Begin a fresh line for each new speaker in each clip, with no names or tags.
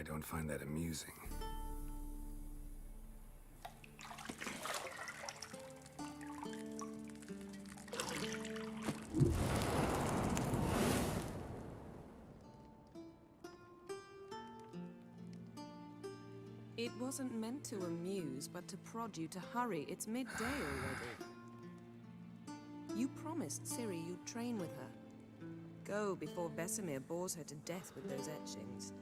don't find that amusing.
It wasn't meant to amuse, but to prod you to hurry. It's midday already. You promised Ciri you'd train with her. Go before Vesemir bores her to death with those etchings.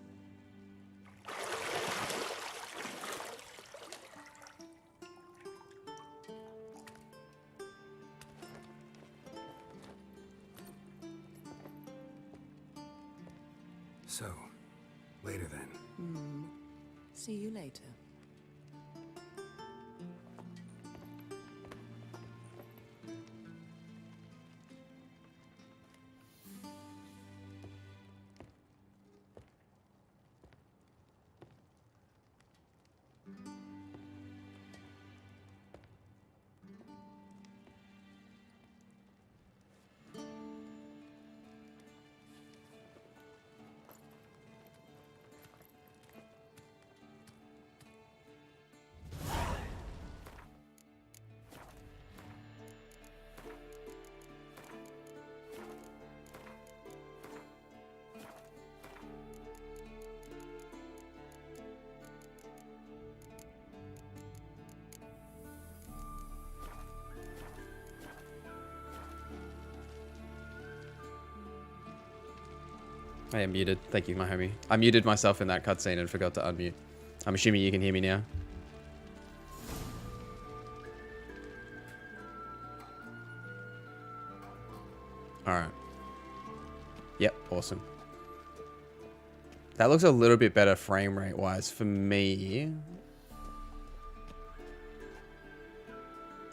So, later then.
See you later.
I am muted. Thank you, my homie. I muted myself in that cutscene and forgot to unmute. I'm assuming you can hear me now. Alright. Yep, awesome. That looks a little bit better frame rate wise for me.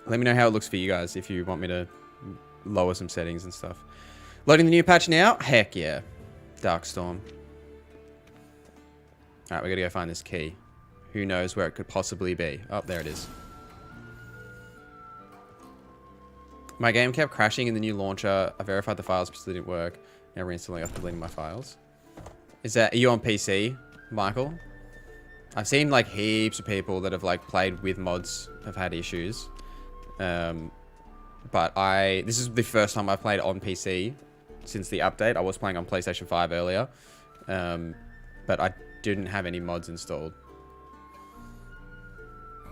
Let me know how it looks for you guys if you want me to lower some settings and stuff. Loading the new patch now? Heck yeah. Darkstorm. Alright, we gotta go find this key. Who knows where it could possibly be? Oh, there it is. My game kept crashing in the new launcher. I verified the files, but still didn't work. Now reinstalling after deleting my files. Are you on PC, Michael? I've seen like heaps of people that have like played with mods have had issues. But this is the first time I've played on PC since the update. I was playing on PlayStation 5 earlier, but I didn't have any mods installed.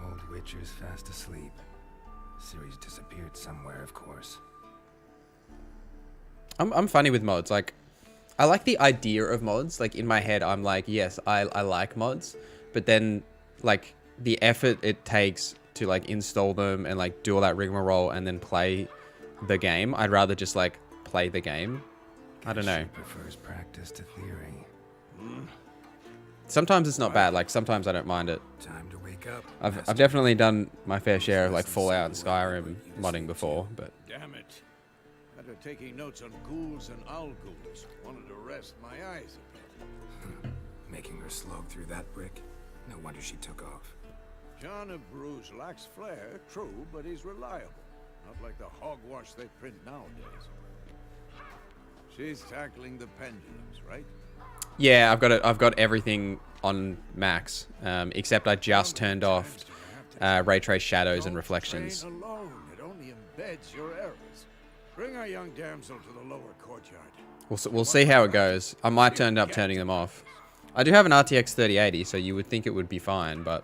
Old Witcher's fast asleep. Ciri's disappeared somewhere, of course.
I'm funny with mods. Like, I like the idea of mods. Like, in my head, I'm like, yes, I like mods. But then, like, the effort it takes to, like, install them and, like, do all that rigmarole and then play the game. I'd rather just, like, play the game. I don't know.
She prefers practice to theory.
Sometimes it's not bad. Like, sometimes I don't mind it.
Time to wake up.
I've definitely done my fair share of, like, Fallout and Skyrim modding before, but...
Damn it. After taking notes on ghouls and owl ghouls, wanted to rest my eyes a bit.
Making her slog through that brick? No wonder she took off.
John of Bruges lacks flair, true, but he's reliable. Not like the hogwash they print nowadays. She's tackling the pendulums, right?
Yeah, I've got everything on max, except I just turned off ray trace shadows and reflections.
Train alone. It only embeds your errors. Bring our young damsel to the lower courtyard.
We'll see how it goes. I might end up turning them off. I do have an RTX 3080, so you would think it would be fine, but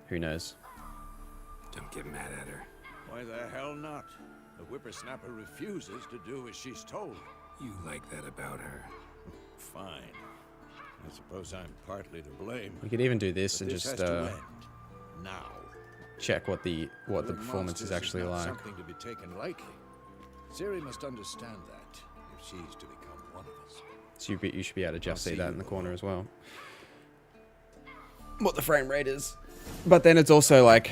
who knows?
Don't get mad at her.
Why the hell not? The whippersnapper refuses to do as she's told.
You like that about her.
Fine. I suppose I'm partly to blame.
We could even do this and
This
just
has to end now.
check what the performance is actually
not
like.
Something to be taken lightly. Ciri must understand that if she's to become one of us.
So you should be able to just see that in the corner as well. What the frame rate is. But then it's also like,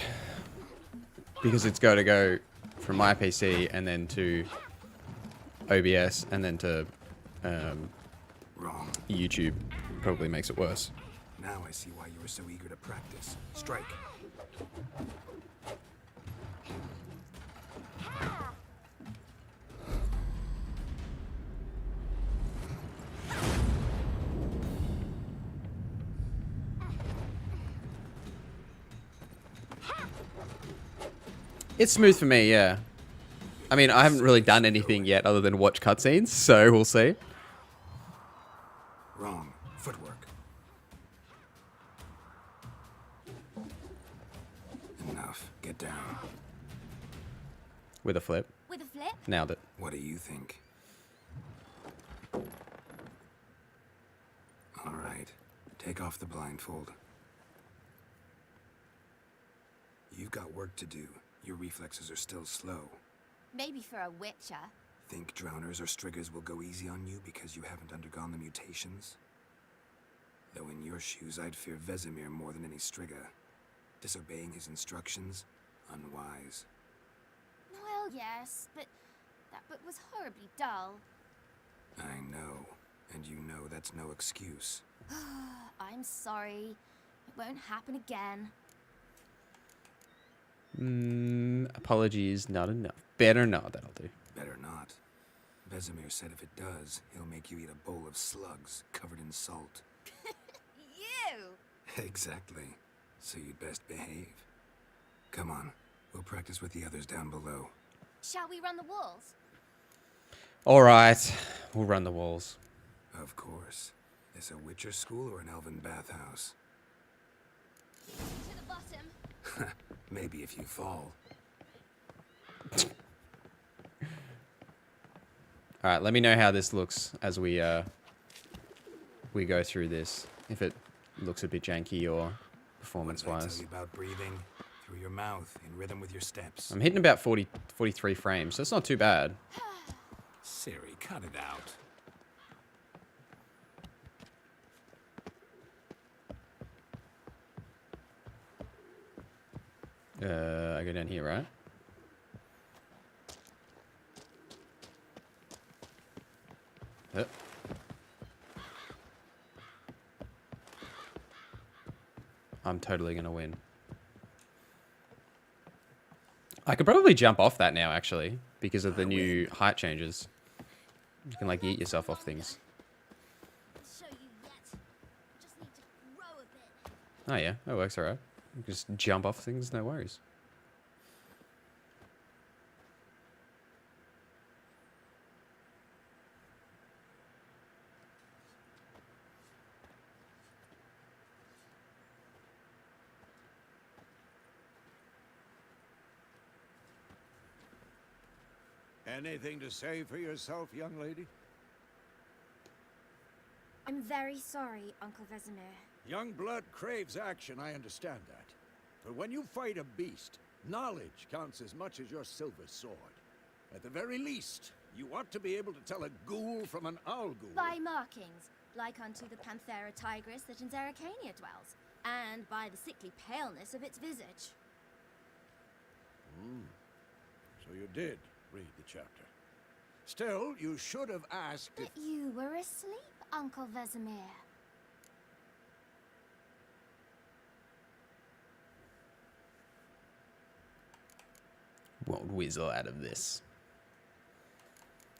because it's got to go from my PC and then to OBS and then to
Wrong.
YouTube, probably makes it worse.
Now I see why you were so eager to practice. Strike.
It's smooth for me, yeah. I mean, I haven't really done anything yet other than watch cutscenes, so we'll see.
Wrong. Footwork. Enough. Get down.
With a flip.
With a flip?
Nailed it.
What do you think? All right. Take off the blindfold. You've got work to do. Your reflexes are still slow.
Maybe for a witcher.
Think drowners or striggers will go easy on you because you haven't undergone the mutations? Though in your shoes, I'd fear Vesemir more than any strigger. Disobeying his instructions? Unwise.
Well, yes, but that book was horribly dull.
I know. And you know that's no excuse.
I'm sorry. It won't happen again.
Apologies, not enough. Better not, that'll do.
Better not. Vesemir said if it does, he'll make you eat a bowl of slugs covered in salt.
You!
Exactly. So you'd best behave. Come on. We'll practice with the others down below.
Shall we run the walls?
Alright, we'll run the walls.
Of course. Is a witcher school or an elven bathhouse?
To the bottom.
Maybe if you fall.
Alright, let me know how this looks as we go through this. If it looks a bit janky or
What did I
performance-wise.
tell you about breathing? Through your mouth, in rhythm with your steps.
I'm hitting about 43 frames, so it's not too bad.
Siri, cut it out.
I go down here, right? Yep. I'm totally gonna win. I could probably jump off that now, actually, because of the new height changes. You can, like, yeet yourself off things.
Show you yet. Just need to grow a bit.
Oh, yeah, that works alright. You can just jump off things, no worries.
Anything to say for yourself, young lady?
I'm very sorry, Uncle Vesemir.
Young blood craves action, I understand that. But when you fight a beast, knowledge counts as much as your silver sword. At the very least, you ought to be able to tell a ghoul from an owl ghoul.
By markings, like unto the Panthera tigris that in Zerrikania dwells, and by the sickly paleness of its visage.
So you did read the chapter. Still, you should have asked if...
But you were asleep, Uncle Vesemir.
Won't weasel out of this.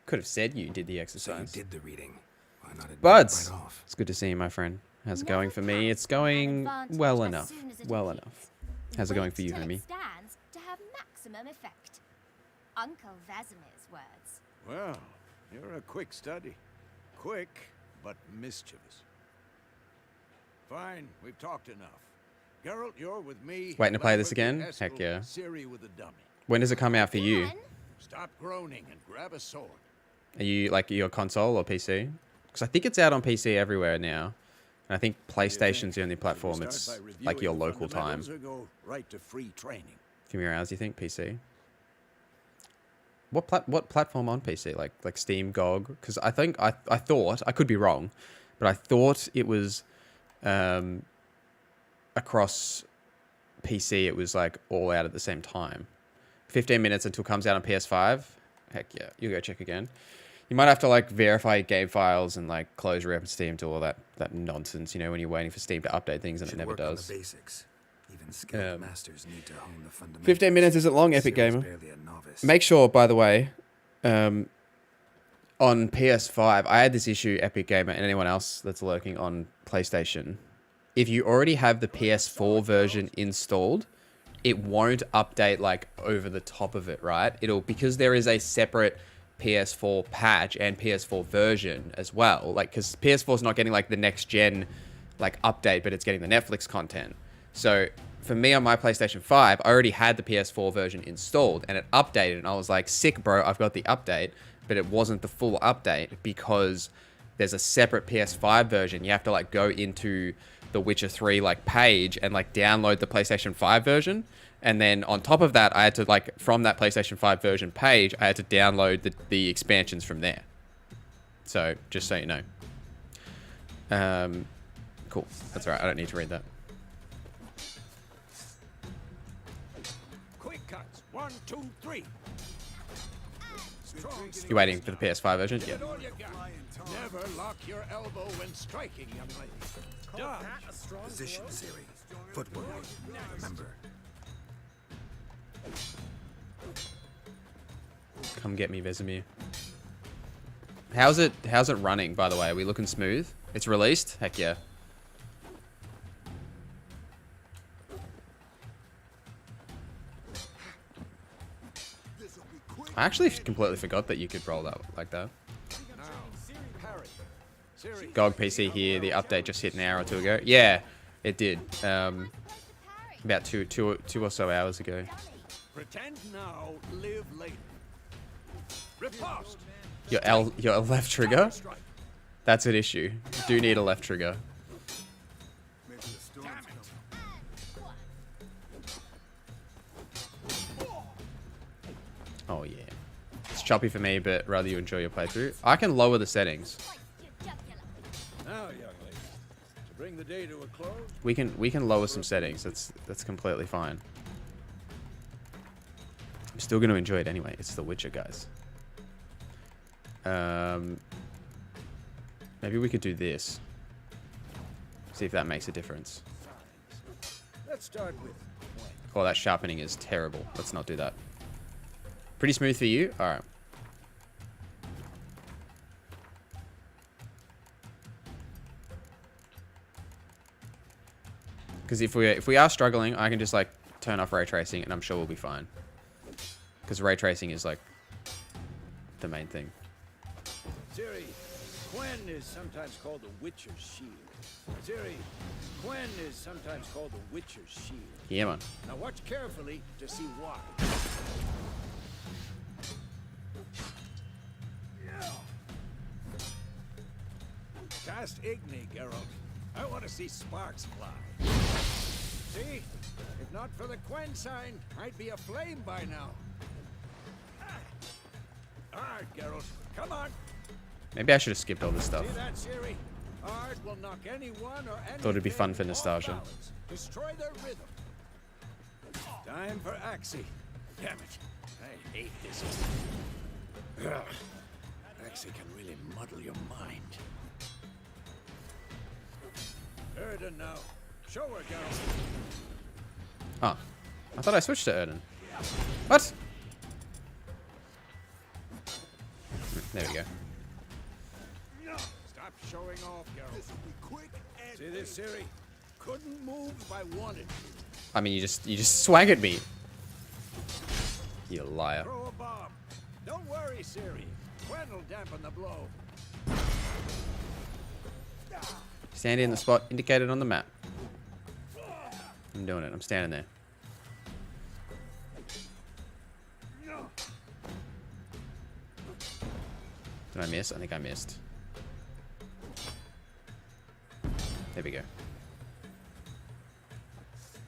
Could have said you did the
So you
exercise.
did the reading. Why not admit it
Buds!
right off?
It's good to see you, my friend. How's it
Never
going for me?
counts
It's
on an
going
advantage
well
as
enough.
soon as it
Well
appears.
enough. How's it going for you,
Wait till
homie?
it stands to have maximum effect. Uncle Vesemir's words.
Well, you're a quick study. Quick, but mischievous. Fine, we've talked enough. Geralt, you're with me.
Waiting to play this
Lambert with
again?
Eskel,
Heck yeah.
Ciri with the dummy.
When does it come out for you?
Then,
Stop groaning and grab a sword.
Are you like your console or PC? Because I think it's out on PC everywhere now. And I think PlayStation's the only platform
Should we
it's
start by
like your
reviewing the
local time.
fundamentals or go right to free training?
Few more hours, you think? PC? What platform on PC? Like Steam, GOG? Because I think I thought, I could be wrong, but I thought it was across PC. It was like all out at the same time. 15 minutes until it comes out on PS5. Heck yeah, you go check again. You might have to like verify your game files and like close rep and Steam to all that nonsense, you know, when you're waiting for Steam to update things and it
Should
never
work on
does.
the basics. Even skilled masters need to hone the fundamentals.
15 minutes isn't long, Epic
Ciri's
Gamer.
barely a novice.
Make sure, by the way, on PS5, I had this issue, Epic Gamer, and anyone else that's lurking on PlayStation. If you already have the PS4 version installed, it won't update like over the top of it, right? It'll, because there is a separate PS4 patch and PS4 version as well, like, because PS4 is not getting like the next gen like update, but it's getting the Netflix content. So for me on my PlayStation 5, I already had the PS4 version installed and it updated, and I was like, sick bro, I've got the update, but it wasn't the full update because there's a separate PS5 version. You have to like go into the Witcher 3 like page and like download the PlayStation 5 version. And then on top of that, I had to like, from that PlayStation 5 version page, I had to download the expansions from there. So just so you know. Cool. That's all right. I don't need to read that.
Quick cuts. 1, 2, 3.
You waiting for the PS5 version? Yeah.
Get all you got. Never lock your elbow when striking, young lady. Dodge.
Position, Siri. Footwork. Remember.
Come get me, Vesemir. How's it running, by the way? Are we looking smooth? It's released? Heck yeah. I actually completely forgot that you could roll that like that. GOG PC here. The update just hit an hour or two ago. Yeah, it did. About two or so hours ago.
Pretend now, live later. Riposte.
Your left trigger? That's an issue. You do need a left trigger. Oh yeah. It's choppy for me, but rather you enjoy your playthrough. I can lower the settings.
Now, young lady, to bring the day to a close.
We can lower some settings. That's completely fine. I'm still going to enjoy it anyway. It's The Witcher, guys. Maybe we could do this. See if that makes a difference.
Let's start with Gwent.
Oh, that sharpening is terrible. Let's not do that. Pretty smooth for you? Alright. Because if we are struggling, I can just like turn off ray tracing and I'm sure we'll be fine. Because ray tracing is like the main thing.
Ciri, Gwen is sometimes called the Witcher's Shield. Ciri, Gwen is sometimes called the Witcher's Shield.
Yeah, man.
Now watch carefully to see why. Cast Igni, Geralt. I want to see sparks fly. See? If not for the Gwen sign, I'd be aflame by now. All right, Geralt. Come on.
Maybe I should have skipped all this stuff.
See that, Ciri? Art will knock anyone or anything
Thought it'd be fun for
off
nostalgia.
balance. Destroy their rhythm. Time for Axie. Damn it. I hate this. Ugh. Axie can really muddle your mind. Erden now. Show her, Garrison.
Oh. I thought I switched to Erden. What? There we go.
Stop showing off, Geralt. See this, Ciri? Couldn't move if I wanted to.
I mean, you just swag at me. You liar.
Throw a bomb. Don't worry, Ciri. Gwen will dampen the blow.
Stand in the spot indicated on the map. I'm doing it. I'm standing there. Did I miss? I think I missed. There we go.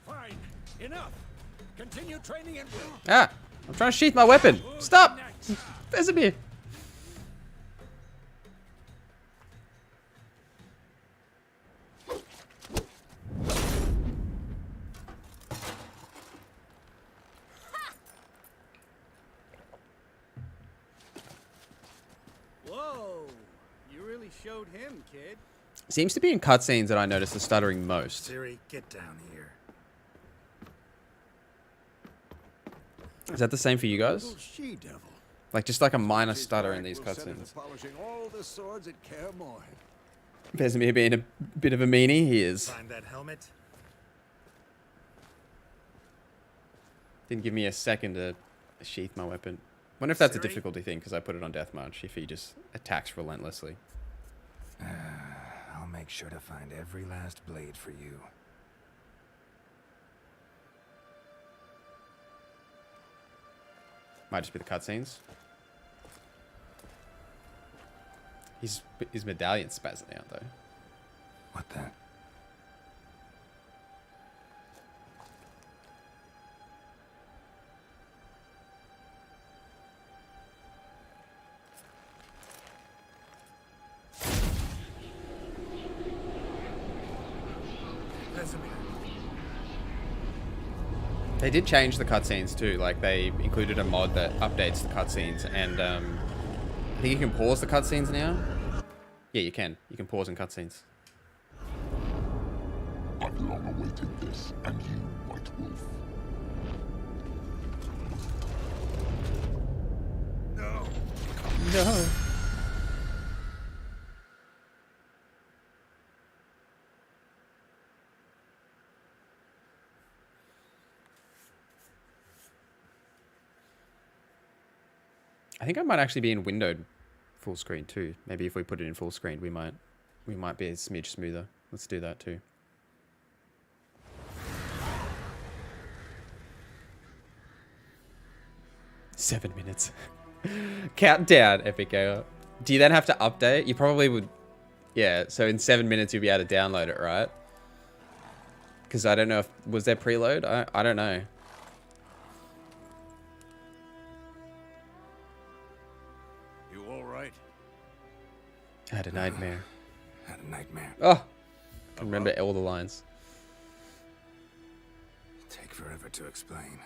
Fine. Enough. Continue training and will.
Ah! I'm trying to sheath my weapon. Stop! Vesemir!
Whoa! You really showed him, kid.
Seems to be in cutscenes that I notice the stuttering most.
Siri, get down here.
Is that the same for you guys?
She-devil.
Like, just like a minor stutter in these cutscenes.
Polishing all the swords at Kaer Morhen.
Vesemir being a bit of a meanie, he is.
Find that helmet.
Didn't give me a second to sheath my weapon. Wonder if that's a
Siri?
difficulty thing because I put it on death march. If he just attacks relentlessly.
I'll make sure to find every last blade for you.
Might just be the cutscenes. His medallion's spazzing out though.
What the?
They did change the cutscenes too. Like they included a mod that updates the cutscenes, and I think you can pause the cutscenes now. Yeah, you can. You can pause in cutscenes.
I've long awaited this, and you, White Wolf.
No. I think I might actually be in windowed full screen too. Maybe if we put it in full screen, we might be a smidge smoother. Let's do that too. Seven minutes. Countdown, Epic Gamer. Do you then have to update? You probably would. Yeah, so in 7 minutes you'll be able to download it, right? Because I don't know if... Was there preload? I don't know.
You all right?
I had a nightmare.
Had a nightmare.
Oh! I can remember all the lines.
Take forever to explain.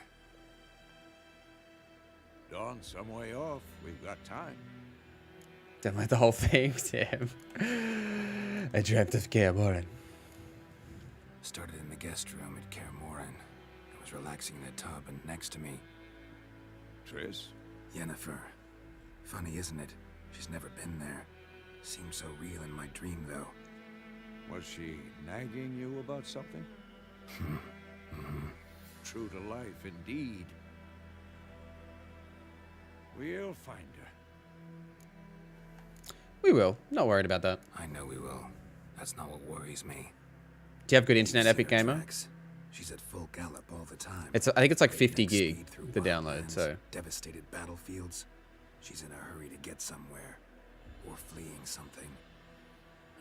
Dawn, some way off. We've got time.
Download the whole thing, Tim. I dreamt of Kaer Morhen.
Started in the guest room at Kaer Morhen. I was relaxing in a tub, and next to me,
Triss?
Yennefer. Funny, isn't it? She's never been there. Seemed so real in my dream, though.
Was she nagging you about something? True to life, indeed. We'll find her.
We will. Not worried about that.
I know we will. That's not what worries me.
Do you have good internet,
You've
Epic
seen her
Gamer?
tracks. She's at full gallop all the time.
I think it's like 50
Breakneck
gig,
speed through
the
wildlands,
download, so...
Devastated battlefields. She's in a hurry to get somewhere. Or fleeing something.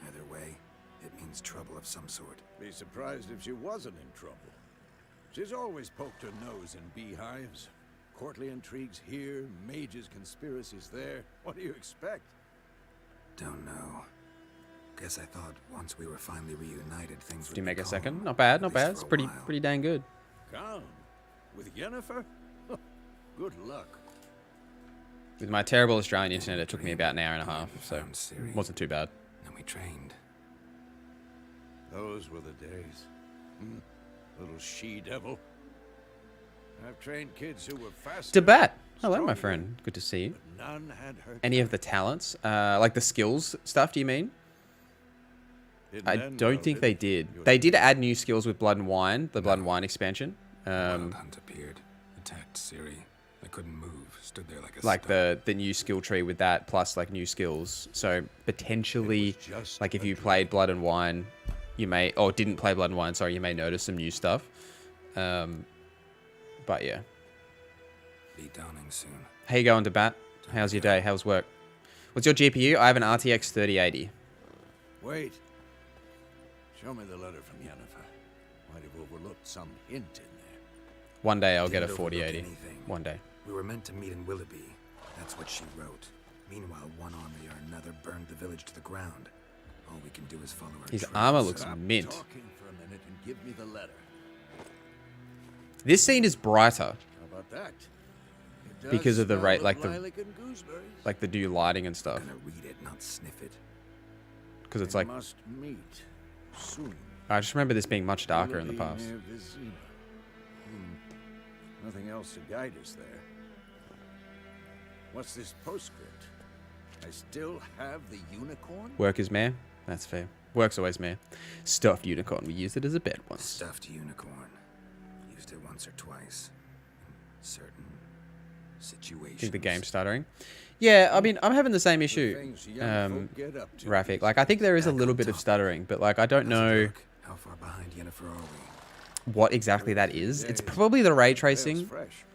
Either way, it means trouble of some sort.
Be surprised if she wasn't in trouble. She's always poked her nose in beehives. Courtly intrigues here, mages' conspiracies there. What do you expect?
Don't know. Guess I thought once we were finally reunited, things would
Do you make
be
a second?
calm,
Not bad,
at
not
least
bad.
for
It's
a
pretty
while.
dang good.
Calm? With Yennefer? Good luck.
With my terrible Australian internet, it took me about an hour and a half, so
Found Ciri,
it wasn't too bad.
and we trained.
Those were the days. Little she-devil. I've trained kids who were faster.
Debat. Hello, my
stronger,
friend. Good to see you.
but none had her.
Any of the talents? Like the skills stuff, do you mean?
Didn't
I
end
don't
well,
think
did
they
it?
did.
Your
They did
team?
add new skills with Blood and Wine, the Blood and Wine expansion.
Wild Hunt appeared, attacked Ciri. I couldn't move, stood there like a
Like
stump.
the new skill tree with that, plus like new skills. So potentially,
It was just
like if
a
you
dream.
played Blood and Wine, you may, or didn't play Blood and Wine, sorry, you may notice some new stuff. But yeah.
Be dawning soon.
How you going, Debat? How's your day? How's work? What's your GPU? I have an RTX 3080.
Wait. Show me the letter from Yennefer. Might have overlooked some hint in there.
One day I'll get a
Didn't overlook
4080.
anything.
One day.
We were meant to meet in Willoughby. That's what she wrote. Meanwhile, one army or another burned the village to the ground. All we can do is follow her
His
trails.
armor looks
Stop
mint.
talking for a minute and give me the letter.
This scene is brighter,
How about that? It does
Because of the
smell
rate,
of
like the-
lilac and gooseberries.
like the new lighting and stuff.
I'm gonna read it, not sniff it.
Because it's
We
like,
must meet soon.
I just remember this being much darker in the
Willoughby
past.
near Vizima. Nothing else to guide us there. What's this postscript? I still have the unicorn?
Work is meh. That's fair. Work's always meh. Stuffed unicorn. We used it as a bed once.
Stuffed unicorn. Used it once or twice. certain situations.
I think the game's stuttering. Yeah, I mean, I'm having the same issue,
Things young folk get up to.
Rafik. Like, I think there is a little bit of stuttering, but like, I don't
How's it
know
look? How far behind Yennefer are we?
what exactly that is. It's probably the ray
Tail's
tracing.
fresh.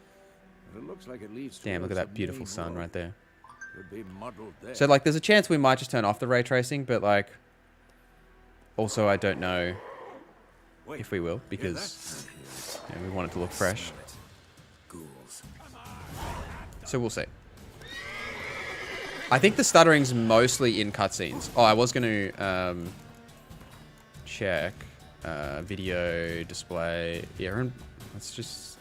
But it looks like it leads
Damn, look at
towards
that
the
beautiful
main
sun
road.
right there.
Could be muddled there.
So like, there's a chance we might just turn off the ray tracing, but like, also I don't know
Wait,
if we will,
hear
because we want it to look fresh.
Smell it. Ghouls.
So we'll see. I think the stuttering's mostly in cutscenes. Oh, I was going to check video display. Yeah, let's just...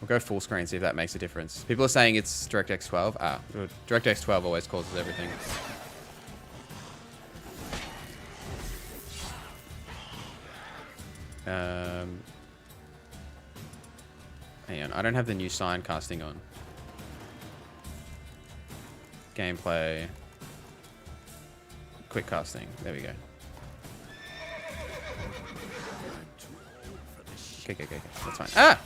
We'll go full screen, see if that makes a difference. People are saying it's DirectX 12. Ah, DirectX 12 always causes everything. Hang on, I don't have the new sign casting on. Gameplay. Quick casting. There we go. Okay. That's fine. Ah!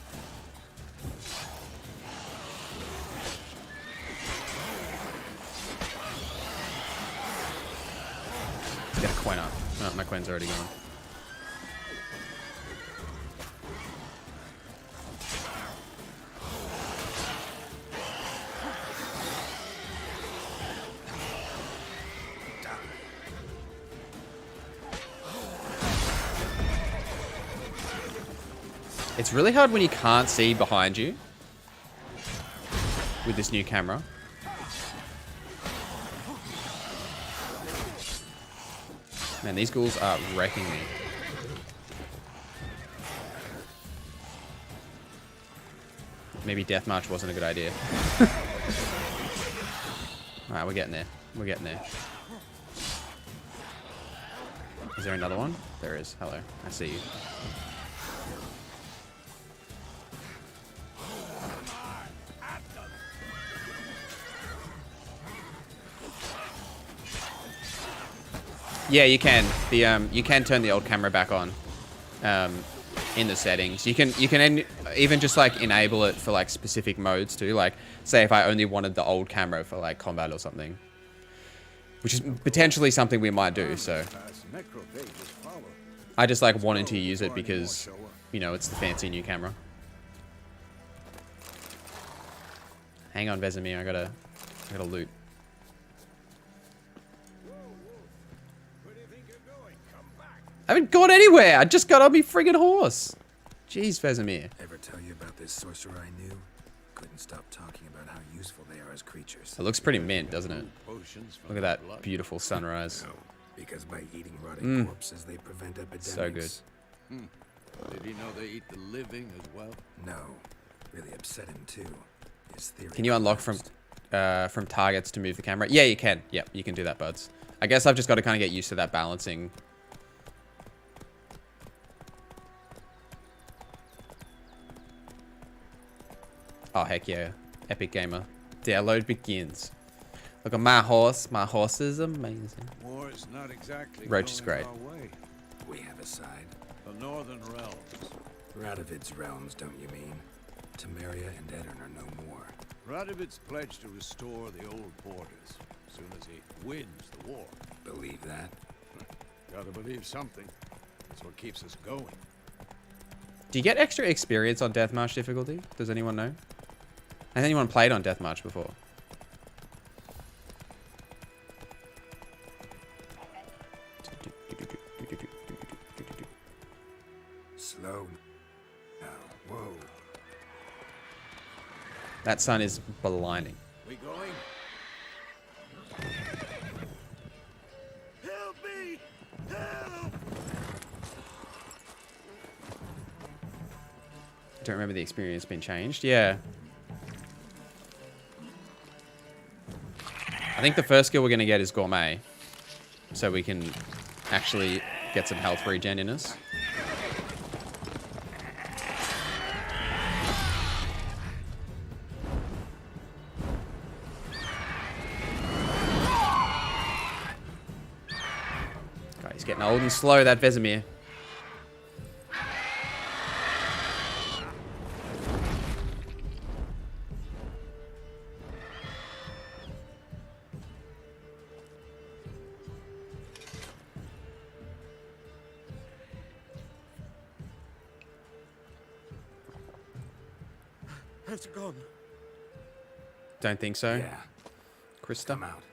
Get a coin up. Oh, my coin's already gone. It's really hard when you can't see behind you with this new camera. Man, these ghouls are wrecking me. Maybe Death March wasn't a good idea. Alright, we're getting there. We're getting there. Is there another one? There is. Hello. I see you. Yeah, you can. You can turn the old camera back on in the settings. You can even just like enable it for like specific modes too. Like say if I only wanted the old camera for like combat or something, which is potentially something we might do. So I just like wanted to use it because you know it's the fancy new camera. Hang on, Vesemir. I gotta loot. I haven't gone anywhere. I just got on me friggin' horse. Jeez, Vesemir.
Ever tell you about this sorcerer I knew? Couldn't stop talking about how useful they are as creatures.
It looks pretty mint, doesn't it? Look at that beautiful sunrise.
No, because by eating rotting corpses, they prevent epidemics.
So good.
Did he know they eat the living as well?
No, really upset him too. His theory.
Can you unlock from targets to move the camera? Yeah, you can. Yep, you can do that, buds. I guess I've just got to kind of get used to that balancing. Oh, heck yeah. Epic Gamer. Download begins. Look at my horse. My horse is amazing.
War is not exactly
Roach is
going
great.
our way.
We have a side.
The Northern Realms.
Radovid's realms, don't you mean? Temeria and Edirn are no more.
Radovid's pledged to restore the old borders as soon as he wins the war.
Believe that?
Gotta believe something. That's what keeps us going.
Do you get extra experience on Deathmarch difficulty? Does anyone know? Has anyone played on Deathmarch before?
Slow. Now, whoa.
That sun is blinding.
We going? Help me! Help!
Don't remember the experience being changed. Yeah. I think the first skill we're going to get is Gourmet. So we can actually get some health regen in us. God, he's getting old and slow, that Vesemir.
Has it gone?
Don't think so.
Yeah,
Krista.
come out.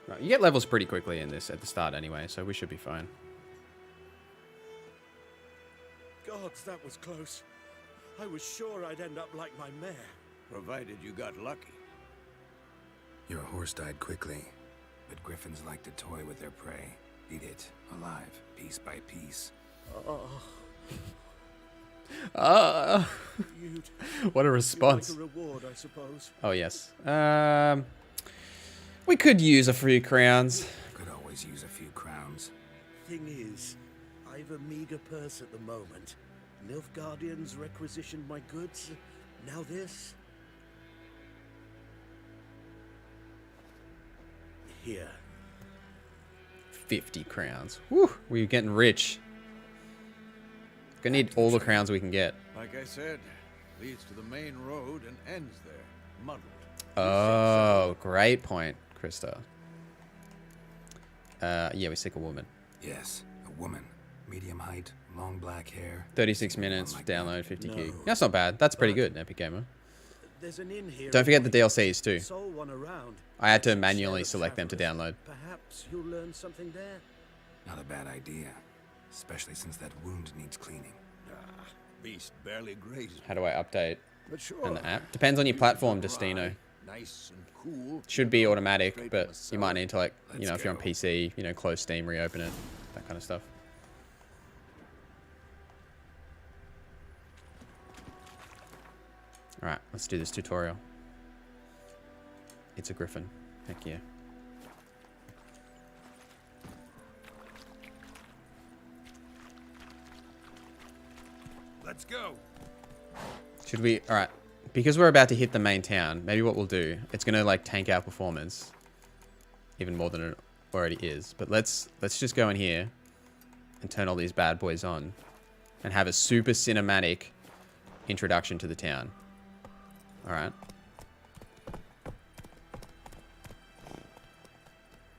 Right, you get levels pretty quickly in this at the start anyway, so we should be fine.
Gods, that was close. I was sure I'd end up like my mare.
Provided you got lucky.
Your horse died quickly, but griffins like to toy with their prey. Eat it alive, piece by piece.
What a response.
Like a reward, I suppose.
Oh, yes. We could use a few crowns.
Could always use a few crowns.
Thing is, I've a meager purse at the moment. Nilfgaardians requisitioned my goods. Now this. Here.
50 crowns. Whew, we're getting rich. Gonna need all the crowns we can get.
Like I said, leads to the main road and ends there, muddled.
Oh, great point, Krista. Yeah, we seek a woman.
Yes, a woman. Medium height, long black hair.
36 minutes,
Like
download 50
No.
gig. That's not bad. That's pretty good, Epic Gamer.
There's an inn here.
Don't forget the DLCs too.
Sole one around.
I had to manually select them to download.
Perhaps you'll learn something there.
Not a bad idea. Especially since that wound needs cleaning.
Beast barely grazed.
How do I update
But sure.
in the app? Depends on your platform, Destino.
Nice and cool.
Should be automatic,
Straight
but
from the
you might
cellar.
need to, like, you know,
Let's
if you're on
go.
PC, you know, close Steam, reopen it, that kind of stuff. Alright, let's do this tutorial. It's a griffin. Heck yeah.
Let's go.
Should we... Alright. Because we're about to hit the main town, maybe what we'll do, it's going to, like, tank our performance. Even more than it already is. But let's just go in here and turn all these bad boys on. And have a super cinematic introduction to the town. Alright.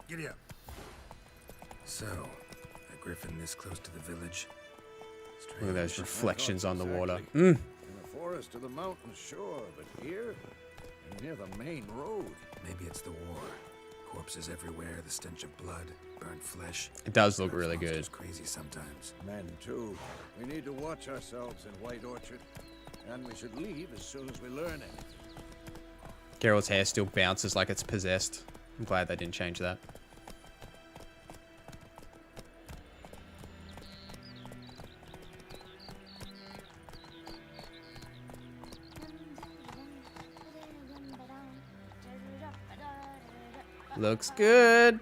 Giddy up. So, a griffin this close to the village.
Look at those
Strange.
reflections on the water.
Exactly.
Mm.
In the forest or the mountain, sure, but here, near the main road.
Maybe it's the war. Corpses everywhere, the stench of blood, burnt flesh.
It does look
Drives
really good.
monsters crazy sometimes.
Men, too. We need to watch ourselves in White Orchard. And we should leave as soon as we learn anything.
Geralt's hair still bounces like it's possessed. I'm glad they didn't change that. Looks good.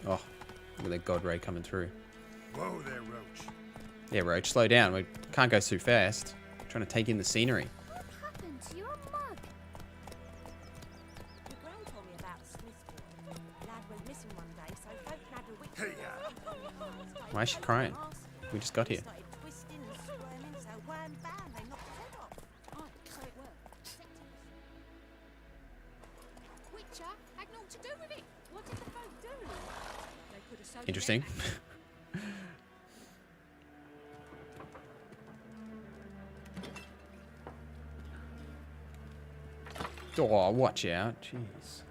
Oh, look at that God Ray coming through.
Whoa there, Roach.
Yeah, Roach, slow down. We can't go too fast. We're trying to take in the scenery.
What happened to your mug?
Your gran told me about a Smith boy. Lad went missing one day, so folk had a witch.
Why is she crying? We just got here.
Started twisting and squirming, so wham bam, they knocked his head off. Oh, so it worked.
Witcher had naught to do with it. What did the folk do? They could have sold
Interesting. Oh, watch out. Jeez.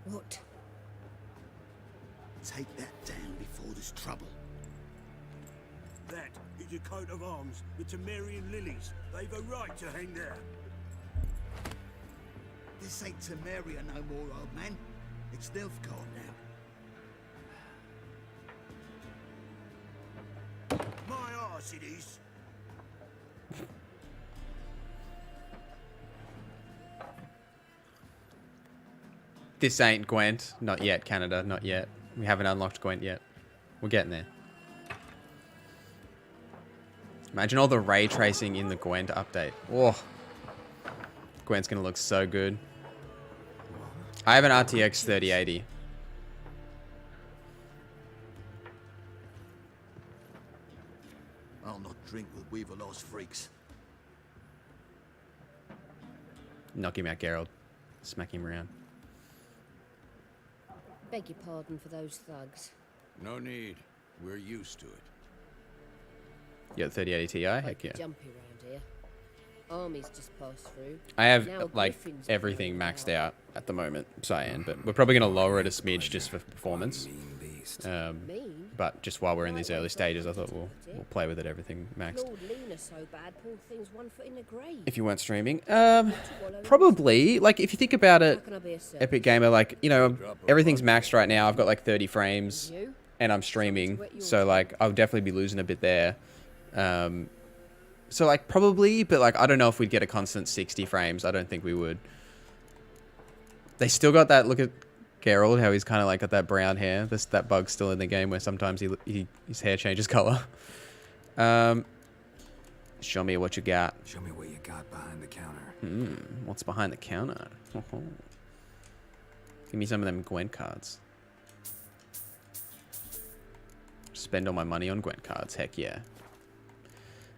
What?
Take that down before there's trouble. That is a coat of arms, the Temerian lilies. They've a right to hang there.
This ain't Temeria no more, old man. It's Nilfgaard now.
My arse it is.
This ain't Gwent. Not yet, Canada. Not yet. We haven't unlocked Gwent yet. We're getting there. Imagine all the ray tracing in the Gwent update. Oh. Gwent's gonna look so good. I have an RTX 3080.
I'll not drink with Weaverlost freaks.
knock him out, Geralt. Smack him around.
Beg your pardon for those thugs.
No need. We're used to it.
You got 3080 Ti? Heck yeah.
Jumpy round here. Armies just passed through.
I have
Now
like
Griffin's
everything
going
maxed out at the moment, Cyan, but we're probably going to lower it a smidge just for performance.
Mean beast.
Mean?
But just while we're in these early stages, I thought we'll play with it, everything maxed.
Lord Lena so bad, poor thing's 1 foot in the grave.
If you weren't streaming, probably, like, if you think about it,
How can I be a servant?
Epic Gamer, like, you know, everything's maxed right now. I've got like 30 frames
You?
and I'm streaming, so like I'll definitely be losing a bit there. So like probably, but like I don't know if we'd get a constant 60 frames. I don't think we would. They still got that, look at Geralt, how he's kind of like got that brown hair. That bug's still in the game where sometimes his hair changes color. Show me what you got.
Show me what you got behind the counter.
What's behind the counter? Give me some of them Gwent cards. Spend all my money on Gwent cards. Heck yeah.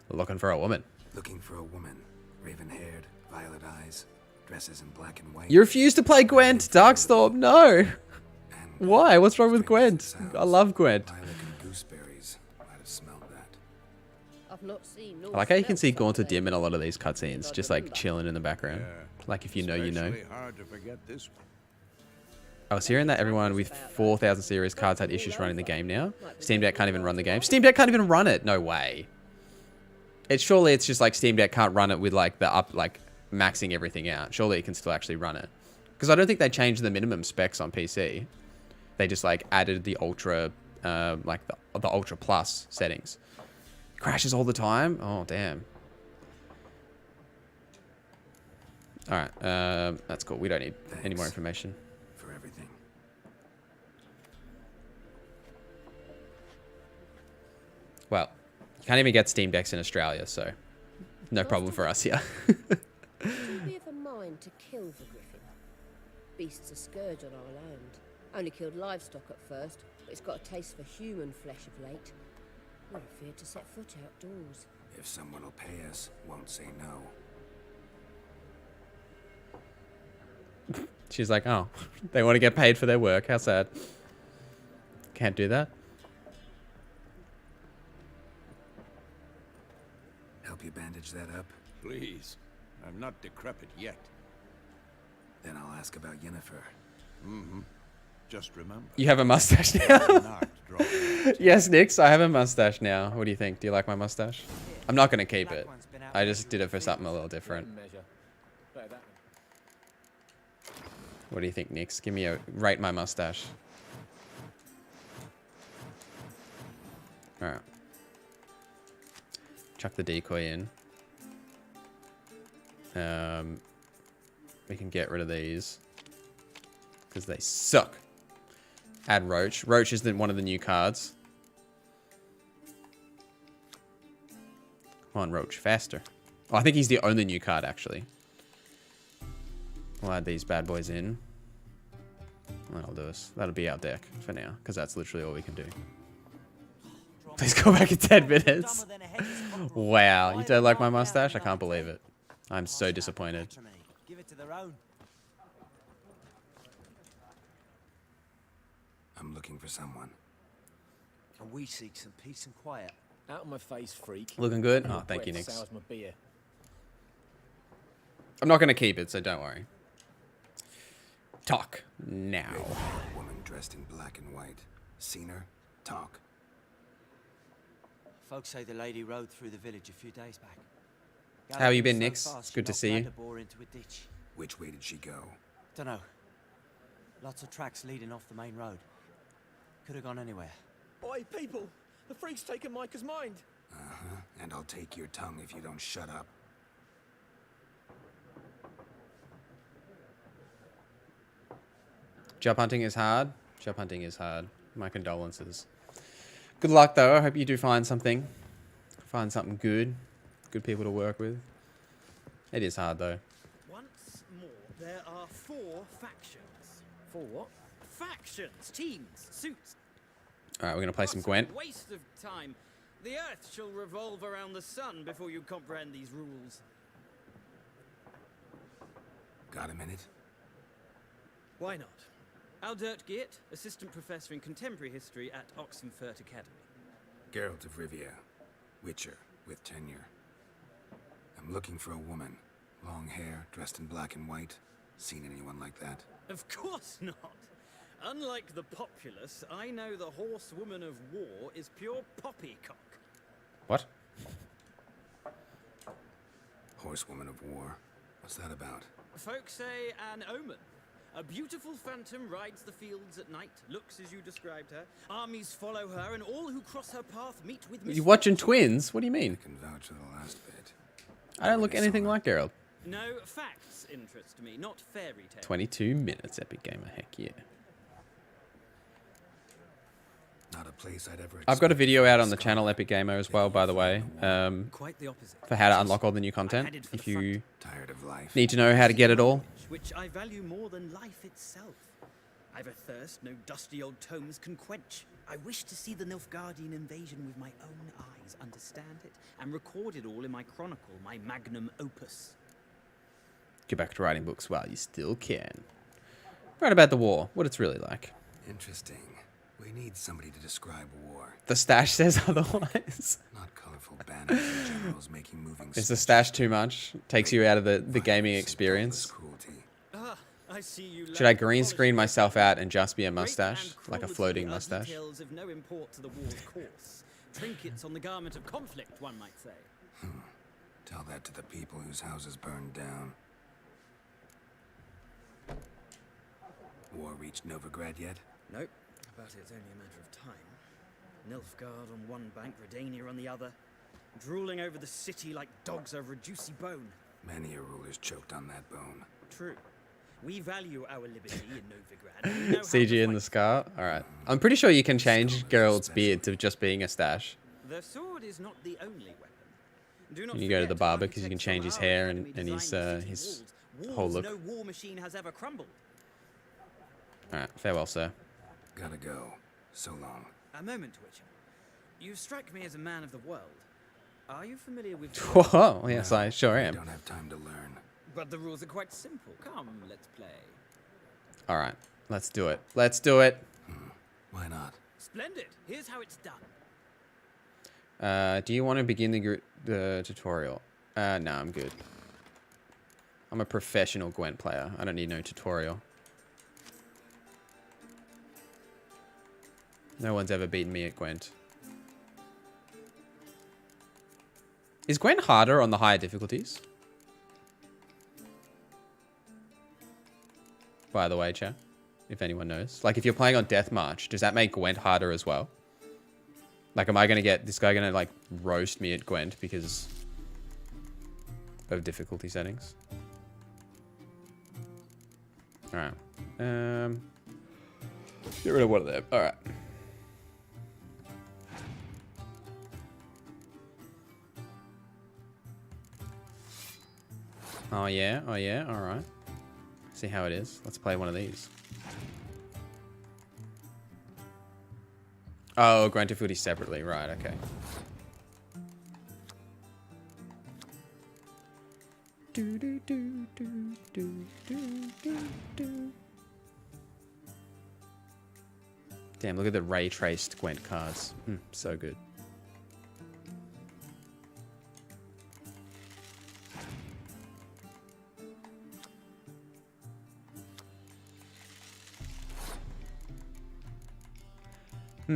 Looking for a woman.
Looking for a woman. Raven-haired, violet eyes, dresses in black and white.
You refuse to play Gwent, Darkstorm. No.
And
Why? What's wrong with
strange as it
Gwent? I
sounds,
love Gwent.
Lilac and gooseberries. Might have smelled that.
I've not seen
I like how you can see Gaunt dim in a lot of these cutscenes, just like chilling in the background.
Yeah.
Like if you know, you know.
Especially hard to forget this one.
I was hearing that everyone with 4000 series cards had issues running the game now. Steam Deck can't even run the game. Steam Deck can't even run it. No way. Surely it's just like Steam Deck can't run it with like maxing everything out. Surely it can still actually run it. Because I don't think they changed the minimum specs on PC. They just like added the ultra, like the ultra plus settings. Crashes all the time. Oh damn. All right, that's cool. We don't need any more information.
For everything.
Well, you can't even get Steam Decks in Australia, so no problem for us here.
Would you be of a mind to kill the Griffin? Beast's a scourge on our land. Only killed livestock at first, but it's got a taste for human flesh of late. We're afraid to set foot outdoors.
If someone will pay us, won't say no.
She's like, oh, they want to get paid for their work. How sad. Can't do that.
Help you bandage that up?
Please. I'm not decrepit yet.
Then I'll ask about Yennefer.
Mm-hmm. Just remember.
You have a mustache now? Yes, Nix, I have a mustache now. What do you think? Do you like my mustache? I'm not going to keep it. I just did it for something a little different. What do you think, Nix? Give me a rate my mustache. Alright. Chuck the decoy in. We can get rid of these. Because they suck. Add Roach. Roach is one of the new cards. Come on, Roach. Faster. Oh, I think he's the only new card, actually. We'll add these bad boys in. That'll do us. That'll be our deck for now. Because that's literally all we can do. Please go back in 10 minutes. Wow. You don't like my mustache? I can't believe it. I'm so disappointed.
Give it to their own.
I'm looking for someone.
And we seek some peace and quiet.
Out of my face, freak.
Looking good? Oh, thank you,
Breath
Nix.
sours my beer.
I'm not going to keep it, so don't worry. Talk now.
A woman dressed in black and white. Seen her? Talk.
Folks say the lady rode through the village a few days back.
How have you been,
So
Nix?
fast
It's
she
good to
knocked
see you.
Blanda bore into a ditch.
Which way did she go?
Dunno. Lots of tracks leading off the main road. Could have gone anywhere.
Oi, people! The freak's taken Micah's mind.
Uh-huh. And I'll take your tongue if you don't shut up.
Job hunting is hard. Job hunting is hard. My condolences. Good luck, though. I hope you do find something. Find something good. Good people to work with. It is hard, though.
Once more, there are 4 factions. 4 what? Factions, teams, suits.
Alright, we're going to play some Gwent.
Waste of time. The earth shall revolve around the sun before you comprehend these rules.
Got a minute?
Why not? Aldert Geert, assistant professor in contemporary history at Oxenfurt Academy.
Geralt of Rivia, Witcher, with tenure. I'm looking for a woman. Long hair, dressed in black and white. Seen anyone like that?
Of course not. Unlike the populace, I know the horsewoman of war is pure poppycock.
What?
Horsewoman of War? What's that about?
Folks say an omen. A beautiful phantom rides the fields at night, looks as you described her. Armies follow her, and all who cross her path meet with
You watching Twins? What do you mean?
I can vouch for the last bit.
I don't look anything like Geralt.
No, facts interest me, not fairy tales.
22 minutes, Epic Gamer. Heck yeah.
Not a place I'd ever
I've got a video out on the channel Epic Gamer as well, by the way,
Quite the opposite.
for how to unlock all the new content. If you
tired of life.
need to know how to get it all.
Which I value more than life itself. I've a thirst no dusty old tomes can quench. I wish to see the Nilfgaardian invasion with my own eyes, understand it, and record it all in my chronicle, my magnum opus.
Get back to writing books while you still can. Write about the war, what it's really like.
Interesting. We need somebody to describe war.
The stash says otherwise.
Not colorful banners and generals making moving.
Is the stash too much? Takes you out of the gaming experience.
I see you.
Should I green screen myself out and just be a mustache? Like a floating mustache?
Details of no import to the war's course. Trinkets on the garment of conflict, one might say.
Tell that to the people whose houses burned down. War reached Novigrad yet?
Nope, but it's only a matter of time. Nilfgaard on one bank, Redania on the other, drooling over the city like dogs over a juicy bone.
Many a ruler's choked on that bone.
True. We value our liberty in Novigrad. We know how
CG
to
in
fight.
the scar? Alright. I'm pretty sure you can change Geralt's beard to just being a stash.
The sword is not the only weapon. Do not
You go to the
forget
barber because you can
architects
change
from
his
our
hair
academy
and his
designed the
his
city
whole
walls.
look.
No war machine has ever crumbled.
Alright, farewell, sir.
Gotta go. So long.
A moment, Witcher. You strike me as a man of the world. Are you familiar with...
Whoa, yes, I sure
I
am.
don't have time to learn.
But the rules are quite simple. Come, let's play.
Alright, let's do it. Let's do it.
Why not?
Splendid. Here's how it's done.
Do you want to begin the tutorial? No, I'm good. I'm a professional Gwent player. I don't need no tutorial. No one's ever beaten me at Gwent. Is Gwent harder on the higher difficulties? By the way, chat, if anyone knows. Like, if you're playing on Death March, does that make Gwent harder as well? Like, am I gonna get this guy gonna like roast me at Gwent because of difficulty settings? All right. Get rid of one of them. All right. Oh yeah. Oh yeah. All right. See how it is. Let's play one of these. Oh, Gwent difficulty separately. Right, okay. Damn, look at the ray traced Gwent cards. So good. Are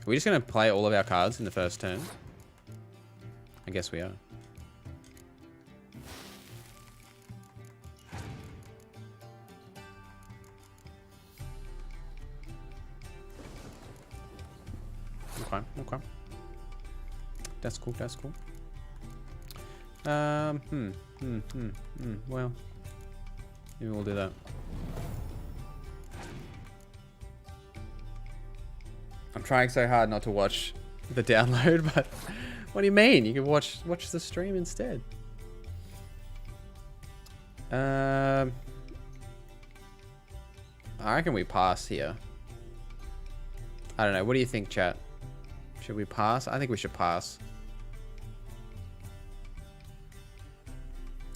we just gonna play all of our cards in the first turn? I guess we are. Okay, okay. That's cool, that's cool. Well, maybe we'll do that. I'm trying so hard not to watch the download, but what do you mean? You can watch the stream instead. I reckon we pass here. I don't know. What do you think, chat? Should we pass? I think we should pass.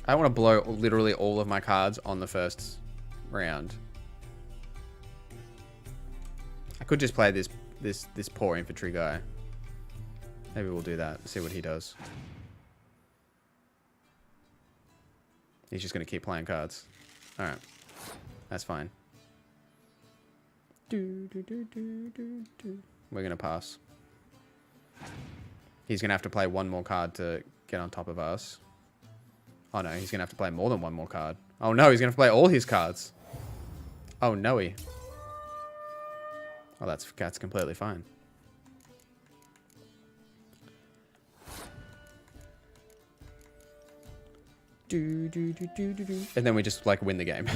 I want to blow literally all of my cards on the first round. I could just play this poor infantry guy. Maybe we'll do that. See what he does. He's just going to keep playing cards. All right. That's fine. We're going to pass. He's going to have to play one more card to get on top of us. Oh no, he's going to have to play more than one more card. Oh no, he's going to play all his cards. Oh no. Oh, that's completely fine. And then we just like win the game.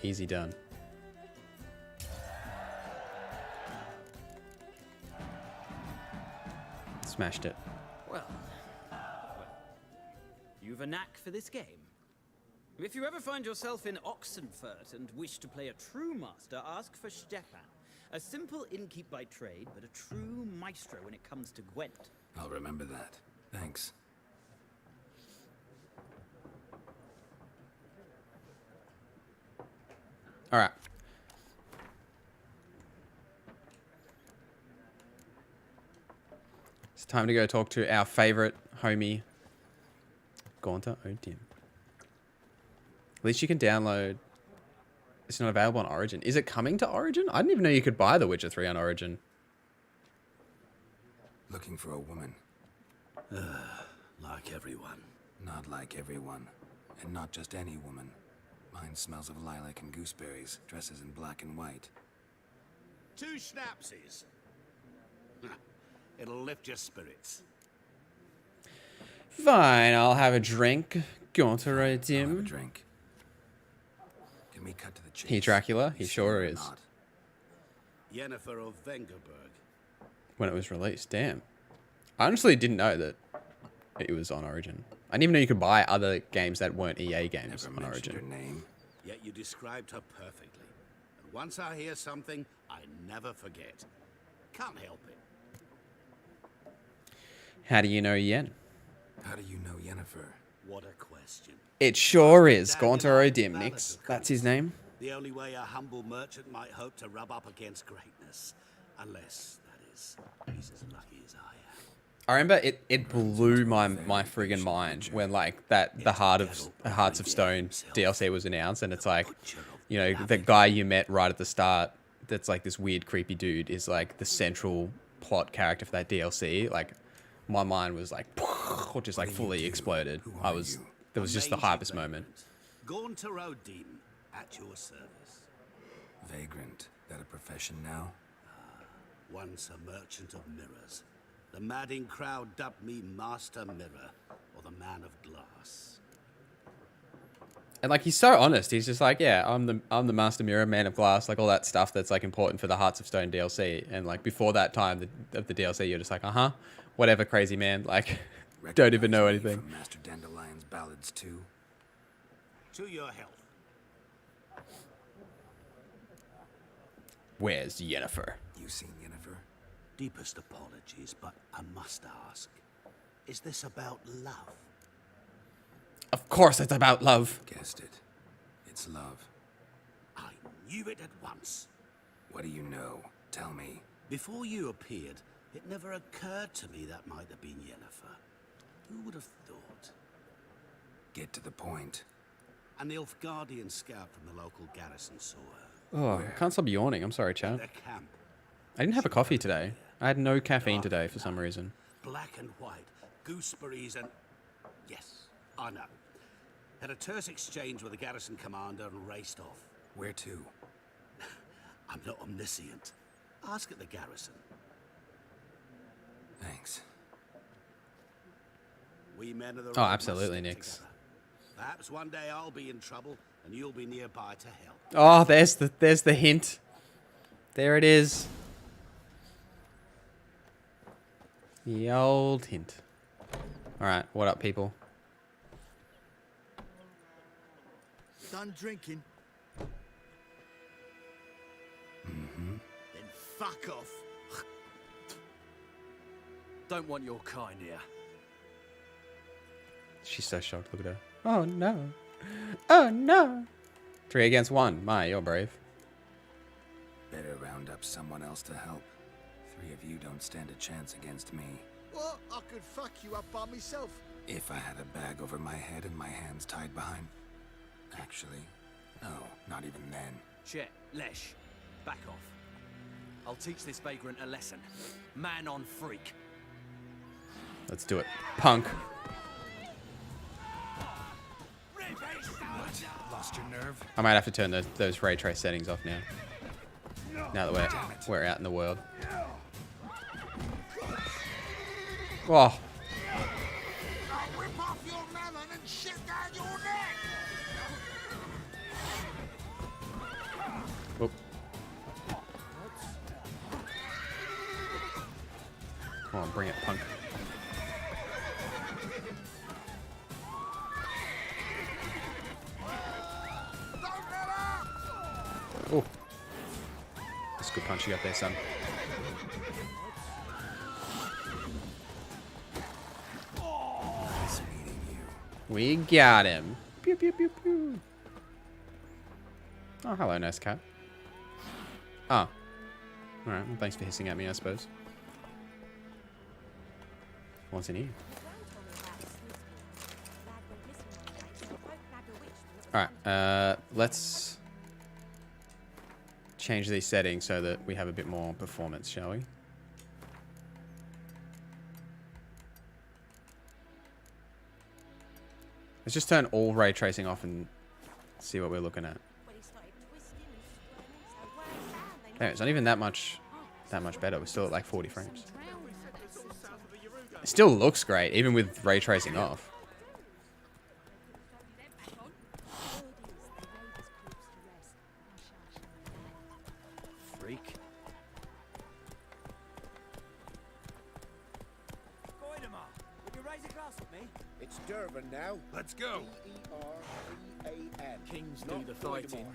Easy done. Smashed it.
Well, you've a knack for this game. If you ever find yourself in Oxenfurt and wish to play a true master, ask for Stefan. A simple innkeep by trade, but a true maestro when it comes to Gwent.
I'll remember that. Thanks.
All right. It's time to go talk to our favorite homie, Gaunter Odin. At least you can download. It's not available on Origin. Is it coming to Origin? I didn't even know you could buy The Witcher 3 on Origin.
Looking for a woman.
Like everyone.
Not like everyone. And not just any woman. Mine smells of lilac and gooseberries, dresses in black and white.
2 schnapsies. It'll lift your spirits.
Fine, I'll have a drink. Gaunter
I'll have a
Odin.
drink. Can we cut to the chase?
He Dracula? He
You
sure
or
is.
not?
Yennefer of Vengerberg.
When it was released, damn. I honestly didn't know that it was on Origin. I didn't even know you could buy other games that weren't EA games
Never
on
mentioned
Origin.
her name.
Yet you described her perfectly. And once I hear something, I never forget. Can't help it.
How do you know Yen?
How do you know Yennefer?
What a question.
It sure is.
Damn
Gaunter
right,
Odin,
balance,
Nix.
of
That's
course.
his name.
The only way a humble merchant might hope to rub up against greatness. Unless, that is, he's as lucky as I am.
I remember it blew my friggin' mind when like the Hearts of Stone DLC was announced, and it's like, you know, the guy you met right at the start that's like this weird creepy dude is like the central plot character for that DLC. Like my mind was like just like fully exploded. There was just the hypest moment.
Gaunter Odin, at your service.
Vagrant. That a profession now?
Once a merchant of mirrors. The madding crowd dubbed me Master Mirror, or the Man of Glass.
And like he's so honest. He's just like, yeah, I'm the Master Mirror, Man of Glass, like all that stuff that's like important for the Hearts of Stone DLC. And like before that time of the DLC, you're just like, whatever, crazy man. Like, don't even know
Recognize me
anything.
From Master Dandelion's ballads too.
To your health.
Where's Yennefer?
You seen Yennefer?
Deepest apologies, but I must ask. Is this about love?
Of course, it's about love.
Guessed it. It's love.
I knew it at once.
What do you know? Tell me.
Before you appeared, it never occurred to me that might have been Yennefer. Who would have thought?
Get to the point.
A Nilfgaardian scout from the local garrison saw her.
Oh, I can't stop yawning. I'm sorry, chat.
Their camp.
I didn't have a coffee today. I had no caffeine today for some reason.
Black and white, gooseberries and... Yes, I know. Had a terse exchange with the garrison commander and raced off.
Where to?
I'm not omniscient. Ask at the garrison.
Thanks.
We men of the
Oh,
road
absolutely,
must stick
Nix.
together. Perhaps one day I'll be in trouble and you'll be nearby to help.
Oh, there's the hint. There it is. The old hint. All right, what up, people?
Done drinking?
Mm-hmm.
Then fuck off.
Don't want your kind here.
She's so shocked. Look at her. Oh no. Oh no. 3 against 1. My, you're brave.
Better round up someone else to help. 3 of you don't stand a chance against me.
What? I could fuck you up by myself.
If I had a bag over my head and my hands tied behind... Actually, no, not even then.
Shit, Lesh. Back off. I'll teach this vagrant a lesson. Man on freak.
Let's do it. Punk.
What? Lost your nerve?
I might have to turn those ray trace settings off now. Now that we're out in the world. Oh.
I'll whip off your melon and shit down your neck.
Whoop. Come on, bring it, punk. Oh. That's a good punch you got there, son.
Nice meeting you.
We got him. Pew, pew, pew, pew. Oh, hello, nice cat. Oh. Alright, well, thanks for hissing at me, I suppose. What's in here? Alright, let's change these settings so that we have a bit more performance, shall we? Let's just turn all ray tracing off and see what we're looking at. Okay, it's not even that much better. We're still at like 40 frames. It still looks great, even with ray tracing off.
Freak.
It's Durban now.
Let's go.
D-E-R-B-A-N.
Kings do the fighting.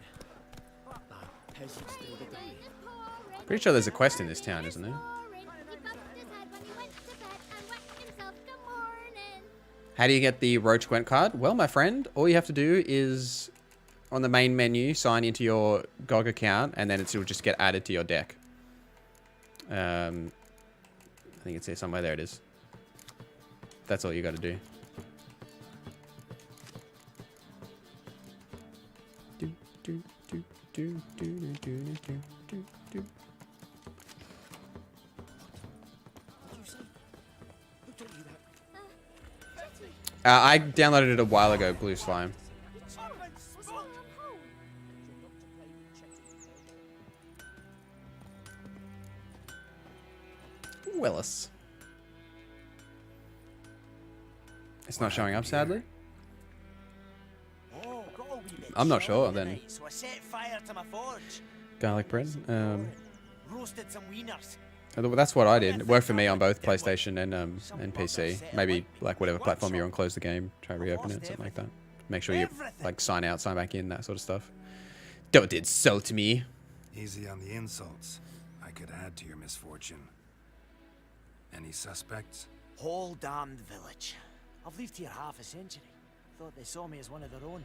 Peasants do the doing.
Pretty sure there's a quest in this town, isn't there? How do you get the Roach Gwent card? Well, my friend, all you have to do is on the main menu, sign into your GOG account, and then it'll just get added to your deck. I think it's here somewhere. There it is. That's all you got to do. I downloaded it a while ago, Blue Slime. Willis. It's not showing up, sadly. I'm not sure, then.
So I set fire to my forge.
Garlic bread.
Roasted some wieners.
That's what I did. It worked for me on both PlayStation and PC. Maybe like whatever platform you're on, close the game, try to reopen it, something like that. Make sure you like sign out, sign back in, that sort of stuff. Don't insult me.
Easy on the insults. I could add to your misfortune. Any suspects?
Whole damned village. I've lived here half a century. Thought they saw me as one of their own.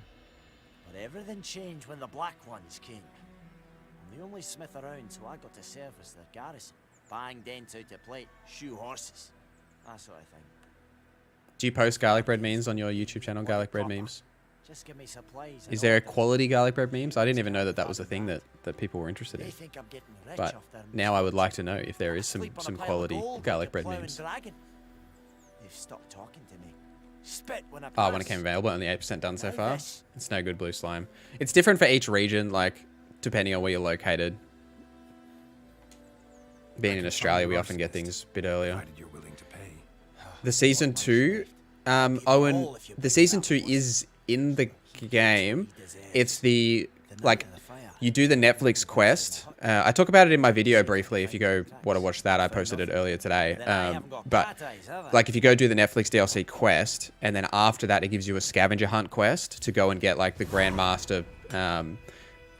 But everything changed when the Black Ones came. I'm the only smith around, so I got to serve as their garrison. Bang dents out to plate, shoe horses, that sort of thing.
Do you post garlic bread memes on your YouTube channel, garlic bread memes?
Just give me supplies.
Is there a quality garlic bread memes? I didn't even know that was a thing that people were interested in. But now I would like to know if there is some quality garlic bread memes.
They've stopped talking to me. Spit when I
Oh, when it came available, only 8% done so far. It's no good, Blue Slime. It's different for each region, like depending on where you're located. Being in Australia, we often get things a bit earlier. The season 2, Owen, the season 2 is in the game. It's the, like, you do the Netflix quest, I talk about it in my video briefly. If you go want to watch that, I posted it earlier today. But like if you go do the Netflix DLC quest, and then after that it gives you a scavenger hunt quest to go and get like the Grandmaster and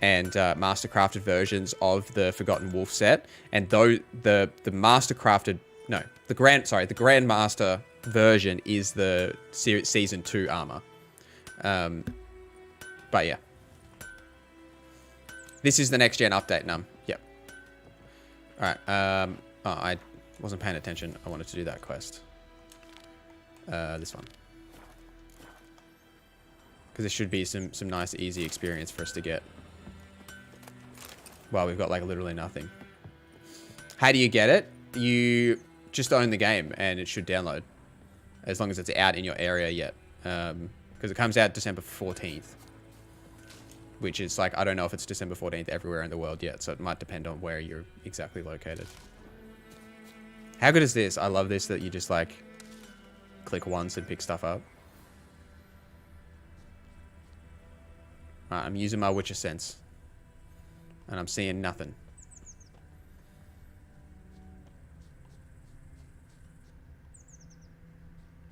Mastercrafted versions of the Forgotten Wolf set. And though the Mastercrafted, no, the Grandmaster version is the Season 2 armor. But yeah. This is the next gen update, Num. Yep. Alright, oh, I wasn't paying attention. I wanted to do that quest. This one. Because there should be some nice, easy experience for us to get. Well, we've got, like, literally nothing. How do you get it? You just own the game, and it should download. As long as it's out in your area yet. Because it comes out December 14th. Which is like, I don't know if it's December 14th everywhere in the world yet, so it might depend on where you're exactly located. How good is this? I love this, that you just like click once and pick stuff up. Right, I'm using my Witcher sense. And I'm seeing nothing.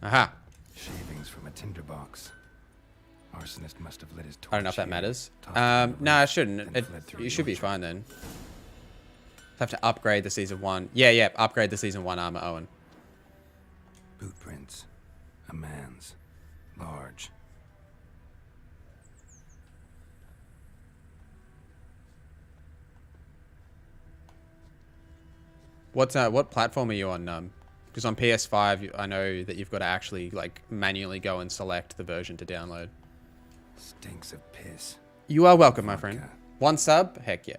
Aha!
Shavings from a tinderbox. Arsonist must have lit his torch.
I don't know if that
here,
matters.
tossed
No, it shouldn't.
then fled through
You
the
should be
orchard.
fine then. Have to upgrade the Season 1. Yeah, upgrade the Season 1 armor, Owen.
Boot prints. A man's. Large.
What platform are you on? Because on PS5, I know that you've got to actually like manually go and select the version to download.
Stinks of piss.
You are welcome, my friend.
Vodka.
1 sub? Heck yeah.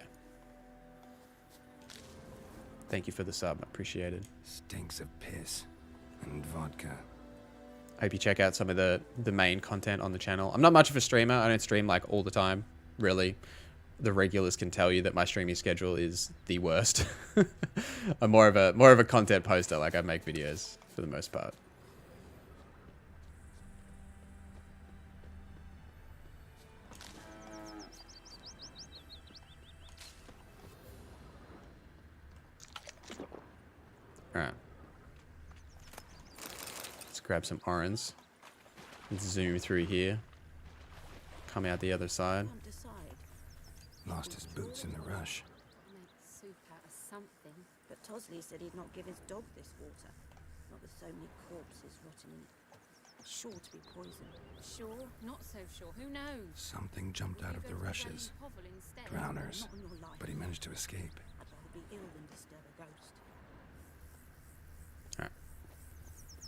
Thank you for the sub. Appreciated.
Stinks of piss. And vodka.
I hope you check out some of the main content on the channel. I'm not much of a streamer. I don't stream like all the time, really. The regulars can tell you that my streaming schedule is the worst. I'm more of a content poster. Like I make videos for the most part. All right. Let's grab some orange. Let's zoom through here. Come out the other side.
Lost his boots in the rush.
Make soup out of something. But Tosley said he'd not give his dog this water. Not with so many corpses rotting in it. Sure to be poison.
Sure, not so sure. Who knows?
Something jumped out of the rushes. Drowners. But he managed to escape.
I'd rather be ill than disturb a ghost.
Alright.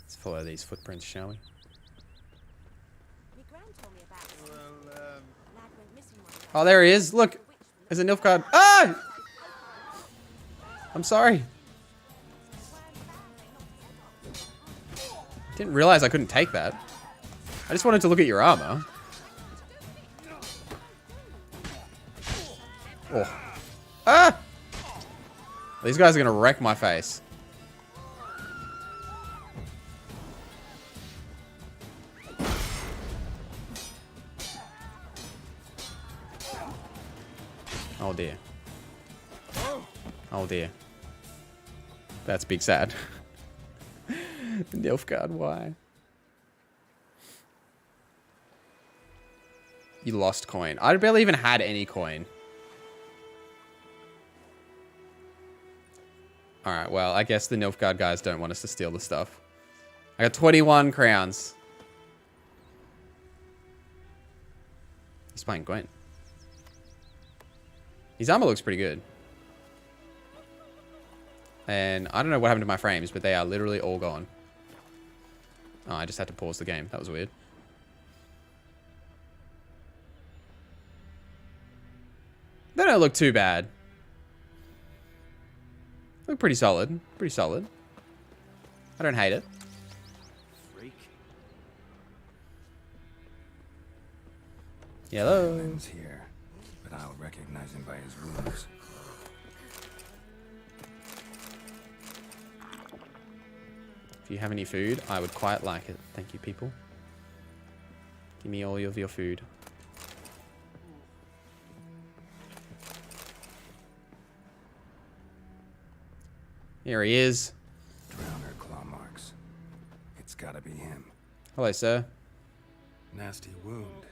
Let's follow these footprints, shall we?
My gran told me about this. Lad went missing one day.
Oh, there he is. Look. There's a Nilfgaard. Ah! I'm sorry. Didn't realize I couldn't take that. I just wanted to look at your armor. Oh. Ah! These guys are gonna wreck my face. Oh dear. Oh dear. That's big sad. Nilfgaard, why? You lost coin. I barely even had any coin. Alright, well, I guess the Nilfgaard guys don't want us to steal the stuff. I got 21 crowns. He's playing Gwent. His armor looks pretty good. And I don't know what happened to my frames, but they are literally all gone. Oh, I just had to pause the game. That was weird. They don't look too bad. Look pretty solid. Pretty solid. I don't hate it.
Freak.
Hello.
Glenn's here, but I'll recognize him by his wounds.
If you have any food, I would quite like it. Thank you, people. Give me all of your food. Here he is.
Drowner claw marks. It's gotta be him.
Hello, sir.
Nasty wound.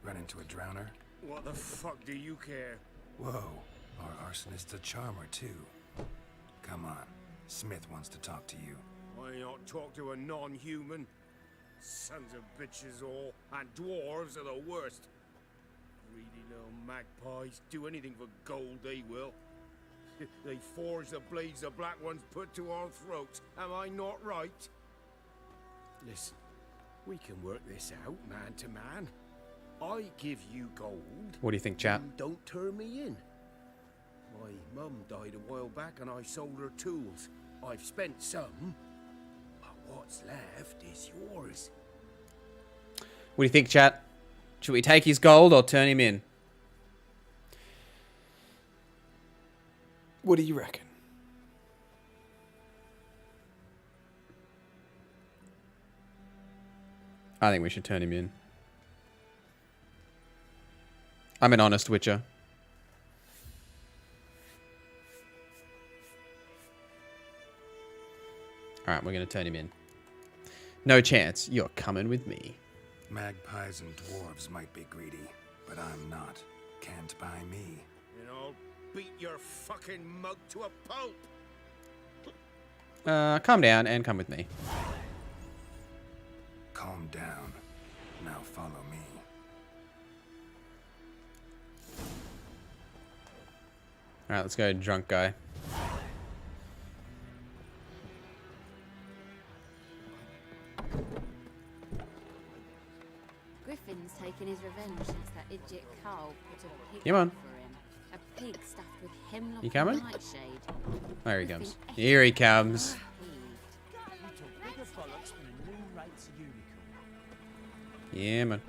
Run into a drowner?
What the fuck do you care?
Whoa. Our arsonist's a charmer, too. Come on. Smith wants to talk to you.
I ain't not talk to a non-human. Sons of bitches all, and dwarves are the worst. Greedy little magpies do anything for gold, they will. They forge the blades the black ones put to our throats. Am I not right? Listen, we can work this out, man to man. I give you gold.
What do you think, chat?
You don't turn me in. My mum died a while back and I sold her tools. I've spent some, but what's left is yours.
What do you think, chat? Should we take his gold or turn him in? What do you reckon? I think we should turn him in. I'm an honest witcher. Alright, we're going to turn him in. No chance. You're coming with me.
Magpies and dwarves might be greedy, but I'm not. Can't buy me.
And I'll beat your fucking mug to a pulp.
Calm down and come with me.
Calm down. Now follow me.
Alright, let's go, drunk guy.
Griffin's taken his revenge since that idiot Carl put a pig
Come on.
for him. A pig stuffed with hemlock
You coming?
and nightshade.
There he comes. Here he comes. Yeah, man.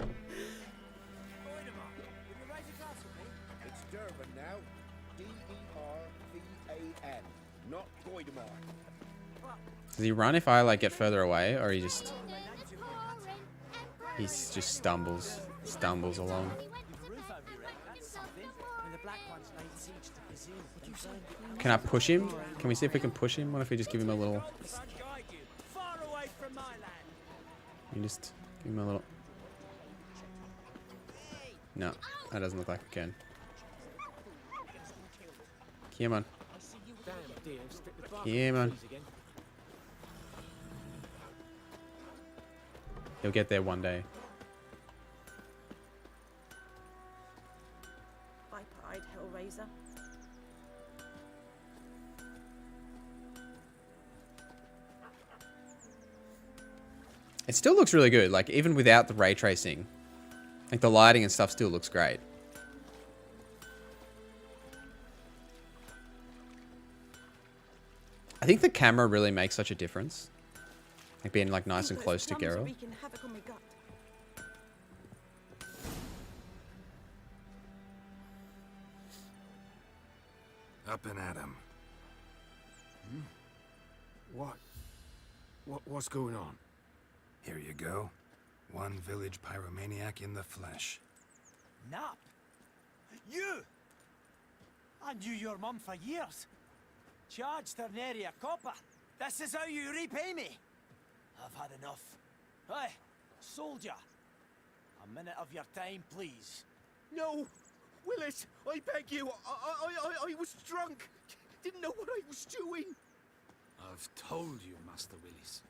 It's Durban now. D-E-R-V-A-N, not Goidemar.
Does he run if I like get further away, or he just stumbles along? Can I push him? Can we see if we can push him? What if we just give him a little? You just give him a little. No, that doesn't look like we can. Come on. Come on. He'll get there one day.
Viper-eyed Hellraiser.
It still looks really good, like even without the ray tracing. Like the lighting and stuff still looks great. I think the camera really makes such a difference. Like being like nice and close to Geralt.
Up and at him.
What's going on?
Here you go. One village pyromaniac in the flesh.
Nap? You? I knew your mum for years. Charged her nary a copper. This is how you repay me. I've had enough. Hey, soldier. A minute of your time, please.
No, Willis, I beg you. I was drunk. Didn't know what I was doing.
I've told you, Master Willis.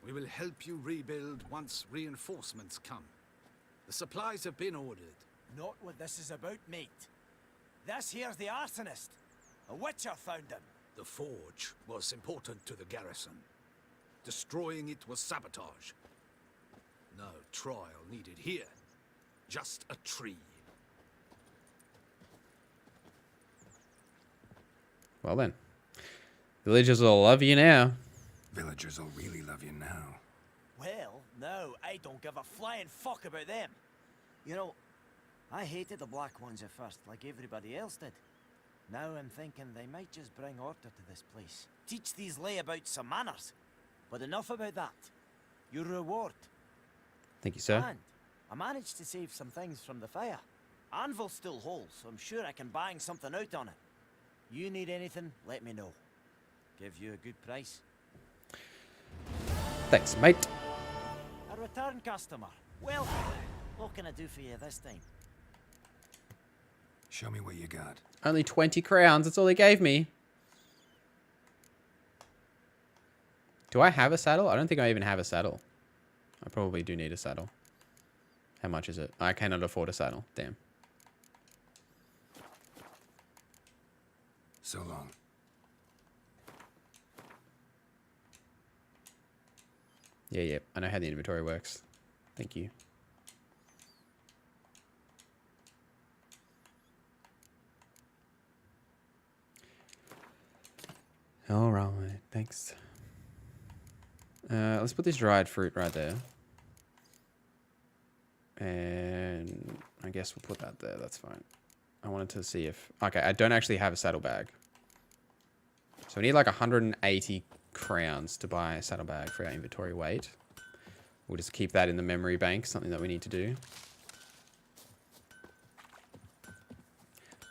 We will help you rebuild once reinforcements come. The supplies have been ordered.
Not what this is about, mate. This here's the Arsonist. A witcher found him.
The forge was important to the garrison. Destroying it was sabotage. No trial needed here. Just a tree.
Well then. Villagers will love you now.
Villagers will really love you now.
Well, no, I don't give a flying fuck about them. You know, I hated the Black Ones at first, like everybody else did. Now I'm thinking they might just bring order to this place. Teach these layabouts some manners. But enough about that. Your reward.
Thank you, sir.
And I managed to save some things from the fire. Anvil's still whole, so I'm sure I can bang something out on it. You need anything, let me know. Give you a good price.
Thanks, mate.
A return customer. Well, what can I do for you this time?
Show me what you got.
Only 20 crowns. That's all they gave me. Do I have a saddle? I don't think I even have a saddle. I probably do need a saddle. How much is it? I cannot afford a saddle. Damn.
So long.
Yeah. I know how the inventory works. Thank you. All right. Thanks. Let's put this dried fruit right there. And I guess we'll put that there. That's fine. I wanted to see if... Okay, I don't actually have a saddlebag. So we need like 180 crowns to buy a saddlebag for our inventory weight. We'll just keep that in the memory bank, something that we need to do.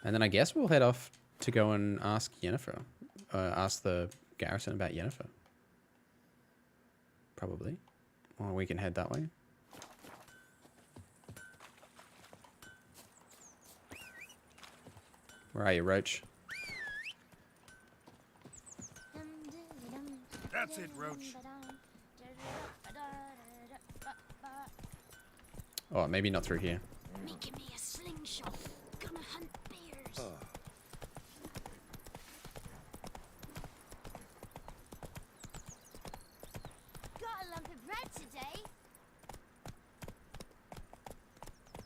And then I guess we'll head off to go and ask Yennefer. Ask the Garrison about Yennefer. Probably. Or we can head that way. Where are you, Roach?
That's it, Roach.
Oh, maybe not through here.
Making me a slingshot. Gonna hunt bears. Got a lump of bread today.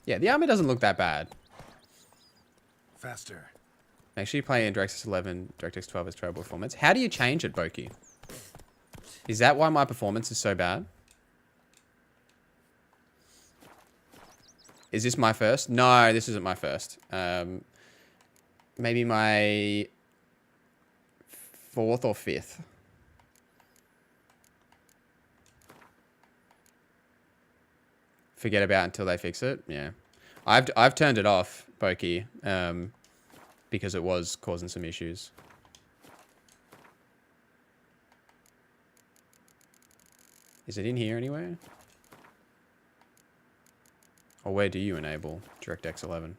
Yeah, the army doesn't look that bad.
Faster.
Make sure you play in DirectX 11, DirectX 12 as terrible performance. How do you change it, Boki? Is that why my performance is so bad? Is this my first? No, this isn't my first. Maybe my 4th or 5th. Forget about it until they fix it. Yeah, I've turned it off, Boki, because it was causing some issues. Is it in here anywhere? Or where do you enable DirectX 11?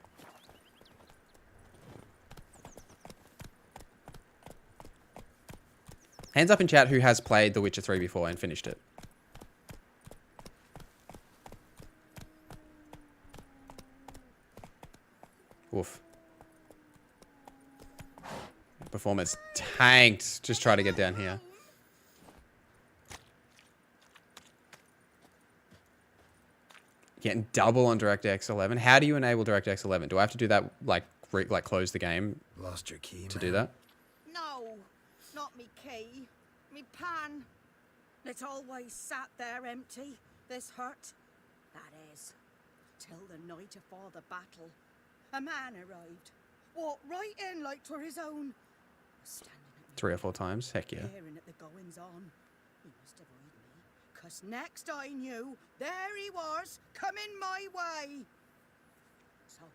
Hands up in chat who has played The Witcher 3 before and finished it. Woof. Performance tanked. Just try to get down here. Getting double on DirectX 11. How do you enable DirectX 11? Do I have to do that, like close the game?
Lost your key,
to
man.
do that?
No, not me key. Me pan. It's always sat there empty, this hut. That is, till the night afore the battle. A man arrived. Walked right in like 'twere his own. Standing at me
3 or 4 times? Heck yeah.
peering at the goings on. He must avoid me, 'cause next I knew, there he was, coming my way. So,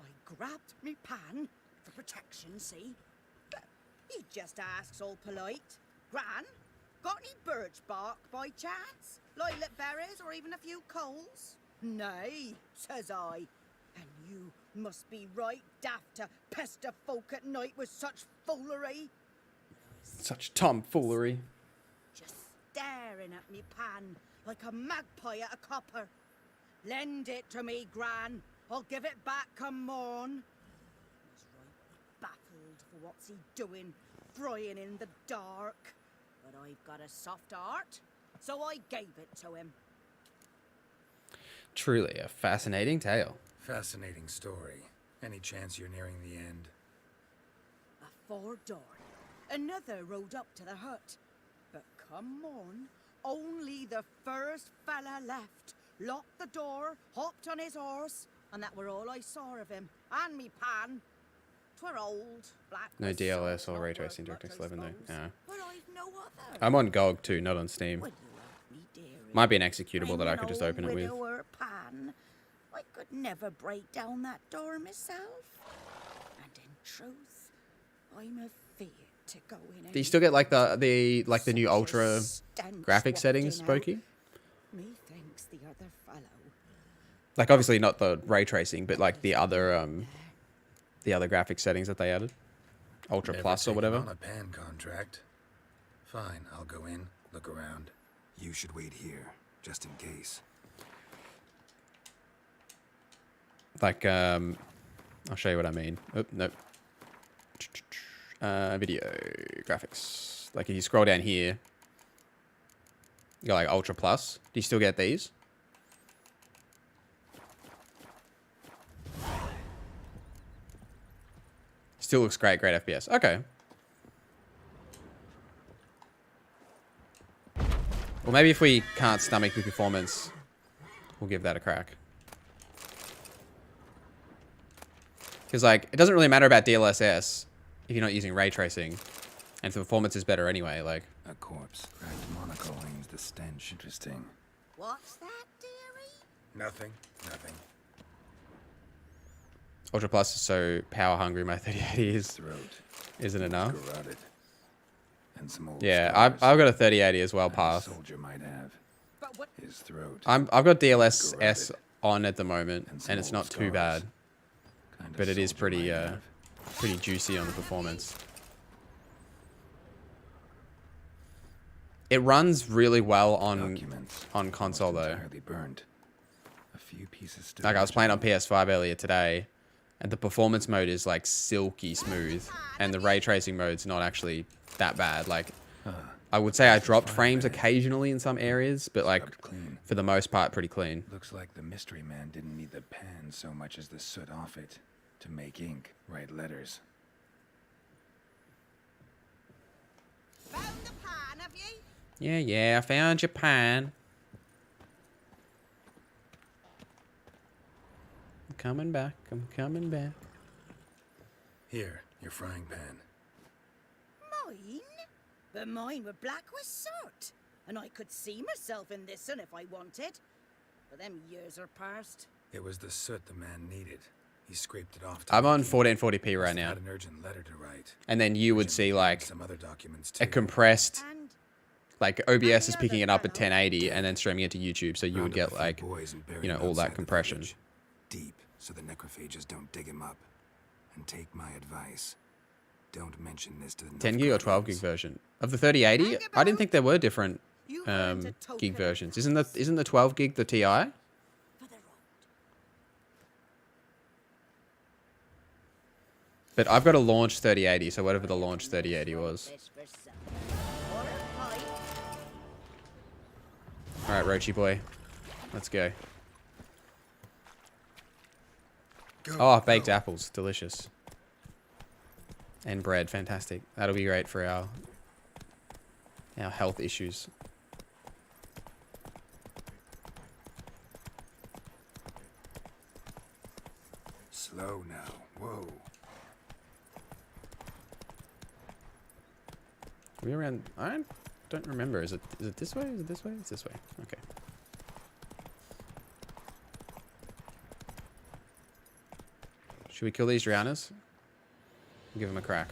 I grabbed me pan for protection, see? But he just asks all polite, Gran, got any birch bark by chance? Lilac berries or even a few coals? Nay, says I. And you must be right daft to pester folk at night with such foolery.
Such tomfoolery.
Just staring at me pan like a magpie at a copper. Lend it to me, Gran. I'll give it back come morn. I was right baffled for what's he doing, frying in the dark. But I've got a soft heart, so I gave it to him.
Truly a fascinating tale.
Fascinating story. Any chance you're nearing the end?
Before dawn, another rode up to the hut. But come on, only the first fella left. Locked the door, hopped on his horse, and that were all I saw of him. And me pan. 'Twere old, black.
No
with
DLS
salt,
or ray
not worth
tracing
much,
DirectX
I
11 though.
suppose.
Yeah.
But I've no other.
I'm on GOG too, not on Steam.
Will you help me, dearie?
Might be an executable that I
Bring
could
an
just
old
open it with.
widower pan. I could never break down that door myself. And in truth, I'm afeard to go in.
Do you still get like the new ultra graphic settings, Spooky?
Methinks the other fellow.
Like obviously not the ray tracing, but like the other graphic settings that they added, Ultra
Never
Plus or
taken
whatever.
On a pan contract. Fine, I'll go in, look around. You should wait here, just in case.
Like I'll show you what I mean. Oh, nope. Video graphics. Like if you scroll down here, you got like Ultra Plus. Do you still get these? Still looks great, great FPS. Okay. Well, maybe if we can't stomach the performance, we'll give that a crack. Because, like, it doesn't really matter about DLSS if you're not using ray tracing. And the performance is better anyway, like.
A corpse. Cracked monocle aims the stench. Interesting.
What's that, dearie?
Nothing. Nothing.
Ultra Plus is so power hungry, my 3080 is.
Throat.
Isn't enough.
Garroted. And some old
Yeah,
scars.
I've got a 3080 as well,
That
Path.
soldier might have. His throat.
I've got DLSS
Garroted.
on at the moment,
some
and it's
old
not too
scars.
bad.
Kind of
But it is
soldier
pretty
might have.
pretty juicy on the performance. It runs really well on console though.
Entirely burned. A few pieces still.
Like I was playing on PS5 earlier today, and the performance mode is like silky smooth, and the ray tracing mode's not actually that bad. Like I would say I dropped frames occasionally in some areas, but like for the most part pretty clean.
Looks like the mystery man didn't need the pan so much as the soot off it to make ink, write letters.
Found the pan, have you?
Yeah, I found your pan. I'm coming back. I'm coming back.
Here, your frying pan.
Mine? But mine were black with soot. And I could see myself in this one if I wanted. But them years are past.
It was the soot the man needed. He scraped it off. To
I'm on
make ink.
1440p right
Must have
now.
had an urgent letter to write.
And then you would see like
Some other documents
a
too.
compressed, like OBS is picking it up at 1080 and then streaming it to YouTube, so you would get like, you know, all that compression.
Deep, so the necrophages don't dig him up. And take my advice. Don't mention this to the
10 gig or 12 gig version of the 3080. I didn't think there were different gig versions. Isn't the 12 gig the TI? But I've got a launch 3080, so whatever the launch 3080 was. All right, Roachy boy, let's go. Oh, baked apples, delicious. And bread, fantastic. That'll be great for our health issues.
Slow now. Whoa.
Are we around? I don't remember. Is it this way? Is it this way? It's this way. Okay. Should we kill these drowners? Give them a crack.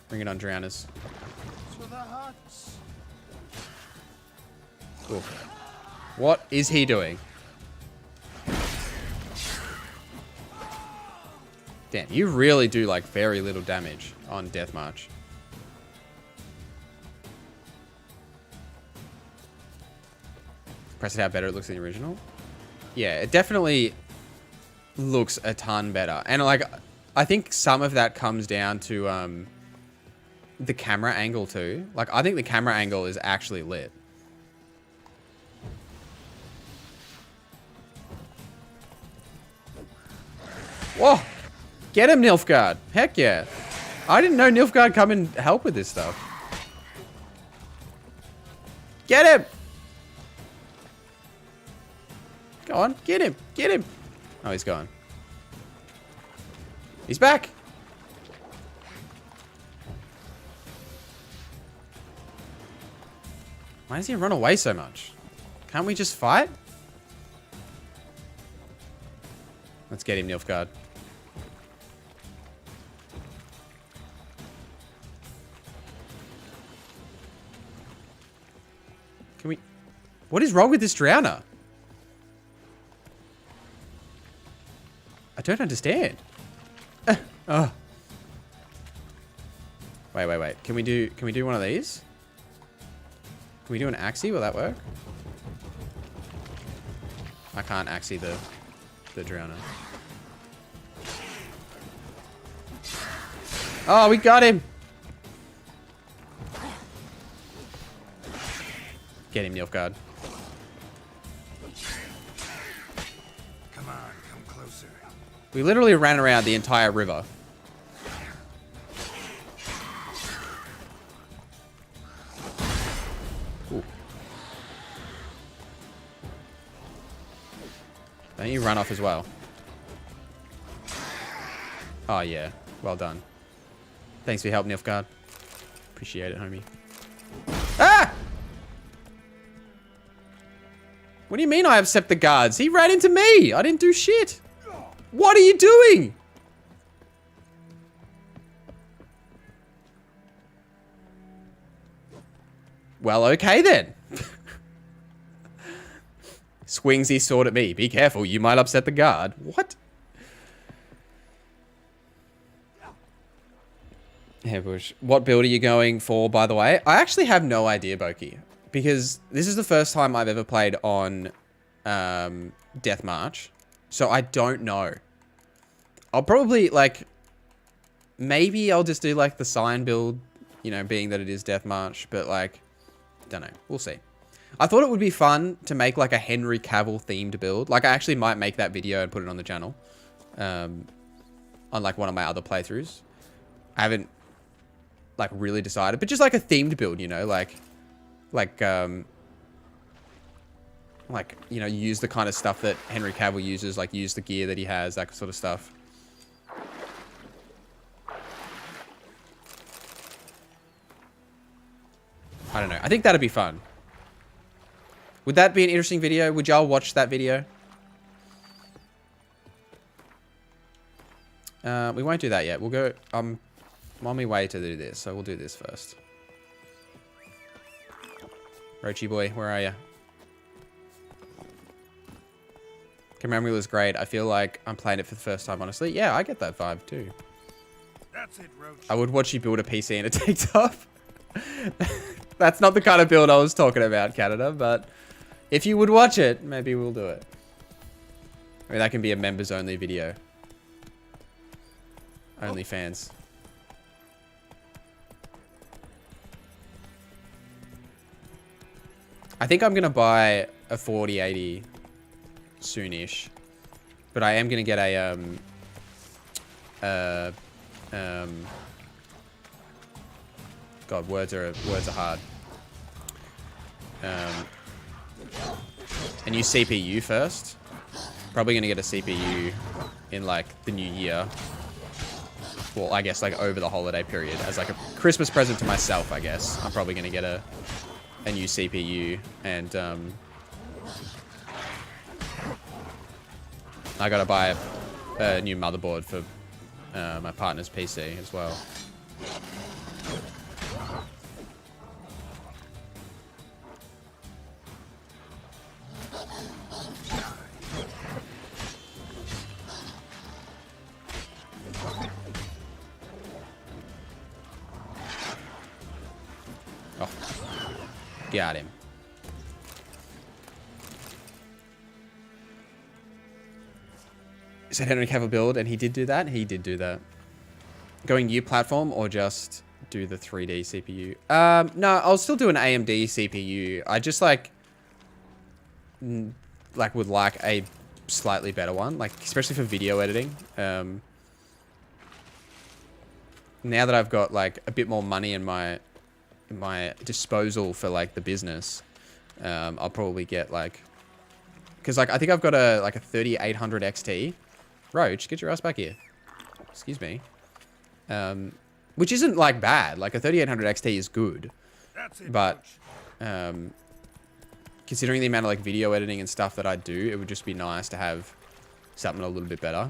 Bring it on, drowners.
To the huts.
Cool. What is he doing? Damn, you really do like very little damage on Death March. Press it how better it looks in the original. Yeah, it definitely looks a ton better. And like, I think some of that comes down to the camera angle too. Like, I think the camera angle is actually lit. Whoa! Get him, Nilfgaard! Heck yeah! I didn't know Nilfgaard come and help with this stuff. Get him! Go on, get him! Get him! Oh, he's gone. He's back! Why does he run away so much? Can't we just fight? Let's get him, Nilfgaard. Can we... What is wrong with this drowner? I don't understand. Oh. Wait. Can we do one of these? Can we do an axie? Will that work? I can't axie the drowner. Oh, we got him! Get him, Nilfgaard.
Come on, come closer.
We literally ran around the entire river. Ooh. Don't you run off as well? Oh yeah, well done. Thanks for your help, Nilfgaard. Appreciate it, homie. Ah! What do you mean I upset the guards? He ran into me! I didn't do shit! What are you doing? Well, okay then. Swings his sword at me. Be careful, you might upset the guard. What? Hairbush. What build are you going for, by the way? I actually have no idea, Boki. Because this is the first time I've ever played on Death March. So I don't know. I'll probably, like... Maybe I'll just do, like, the sign build. You know, being that it is Death March. But, like... Don't know. We'll see. I thought it would be fun to make, like, a Henry Cavill themed build. Like, I actually might make that video and put it on the channel. On, like, one of my other playthroughs. I haven't... like really decided, but just like a themed build, you know, like you know, use the kind of stuff that Henry Cavill uses, like use the gear that he has, that sort of stuff. I don't know. I think that'd be fun. Would that be an interesting video? Would y'all watch that video? We won't do that yet. We'll go, I'm on my way to do this, so we'll do this first. Rochi boy, where are you? Command Wheel is great. I feel like I'm playing it for the first time, honestly. Yeah, I get that vibe too.
That's it, Roach.
I would watch you build a PC and it takes off. That's not the kind of build I was talking about, Canada, but if you would watch it, maybe we'll do it. I mean, that can be a members only video. Only fans. I think I'm going to buy a 4080 soonish, but I am going to get a, God, words are hard. A new CPU first. Probably going to get a CPU in like the new year. Well, I guess like over the holiday period as like a Christmas present to myself, I guess. I'm probably going to get a new CPU, and I gotta buy a new motherboard for my partner's PC as well. Oh, got him. Said Henry Cavill build, and he did do that. He did do that. Going new platform or just do the 3D CPU? No, I'll still do an AMD CPU. I just would like a slightly better one, like especially for video editing. Now that I've got like a bit more money in my disposal for like the business, I'll probably get like, because like I think I've got a 3800 XT. Roach, get your ass back here. Excuse me. Which isn't like bad. Like a 3800 XT is good. But considering the amount of like video editing and stuff that I do, it would just be nice to have something a little bit better.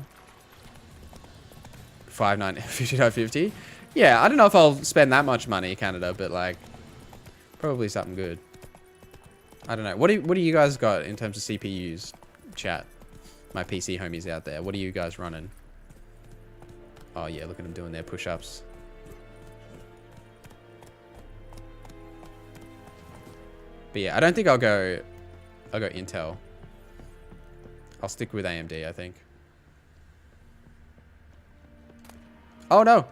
5950. Yeah, I don't know if I'll spend that much money, Canada, but like probably something good. I don't know. What do you guys got in terms of CPUs? Chat. My PC homies out there. What are you guys running? Oh yeah, look at them doing their push-ups. But yeah, I don't think I'll go Intel. I'll stick with AMD, I think. Oh no!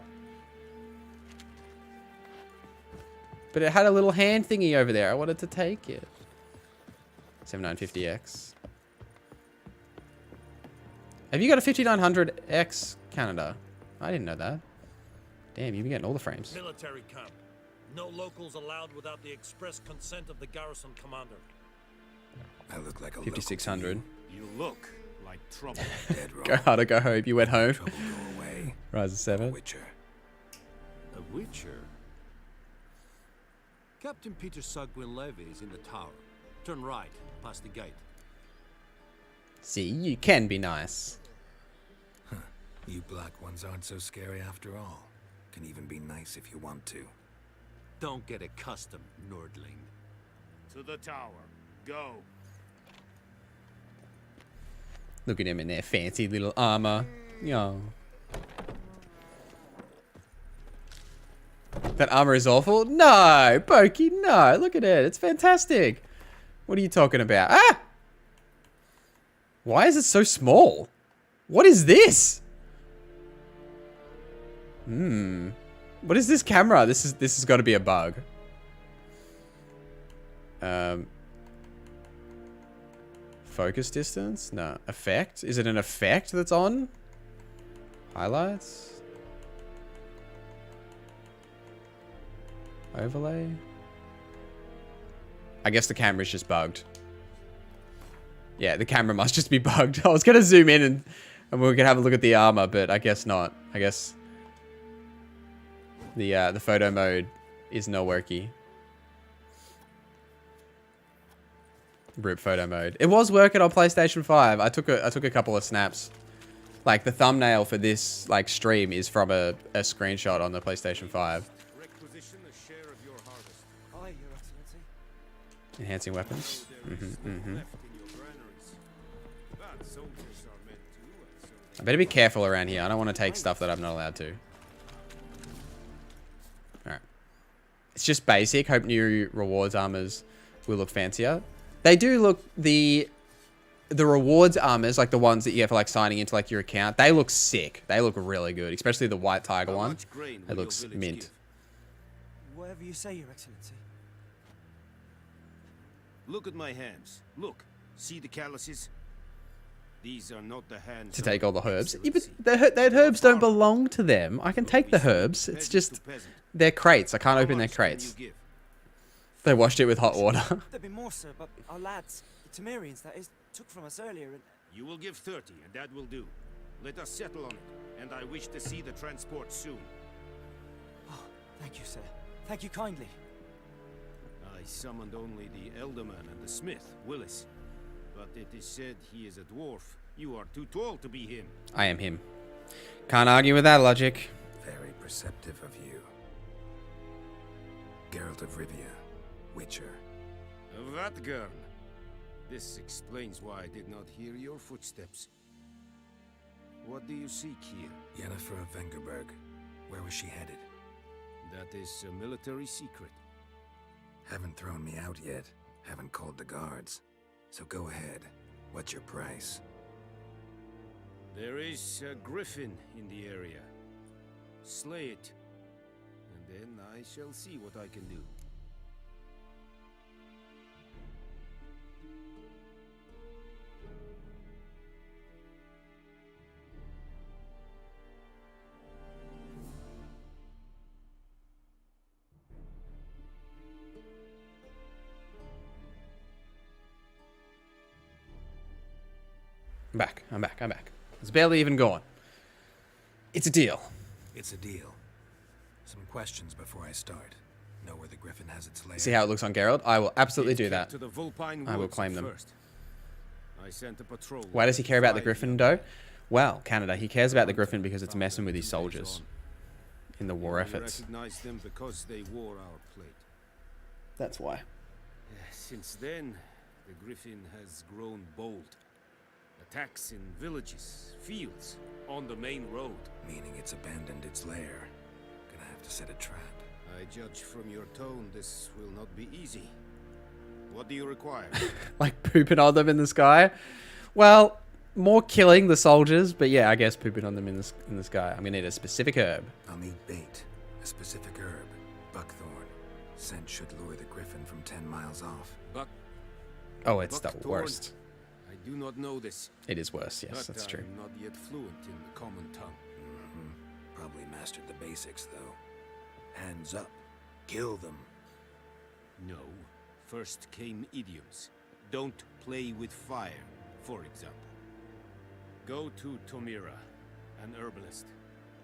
But it had a little hand thingy over there. I wanted to take it. 7950X. Have you got a 5900X, Canada? I didn't know that. Damn, you've been getting all the frames.
Military camp. No locals allowed without the express consent of the Garrison commander.
I look like a
5600.
You look like trouble.
Dead wrong.
Go hard or go home. You went home.
Trouble go away.
Rise of 7.
Witcher.
A Witcher? Captain Peter Sugwin Levy is in the tower. Turn right, past the gate.
See, you can be nice.
Huh. You black ones aren't so scary after all. Can even be nice if you want to.
Don't get accustomed, nerdling.
To the tower. Go.
Look at him in their fancy little armor. Yo. That armor is awful? No, Pokey, no. Look at it. It's fantastic. What are you talking about? Ah! Why is it so small? What is this? What is this camera? This has got to be a bug. Focus distance? No. Effect? Is it an effect that's on? Highlights? Overlay? I guess the camera's just bugged. Yeah, the camera must just be bugged. I was going to zoom in and we were going to have a look at the armor, but I guess not. I guess the photo mode is not worky. Rip photo mode. It was working on PlayStation 5. I took a couple of snaps. Like the thumbnail for this like stream is from a screenshot on the PlayStation 5.
Requisition a share of your harvest.
Aye, Your Excellency.
Enhancing weapons. I better be careful around here. I don't want to take stuff that I'm not allowed to. Alright. It's just basic. Hope new rewards armors will look fancier. They do look... The rewards armors, like the ones that you get for like signing into like your account, they look sick. They look really good. Especially the White Tiger one. It looks mint.
Whatever you say, Your Excellency.
Look at my hands. Look. See the calluses? These are not the hands
to take all the herbs. Yeah, but the herbs don't belong to them. I can take the herbs. It's just they're crates. I can't open their crates. They washed it with hot water.
There'd be more, sir, but our lads, the Temerians, that is, took from us earlier and...
You will give 30, and that will do. Let us settle on it, and I wish to see the transport soon.
Oh, thank you, sir. Thank you kindly.
I summoned only the Elderman and the smith, Willis. But it is said he is a dwarf. You are too tall to be him.
I am him. Can't argue with that logic.
Very perceptive of you. Geralt of Rivia, Witcher.
Vatgern. This explains why I did not hear your footsteps. What do you seek here?
Yennefer of Vengerberg. Where was she headed?
That is a military secret.
Haven't thrown me out yet. Haven't called the guards. So go ahead. What's your price?
There is a Griffin in the area. Slay it, and then I shall see what I can do.
I'm back. It's barely even gone. It's a deal.
It's a deal. Some questions before I start. Know where the Griffin has its lair.
See how it looks on Geralt? I will absolutely do that. I will claim them.
I sent a patrol.
Why does he care about the Griffin, though? Well, Canada, he cares about the Griffin because it's messing with his soldiers in the war efforts.
Recognize them because they wore our plate.
That's why.
Since then, the Griffin has grown bold. Attacks in villages, fields, on the main road.
Meaning it's abandoned its lair. Gonna have to set a trap.
I judge from your tone this will not be easy. What do you require?
Like pooping on them in the sky? Well, more killing the soldiers, but yeah, I guess pooping on them in the sky. I'm gonna need a specific herb.
I'll need bait. A specific herb. Buckthorn. Scent should lure the Griffin from 10 miles off.
Oh, it's the
Buckthorn?
worst.
I do not know this.
It is worse, yes,
but
that's true.
I'm not yet fluent in the common tongue.
Probably mastered the basics, though. Hands up. Kill them.
No. First came idioms. Don't play with fire, for example. Go to Tomira, an herbalist.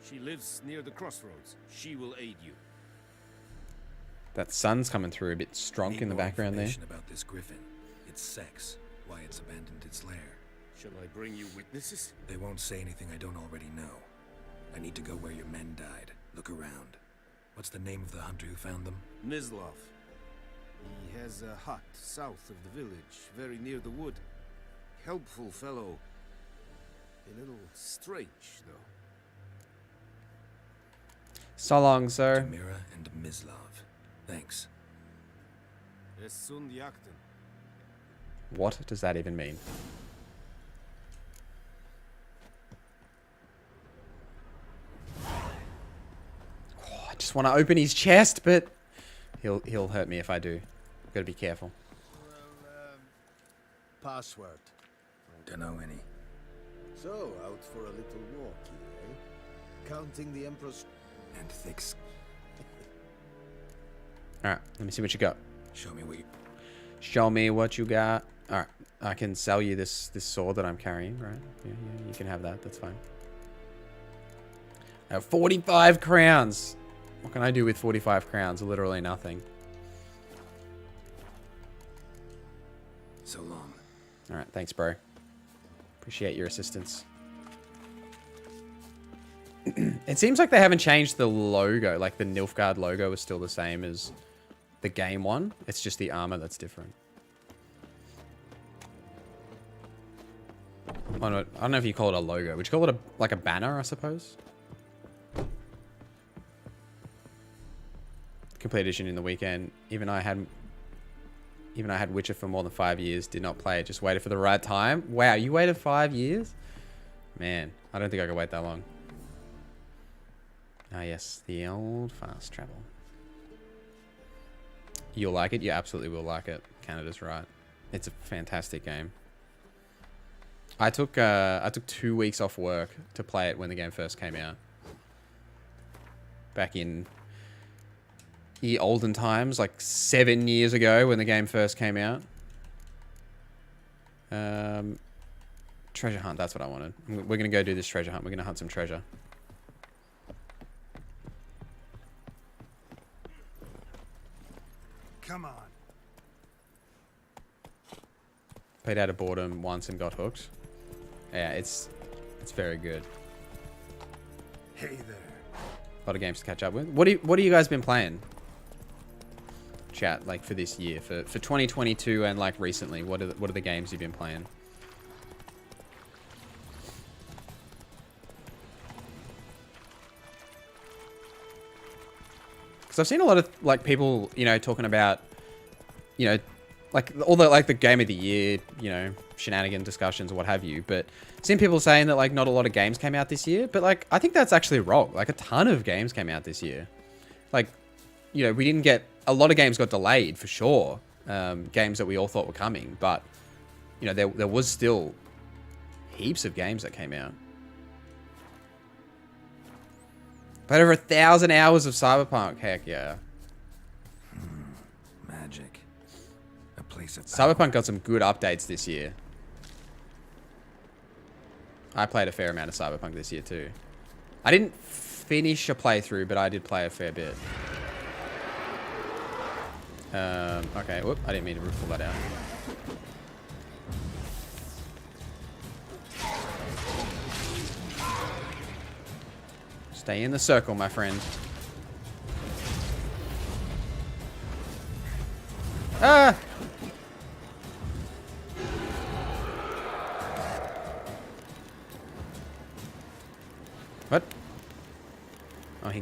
She lives near the crossroads. She will aid you.
That sun's coming through a bit strong in the background there.
About this Griffin. Its sex. Why it's abandoned its lair.
Shall I bring you witnesses?
They won't say anything I don't already know. I need to go where your men died. Look around. What's the name of the hunter who found them?
Mislov. He has a hut south of the village, very near the wood. Helpful fellow. A little strange, though.
So long, sir.
Tomira and Mislov. Thanks.
Esund Yakten.
What does that even mean? Oh, I just want to open his chest, but he'll hurt me if I do. Gotta be careful.
Password.
Dunno any.
So, out for a little walk here, eh? Counting the Emperor's...
And thick...
Alright, let me see what you got.
Show me what you...
Show me what you got. Alright, I can sell you this sword that I'm carrying, right? Yeah, you can have that. That's fine. I have 45 crowns. What can I do with 45 crowns? Literally nothing.
So long.
Alright, thanks, bro. Appreciate your assistance. It seems like they haven't changed the logo. Like, the Nilfgaard logo is still the same as the game one. It's just the armor that's different. I don't know if you call it a logo. Would you call it like a banner, I suppose? Complete edition in the weekend. Even I had Witcher for more than 5 years. Did not play it. Just waited for the right time. Wow, you waited 5 years? Man, I don't think I could wait that long. Ah, yes, the old fast travel. You'll like it. You absolutely will like it. Canada's right. It's a fantastic game. I took 2 weeks off work to play it when the game first came out. Back in the olden times, like 7 years ago when the game first came out. Treasure hunt, that's what I wanted. We're going to go do this treasure hunt. We're going to hunt some treasure.
Come on.
Played out of boredom once and got hooked. Yeah, it's very good.
Hey there.
A lot of games to catch up with. What have you guys been playing? Chat, like for this year, for 2022 and like recently, what are the games you've been playing? Because I've seen a lot of like people, you know, talking about, you know, like all the like the game of the year, you know, shenanigan discussions or what have you. But I've seen people saying that like not a lot of games came out this year. But like I think that's actually wrong. Like a ton of games came out this year. Like, you know, we didn't get a lot of games got delayed for sure. Games that we all thought were coming, but you know there was still heaps of games that came out. But over 1,000 hours of Cyberpunk, heck yeah.
Magic. A place of
Cyberpunk got some good updates this year. I played a fair amount of Cyberpunk this year too. I didn't finish a playthrough, but I did play a fair bit. Okay, whoop, I didn't mean to pull that out. Stay in the circle, my friend. Ah!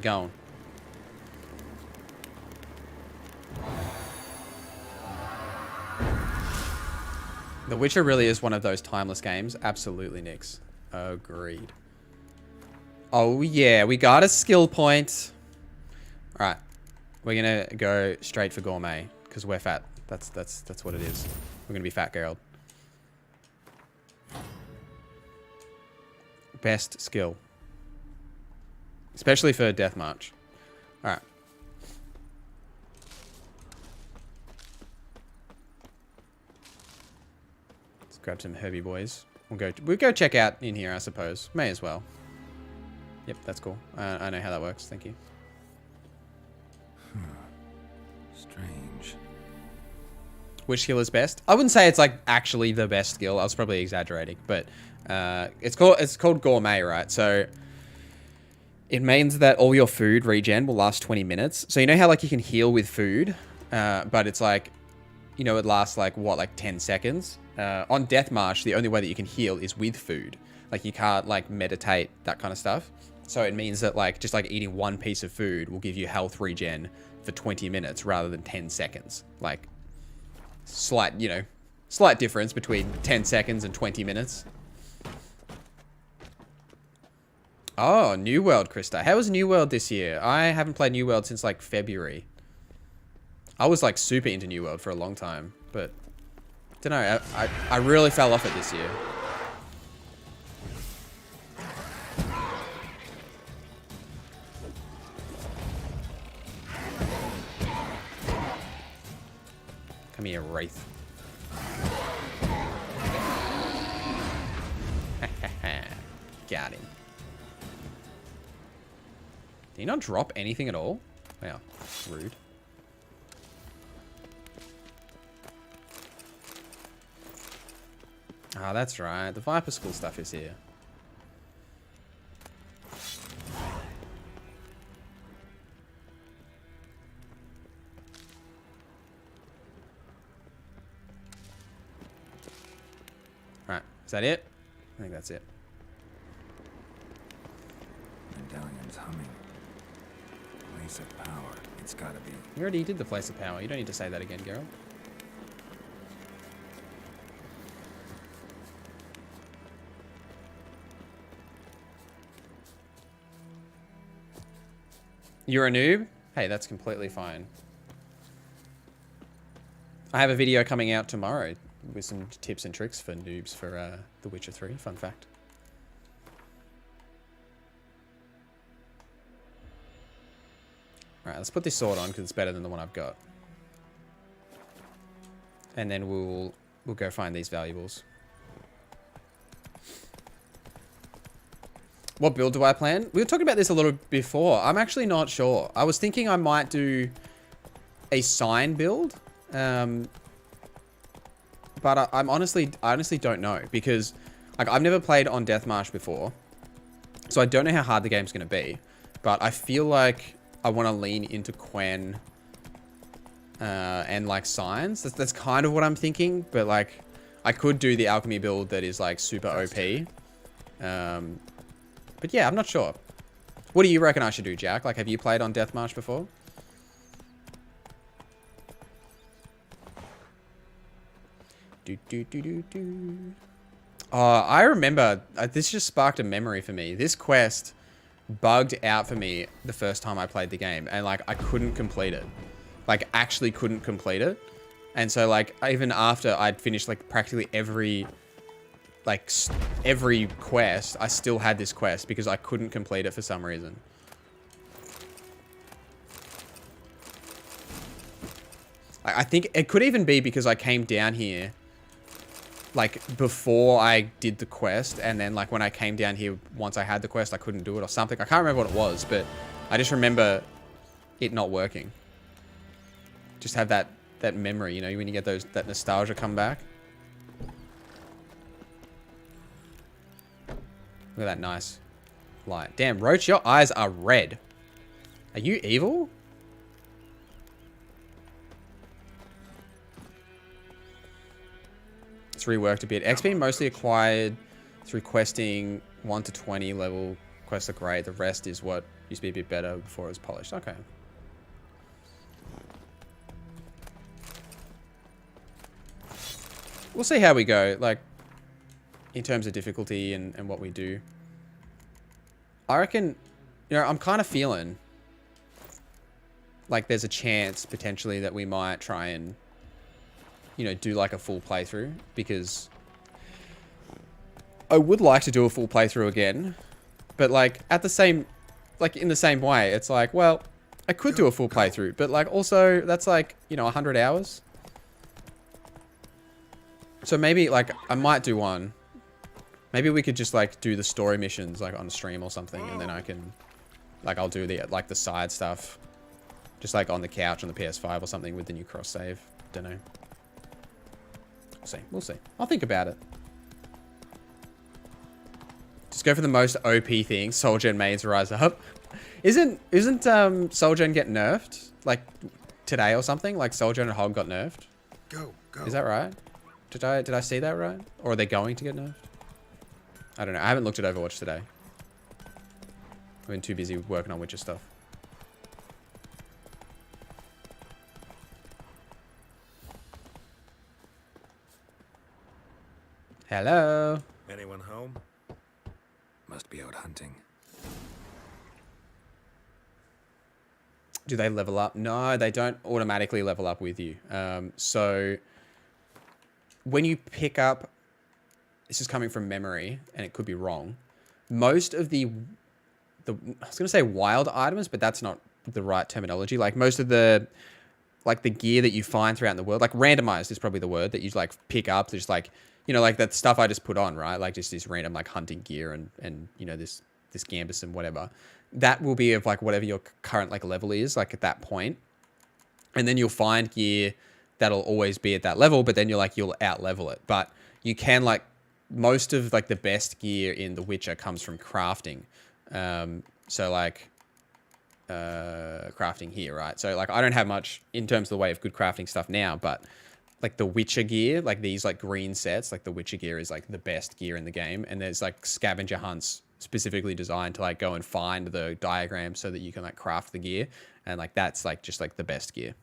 going. The Witcher really is one of those timeless games. Absolutely, Nix. Agreed. Oh yeah, we got a skill point. All right, we're gonna go straight for gourmet because we're fat. That's what it is. We're gonna be fat girl. Best skill, especially for Death March. All right. Let's grab some Herbie boys. We'll go check out in here, I suppose. May as well. Yep, that's cool. I know how that works. Thank you.
Strange.
Which skill is best? I wouldn't say it's like actually the best skill. I was probably exaggerating, but it's called gourmet, right? So it means that all your food regen will last 20 minutes. So you know how like you can heal with food, but it's like, you know, it lasts like what, like 10 seconds. On Death March, the only way that you can heal is with food. Like you can't like meditate, that kind of stuff. So it means that like just like eating one piece of food will give you health regen for 20 minutes rather than 10 seconds. Like slight difference between 10 seconds and 20 minutes. Oh, New World, Krista. How was New World this year? I haven't played New World since like February. I was like super into New World for a long time, but don't know. I really fell off it this year. Come here, Wraith. Got him. Did he not drop anything at all? Wow, rude. Ah, that's right. The Viper School stuff is here. Right, is that it? I think that's it.
Medallion's humming. Place of power. It's gotta be.
You already did the place of power. You don't need to say that again, Geralt. You're a noob? Hey, that's completely fine. I have a video coming out tomorrow with some tips and tricks for noobs for The Witcher 3. Fun fact. Alright, let's put this sword on because it's better than the one I've got. And then we'll go find these valuables. What build do I plan? We were talking about this a little before. I'm actually not sure. I was thinking I might do a sign build. But I honestly don't know because like I've never played on Death March before. So I don't know how hard the game's going to be. But I feel like I want to lean into Quen and like signs. That's kind of what I'm thinking. But like I could do the alchemy build that is like super OP. But yeah, I'm not sure. What do you reckon I should do, Jack? Like, have you played on Death March before? Oh, I remember. This just sparked a memory for me. This quest bugged out for me the first time I played the game. And, like, I couldn't complete it. Like, actually couldn't complete it. And so, like, even after I'd finished, like, practically every quest, I still had this quest because I couldn't complete it for some reason. I think it could even be because I came down here like before I did the quest, and then like when I came down here once I had the quest I couldn't do it or something. I can't remember what it was, but I just remember it not working. Just have that memory, you know, when you get that nostalgia come back. Look at that nice light. Damn, Roach, your eyes are red. Are you evil? It's reworked a bit. XP mostly acquired through questing 1 to 20 level quests are great. The rest is what Used to be a bit better before it was polished. Okay. We'll see how we go, like, in terms of difficulty and what we do. I reckon, you know, I'm kind of feeling like there's a chance potentially that we might try and, you know, do like a full playthrough, because I would like to do a full playthrough again, but like at the same, like in the same way, it's like, well, I could do a full playthrough, but like also that's like, you know, 100 hours. So maybe like I might do one. Maybe we could just like do the story missions like on stream or something, and then I can, like, I'll do the like the side stuff, just like on the couch on the PS5 or something with the new cross save. Don't know. We'll see. We'll see. I'll think about it. Just go for the most OP thing. Soul Gen mains rise up. Isn't Soul Gen get nerfed like today or something? Like Soul Gen and Hog got nerfed.
Go.
Is that right? Did I see that right? Or are they going to get nerfed? I don't know. I haven't looked at Overwatch today. I've been too busy working on Witcher stuff. Hello.
Anyone home?
Must be out hunting.
Do they level up? No, they don't automatically level up with you. So when you pick up, this is coming from memory and it could be wrong, most of the I was going to say wild items, but that's not the right terminology. Like most of the, like the gear that you find throughout the world, like randomized is probably the word that you like pick up. There's like, you know, like that stuff I just put on, right? Like just this random like hunting gear and you know, this Gambus and whatever. That will be of like whatever your current like level is like at that point. And then you'll find gear that'll always be at that level, but then you'll out level it. But you can like, most of like the best gear in The Witcher comes from crafting. So like crafting here, right? So like I don't have much in terms of the way of good crafting stuff now, but like the Witcher gear, like these like green sets, like the Witcher gear is like the best gear in the game. And there's like scavenger hunts specifically designed to like go and find the diagram so that you can like craft the gear. And like that's like just like the best gear.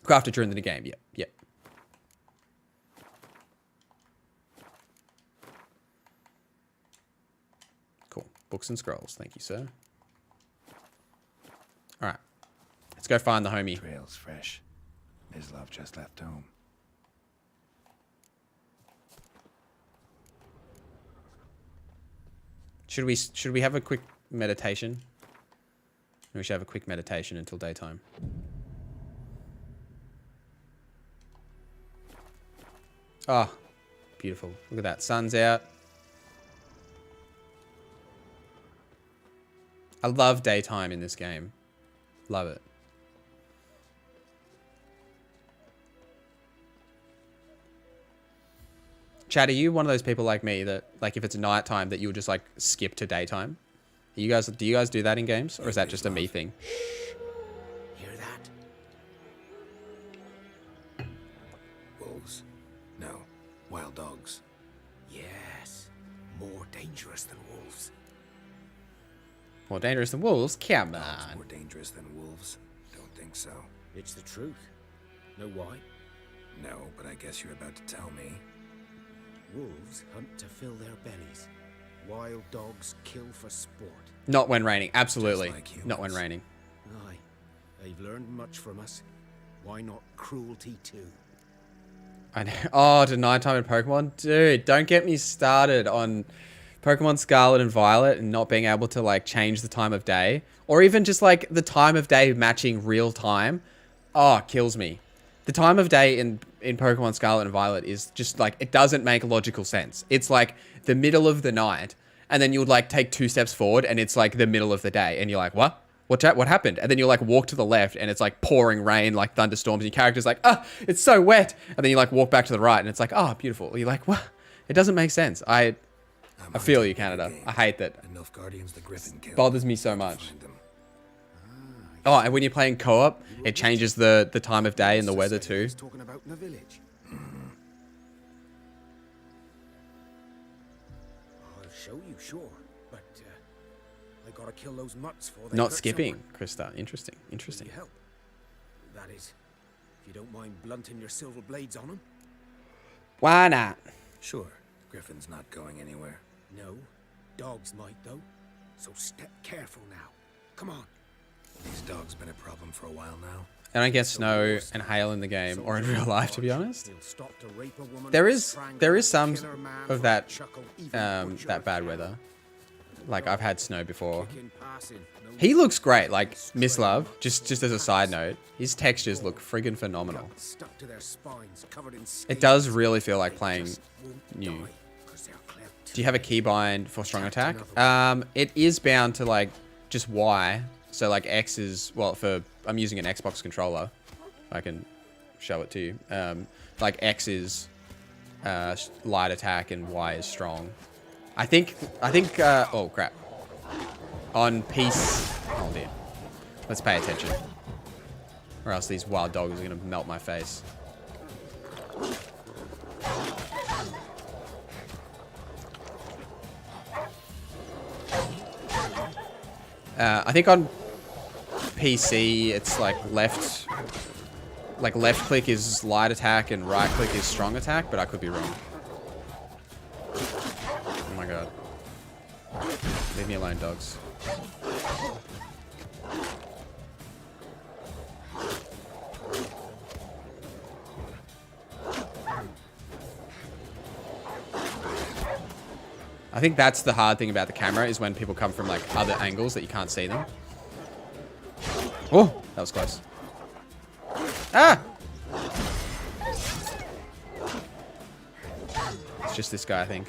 Crafted during the game, yep. Cool. Books and scrolls. Thank you, sir. All right. Let's go find the homie.
Trail's fresh. Mislav just left home.
Should we have a quick meditation? We should have a quick meditation until daytime. Oh, beautiful. Look at that. Sun's out. I love daytime in this game. Love it. Chad, are you one of those people like me that, like, if it's nighttime, that you'll just, like, skip to daytime? Do you guys do that in games? Or is that just a me thing?
Hear that?
Wolves? No. Wild dogs.
Yes. More dangerous than wolves.
More dangerous than wolves? Come
Dogs
on.
more dangerous than wolves? Don't think so.
It's the truth. Know why?
No, but I guess you're about to tell me.
Wolves hunt to fill their bellies. Wild dogs kill for sport.
Not when raining. Absolutely.
Like
Not when raining.
Aye. They've learned much from us. Why not cruelty too?
I know. Oh, to nighttime in Pokemon? Dude, don't get me started on Pokemon Scarlet and Violet and not being able to, like, change the time of day. Or even just, like, the time of day matching real time. Oh, kills me. The time of day in Pokemon Scarlet and Violet is just, like, it doesn't make logical sense. It's, like, the middle of the night, and then you'll, like, take 2 steps forward, and it's, like, the middle of the day. And you're like, what? What happened? And then you like walk to the left and it's like pouring rain, like thunderstorms, and your character's like, oh, it's so wet. And then you like walk back to the right and it's like, oh, beautiful. You're like, what? It doesn't make sense. I feel you, Canada. I hate that.
The Griffin
Bothers me so much. Oh, and when you're playing co-op, it changes the time of day and the weather too.
Talking about in the village. I'll show you, sure, but I gotta kill those mutts for they
Not
hurt
skipping,
someone.
Krista. Interesting. Interesting.
Will you help? That is, if you don't mind blunting your silver blades on them.
Why not?
Sure, Griffin's not going anywhere.
No, dogs might though. So step careful now. Come on.
These dogs been a problem for a while now.
I don't get snow and hail in the game or in real life, to be honest.
He'll stop to rape a woman,
There is
strangle
some
kill her man
of
for
that
a chuckle, even butcher
that
a
bad
cat.
weather. Like I've had snow before.
Kicking, passing, no
He looks great. Like Miss Love, just as a side note, his textures look friggin' phenomenal.
stuck to their spines, covered in
It does really feel like playing new. Do you have a keybind for strong attack? It is bound to like just Y. So like X is, well, for I'm using an Xbox controller. I can show it to you. Like X is light attack and Y is strong. I think oh crap. On PC, oh dear. Let's pay attention. Or else these wild dogs are gonna melt my face. I think on PC it's like left click is light attack and right click is strong attack, but I could be wrong. Oh my god. Leave me alone, dogs. I think that's the hard thing about the camera is when people come from like other angles that you can't see them. Oh, that was close. Ah! It's just this guy, I think.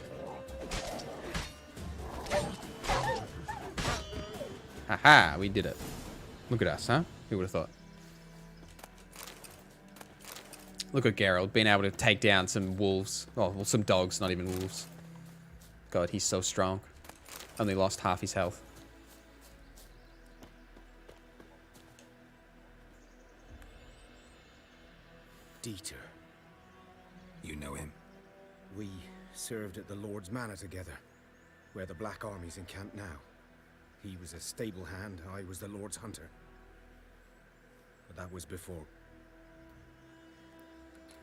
Haha, we did it. Look at us, huh? Who would have thought? Look at Geralt being able to take down some wolves. Oh, well, some dogs, not even wolves. God, he's so strong. Only lost half his health.
Dieter.
You know him?
We served at the Lord's Manor together, where the Black Army's encamped now. He was a stable hand, I was the Lord's hunter. But that was before...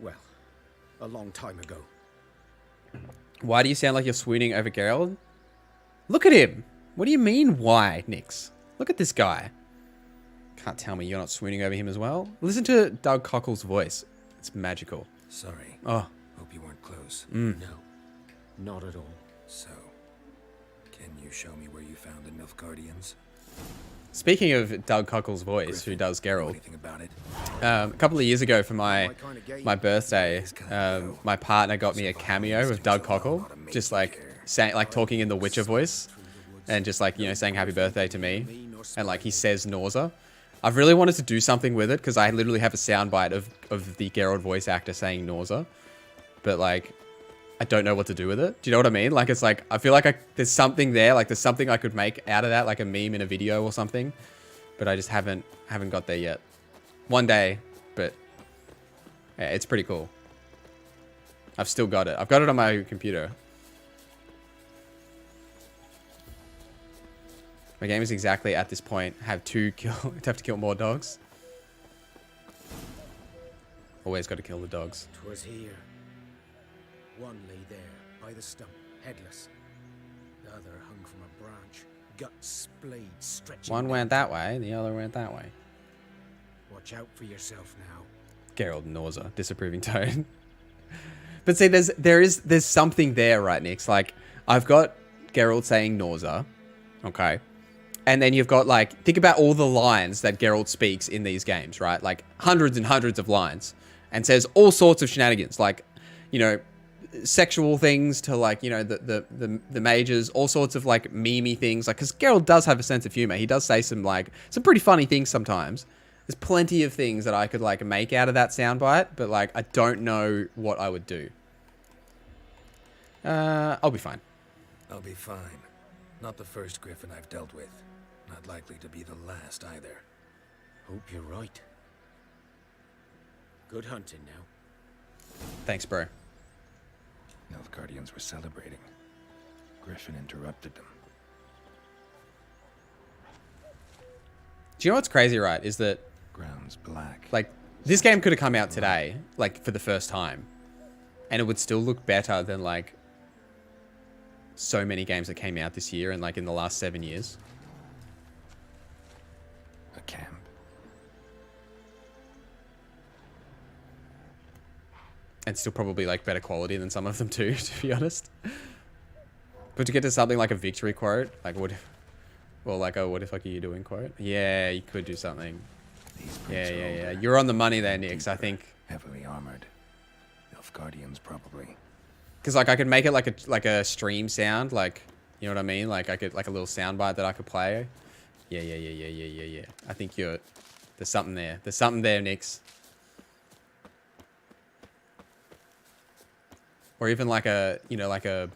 well, a long time ago.
Why do you sound like you're swooning over Geralt? Look at him! What do you mean, why, Nix? Look at this guy. Can't tell me you're not swooning over him as well. Listen to Doug Cockle's voice. It's magical.
Sorry.
Oh.
Hope you weren't close.
No, not at all.
So, can you show me where you found the Nilfgaardians?
Speaking of Doug Cockle's voice, who does Geralt,
Anything about it?
a couple of years ago for my birthday, my partner got me a cameo of Doug Cockle, just like saying, like talking in the Witcher voice, and just like, you know, saying happy birthday to me, and like he says nausea. I've really wanted to do something with it because I literally have a soundbite of the Geralt voice actor saying nausea, but like I don't know what to do with it. Do you know what I mean? Like it's like I feel like there's something there, like there's something I could make out of that, like a meme in a video or something, but I just haven't got there yet. One day, but yeah, it's pretty cool. I've still got it. I've got it on my computer. My game is exactly at this point. Have to kill more dogs. Always got to kill the dogs.
'Twas here. One lay there, by the stump, headless. The other hung from a branch, guts splayed, stretching.
One went that way, the other went that way.
Watch out for yourself now.
Geralt nausea, disapproving tone. But see, there's something there, right, Nix? Like, I've got Geralt saying nausea, okay? And then you've got, like, think about all the lines that Geralt speaks in these games, right? Like, hundreds and hundreds of lines. And says all sorts of shenanigans, like, you know, sexual things to, like, you know, the mages, all sorts of, like, memey things. Like, because Geralt does have a sense of humor. He does say some pretty funny things sometimes. There's plenty of things that I could, like, make out of that soundbite, but, like, I don't know what I would do. I'll be fine.
I'll be fine. Not the first Griffin I've dealt with. Not likely to be the last either.
Hope you're right. Good hunting now.
Thanks, bro.
Nilfgaardians were celebrating. Griffin interrupted them.
Do you know what's crazy, right? Is that
Ground's black.
like this game could have come out today, like for the first time, and it would still look better than like so many games that came out this year and like in the last 7 years.
A camp.
And still probably like better quality than some of them too, to be honest. But to get to something like a victory quote, like what if, well, like a what the fuck are you doing quote? Yeah, you could do something. Yeah. You're on the money there, Nix, I think.
Heavily armored. Nilfgaardians probably.
Because like I could make it like a stream sound, like, you know what I mean? Like I could, like a little sound bite that I could play. Yeah. I think there's something there. There's something there, Nix. Or even like a, you know, like a...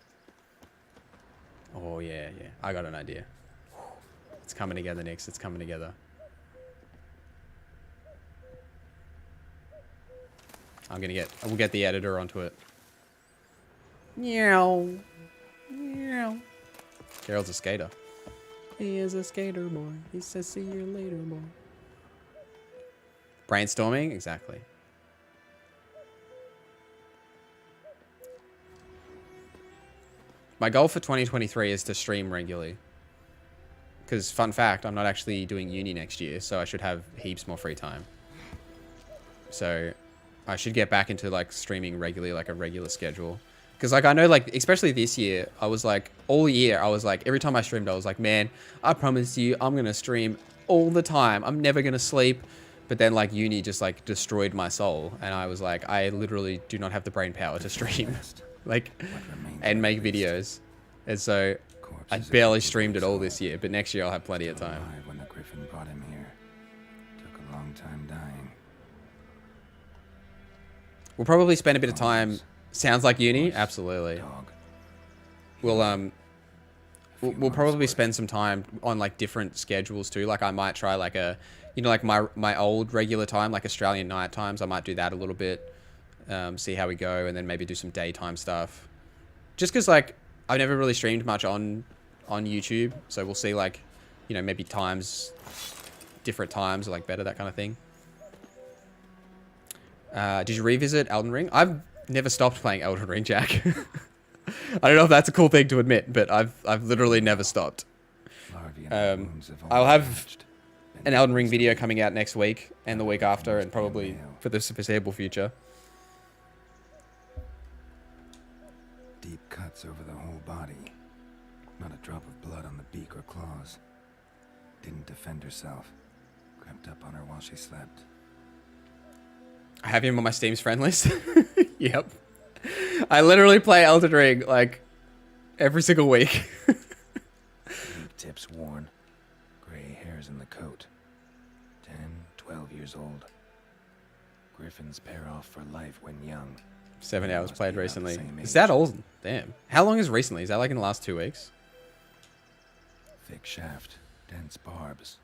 Oh, yeah. I got an idea. It's coming together, Nix. It's coming together. We'll get the editor onto it. Meow. Gerald's a skater. He is a skater boy. He says, see you later, boy. Brainstorming? Exactly. My goal for 2023 is to stream regularly. Because, fun fact, I'm not actually doing uni next year, so I should have heaps more free time. So, I should get back into, like, streaming regularly, like a regular schedule. Because, like, I know, like, especially this year, I was, like, all year, I was, like, every time I streamed, I was, like, man, I promise you, I'm going to stream all the time. I'm never going to sleep. But then, like, uni just, like, destroyed my soul. And I was, like, I literally do not have the brain power to stream. Like, and make videos. And so I barely streamed at all this year, but next year I'll have plenty of time.
When the Griffin brought him here. Took a long time dying.
We'll probably spend a bit of time. Sounds like uni? Absolutely. We'll probably spend some time on like different schedules too. Like I might try like a, you know, like my old regular time, like Australian night times. I might do that a little bit. See how we go, and then maybe do some daytime stuff. Just because, like, I've never really streamed much on YouTube, so we'll see, like, you know, maybe different times are, like, better, that kind of thing. Did you revisit Elden Ring? I've never stopped playing Elden Ring, Jack. I don't know if that's a cool thing to admit, but I've literally never stopped. I'll have an Elden Ring video coming out next week, and the week after, and probably for the foreseeable future.
Deep cuts over the whole body. Not a drop of blood on the beak or claws. Didn't defend herself. Crept up on her while she slept.
I have him on my Steam's friend list. Yep. I literally play Elden Ring, like, every single week.
Leaf tips worn. Gray hairs in the coat. 10, 12 years old. Griffins pair off for life when young.
7 hours played recently. Is that old? Damn. How long is recently? Is that like in the last 2 weeks?
Thick shaft, dense barbs.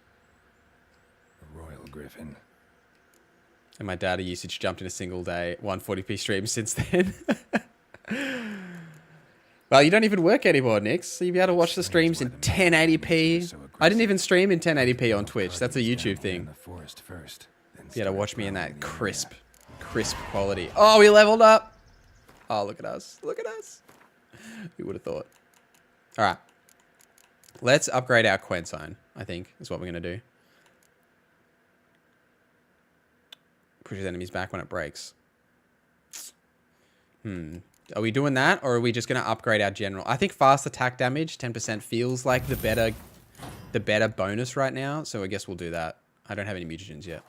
A royal griffin.
And my data usage jumped in a single day. 140p stream since then. Well, you don't even work anymore, Nix. So you'll be able to watch the streams in 1080p. I didn't even stream in 1080p on Twitch. That's a YouTube thing. You gotta watch me in that crisp quality. Oh, we leveled up. Oh, look at us. Look at us. Who would have thought? All right. Let's upgrade our Gwent sign, I think, is what we're going to do. Pushes enemies back when it breaks. Are we doing that, or are we just going to upgrade our general? I think fast attack damage, 10% feels like the better bonus right now, so I guess we'll do that. I don't have any mutagens yet.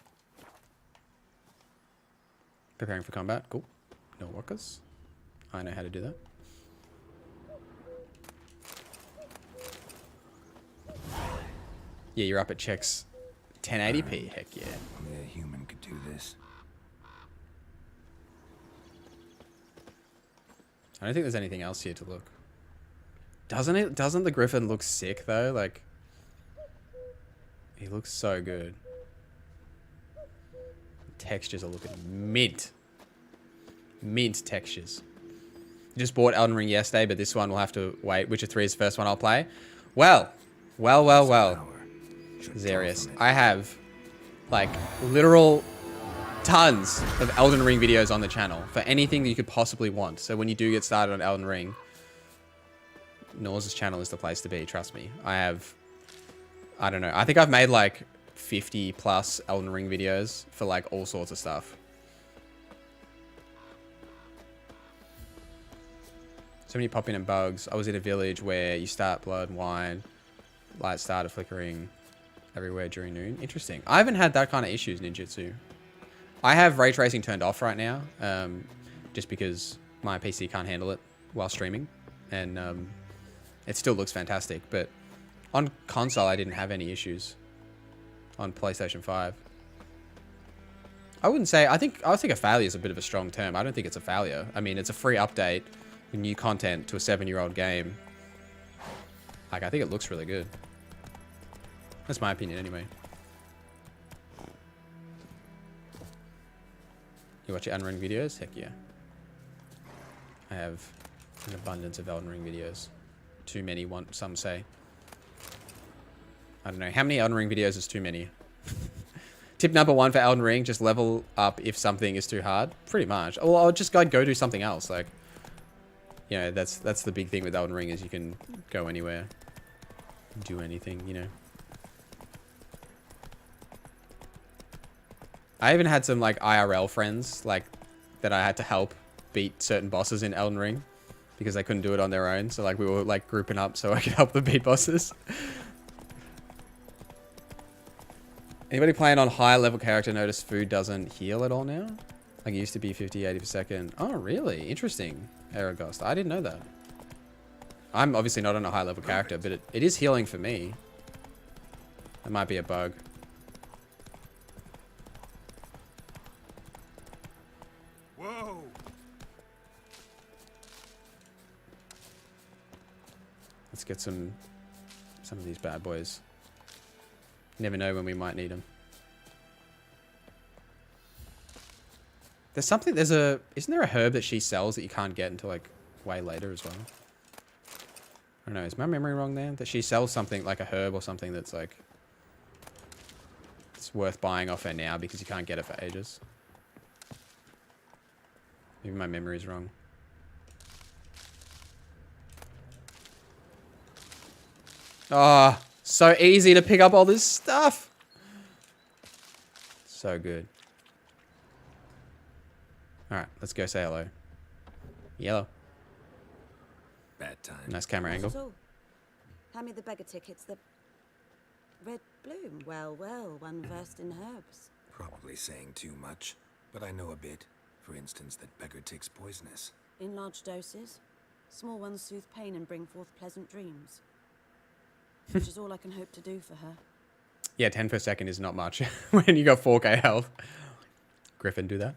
Preparing for combat. Cool. No workers. I know how to do that. Yeah, you're up at checks 1080p. Heck yeah.
Only a human could do this.
I don't think there's anything else here to look. Doesn't it? Doesn't the Griffin look sick though? Like, he looks so good. Textures are looking mint. Mint textures. Just bought Elden Ring yesterday, but this one will have to wait. Witcher 3 is the first one I'll play. Well. Zarius. I have like literal tons of Elden Ring videos on the channel for anything that you could possibly want. So when you do get started on Elden Ring, Norse's channel is the place to be, trust me. I don't know, I think I've made like 50 plus Elden Ring videos for like all sorts of stuff. So many pop-in and bugs. I was in a village where you start blood and wine, lights started flickering everywhere during noon. Interesting. I haven't had that kind of issues in Ninjutsu. I have ray tracing turned off right now, just because my PC can't handle it while streaming, and it still looks fantastic. But on console, I didn't have any issues. On PlayStation 5, I wouldn't say. I think a failure is a bit of a strong term. I don't think it's a failure. I mean, it's a free update, new content to a 7-year-old game. Like, I think it looks really good. That's my opinion, anyway. You watch your Elden Ring videos? Heck yeah. I have an abundance of Elden Ring videos. Too many, some say. I don't know. How many Elden Ring videos is too many? Tip number 1 for Elden Ring, just level up if something is too hard. Pretty much. Well, I'll just go do something else. Like, you know, that's the big thing with Elden Ring is you can go anywhere. Do anything, you know. I even had some like IRL friends like that I had to help beat certain bosses in Elden Ring because they couldn't do it on their own. So like we were like grouping up so I could help them beat bosses. Anybody playing on high level character notice food doesn't heal at all now? Like it used to be 50, 80 per second. Oh, really? Interesting, Aragost. I didn't know that. I'm obviously not on a high level character, but it is healing for me. That might be a bug.
Whoa!
Let's get some of these bad boys. You never know when we might need them. There's something, isn't there a herb that she sells that you can't get until like way later as well? I don't know, is my memory wrong there? That she sells something like a herb or something that's like, it's worth buying off her now because you can't get it for ages. Maybe my memory is wrong. Ah, oh, so easy to pick up all this stuff. So good. All right, let's go say hello. Yellow.
Bad time.
Nice camera angle.
So, hand me the beggar tickets. The red bloom. Well, one versed in herbs.
Probably saying too much, but I know a bit. For instance, that beggar tick's poisonous.
In large doses. Small ones soothe pain and bring forth pleasant dreams. Which is all I can hope to do for her.
Yeah, 10 per second is not much when you got 4k health. Griffin, do that.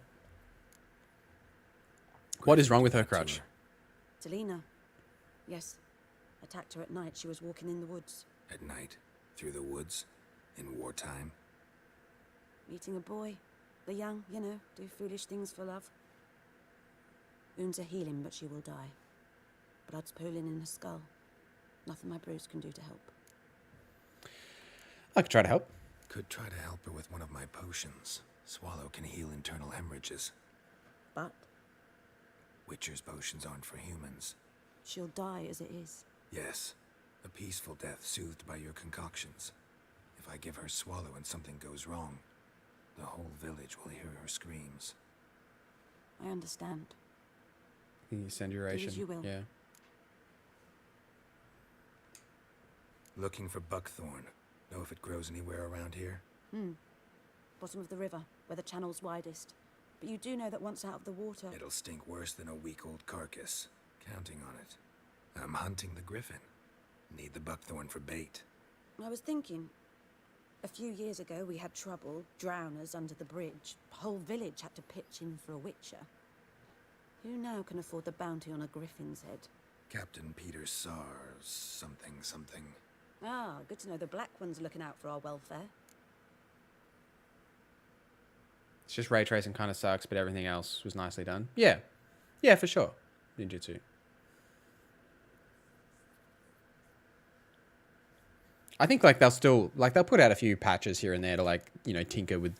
What is wrong with her crutch?
Delina. Yes. Attacked her at night. She was walking in the woods.
At night? Through the woods? In wartime?
Meeting a boy. The young, you know, do foolish things for love. Wounds are healing, but she will die. Blood's pooling in her skull. Nothing my brews can do to help.
I could try to help.
Could try to help her with one of my potions. Swallow can heal internal hemorrhages.
But?
Witcher's potions aren't for humans.
She'll die as it is.
Yes. A peaceful death soothed by your concoctions. If I give her Swallow and something goes wrong, the whole village will hear her screams.
I understand.
You send your ration.
Do as you will.
Yeah.
Looking for buckthorn. Know if it grows anywhere around here?
Bottom of the river, where the channel's widest. But you do know that once out of the water...
It'll stink worse than a week-old carcass. Counting on it. I'm hunting the Griffin. Need the buckthorn for bait.
I was thinking... A few years ago, we had trouble, drowners under the bridge. The whole village had to pitch in for a witcher. Who now can afford the bounty on a griffin's head?
Captain Peter Sars, something.
Ah, good to know the Black One's looking out for our welfare.
It's just ray tracing kind of sucks, but everything else was nicely done. Yeah. Yeah, for sure. Ninjutsu. I think like they'll put out a few patches here and there to like, you know, tinker with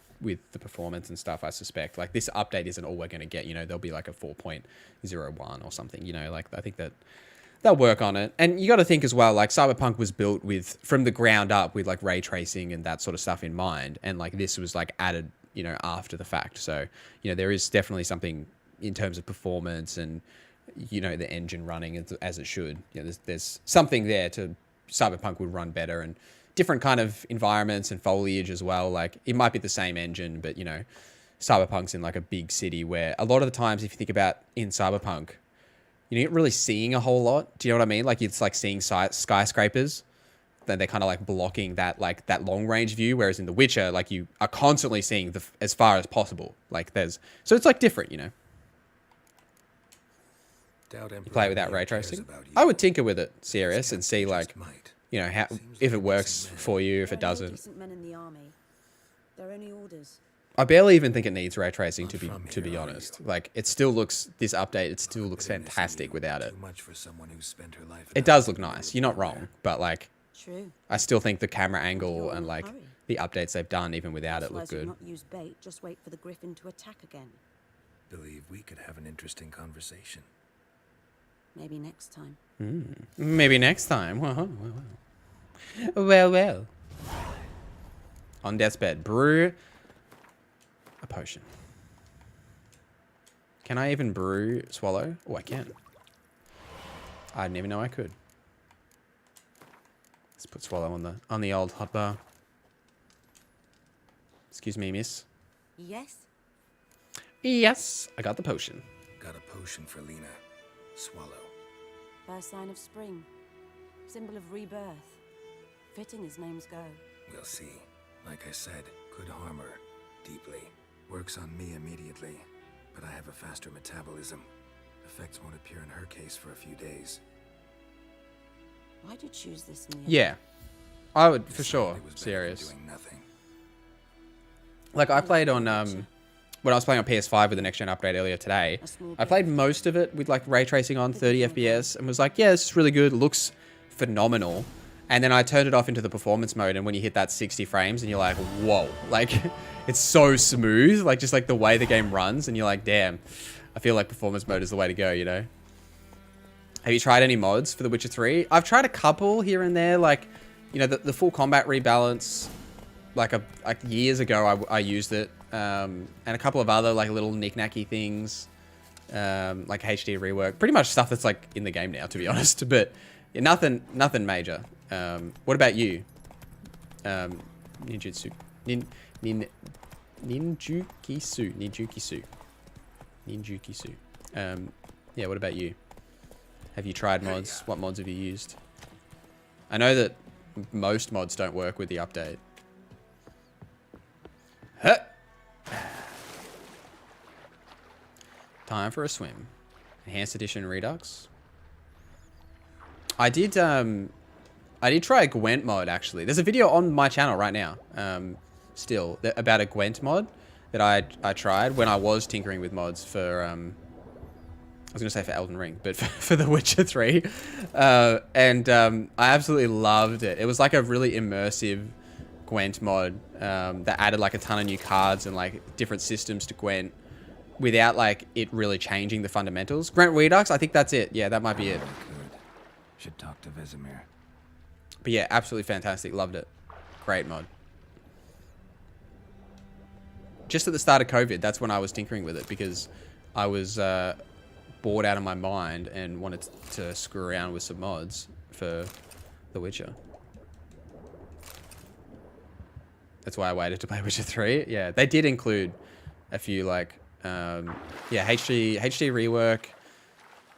the performance and stuff, I suspect. Like this update isn't all we're going to get, you know, there'll be like a 4.01 or something, you know, like I think that they'll work on it. And you got to think as well, like Cyberpunk was built from the ground up with like ray tracing and that sort of stuff in mind. And like this was like added, you know, after the fact. So, you know, there is definitely something in terms of performance and, you know, the engine running as it should. You know, there's something there to Cyberpunk would run better, and different kind of environments and foliage as well. Like it might be the same engine, but you know, Cyberpunk's in like a big city where a lot of the times, if you think about in Cyberpunk, you're not really seeing a whole lot. Do you know what I mean? Like it's like seeing skyscrapers. Then they're kind of like blocking that long range view. Whereas in The Witcher, like you are constantly seeing as far as possible. Like so it's like different, you know. You play it without ray tracing. I would tinker with it, serious, and see like, you know, how if it works for you, if it doesn't.
Decent men in the army. They're only orders.
I barely even think it needs ray tracing to be honest. Like it still looks it still looks fantastic without it. It does look nice. You're not wrong, but like,
true.
I still think the camera angle and like the updates they've done even without it look good.
Not use bait. Just wait for the Griffin to attack again.
Believe we could have an interesting conversation.
Maybe next time.
Maybe next time. Well. On death's bed, brew a potion. Can I even brew swallow? Oh, I can. I didn't even know I could. Let's put swallow on the old hotbar. Excuse me, miss.
Yes.
Yes, I got the potion.
Got a potion for Lena. Swallow.
First sign of spring. Symbol of rebirth. Fitting as names go.
We'll see. Like I said, could harm her. Deeply. Works on me immediately. But I have a faster metabolism. Effects won't appear in her case for a few days.
Why'd you choose this in the end?
Yeah. I would, for sure. Serious.
Doing nothing.
Like, I played on, when I was playing on PS5 with the next gen update earlier today, I played most of it with like ray tracing on 30 FPS and was like, yeah, this is really good. It looks phenomenal. And then I turned it off into the performance mode, and when you hit that 60 frames and you're like, whoa, like it's so smooth, like just like the way the game runs, and you're like, damn, I feel like performance mode is the way to go, you know? Have you tried any mods for The Witcher 3? I've tried a couple here and there, like, you know, the full combat rebalance, like years ago I used it. And a couple of other like little knick-knacky things, like HD rework, pretty much stuff that's like in the game now, to be honest. But yeah, nothing major. What about you? Ninjutsu, ninjukisu. Yeah. What about you? Have you tried mods? What mods have you used? I know that most mods don't work with the update. Huh. Time for a swim. Enhanced Edition Redux. I did try a Gwent mod, actually. There's a video on my channel right now, still, about a Gwent mod that I tried when I was tinkering with mods for, I was going to say for Elden Ring, but for The Witcher 3. And I absolutely loved it. It was like a really immersive Gwent mod that added like a ton of new cards and like different systems to Gwent without like it really changing the fundamentals. Gwent Redux, I think that's it. Yeah, that might be it.
Should talk to Vesemir.
But yeah, absolutely fantastic. Loved it. Great mod. Just at the start of COVID, that's when I was tinkering with it, because I was bored out of my mind and wanted to screw around with some mods for The Witcher. That's why I waited to play Witcher 3. Yeah, they did include a few like, yeah, HD rework.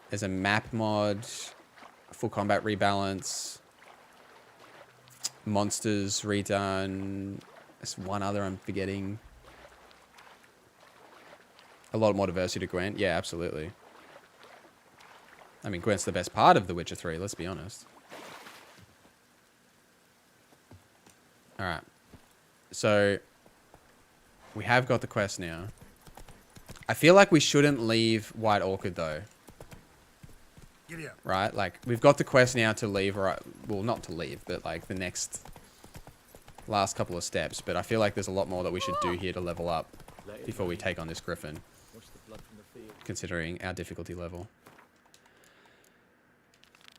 There's a map mod, full combat rebalance, monsters redone. There's one other I'm forgetting. A lot more diversity to Gwent. Yeah, absolutely. I mean, Gwent's the best part of The Witcher 3, let's be honest. Alright. So, we have got the quest now. I feel like we shouldn't leave White Orchid, though.
Giddy up.
Right? Like, we've got the quest now to leave, right? Well, not to leave, but like the next last couple of steps, but I feel like there's a lot more that we should do here to level up before we take on this Griffin, considering our difficulty level.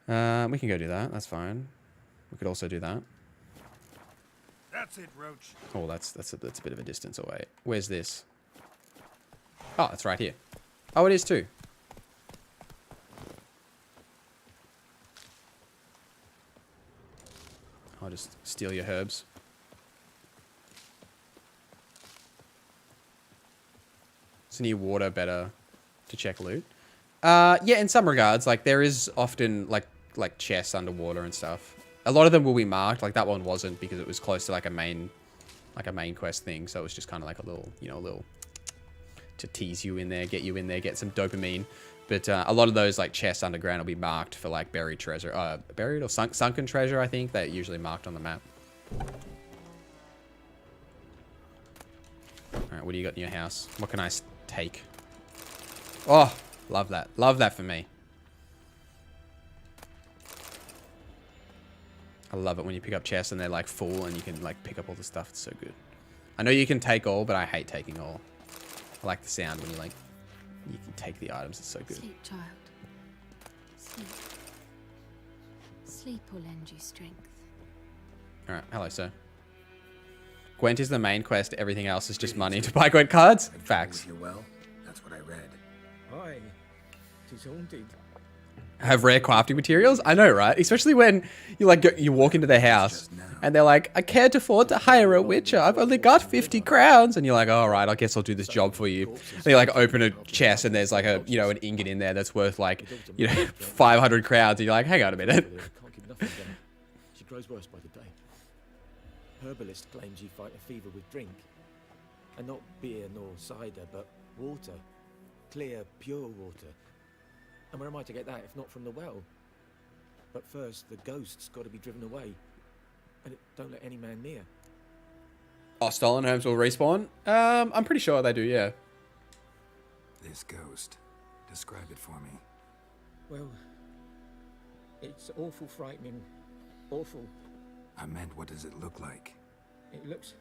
We can go do that. That's fine. We could also do that.
That's it, Roach.
Oh, that's a bit of a distance away. Where's this? Oh, it's right here. Oh, it is too. I'll just steal your herbs. Is any water better to check loot? Yeah, in some regards, like there is often like chests underwater and stuff. A lot of them will be marked. Like that one wasn't because it was close to like a main quest thing. So it was just kind of like a little, you know, a little to tease you in there, get you in there, get some dopamine. But a lot of those like chests underground will be marked for like buried treasure, buried or sunken treasure. I think they're usually marked on the map. All right, what do you got in your house? What can I take? Oh, love that. Love that for me. I love it when you pick up chests and they're like full and you can like pick up all the stuff. It's so good. I know you can take all, but I hate taking all. I like the sound when you like, you can take the items. It's so good.
Sleep, child. Sleep. Sleep will lend you strength.
All right. Hello, sir. Gwent is the main quest. Everything else is just money to buy Gwent cards. Facts.
Well, that's what I read.
Aye, 'tis haunted.
Have rare crafting materials? I know, right? Especially when you like you walk into their house and they're like, I can't afford to hire a witcher. I've only got 50 crowns. And you're like, all right, I guess I'll do this job for you. And you like open a chest and there's like a, you know, an ingot in there that's worth like, you know, 500 crowns. And you're like, hang on a minute.
Can't keep nothing down. She grows worse by the day. Herbalist claims you fight a fever with drink. And not beer nor cider, but water. Clear, pure water. And where am I to get that if not from the well? But first, the ghost's got to be driven away. And it don't let any man near.
Oh, stolen homes will respawn? I'm pretty sure they do, yeah.
This ghost. Describe it for me.
Well, it's awful frightening. Awful.
I meant, what does it look like?
It looks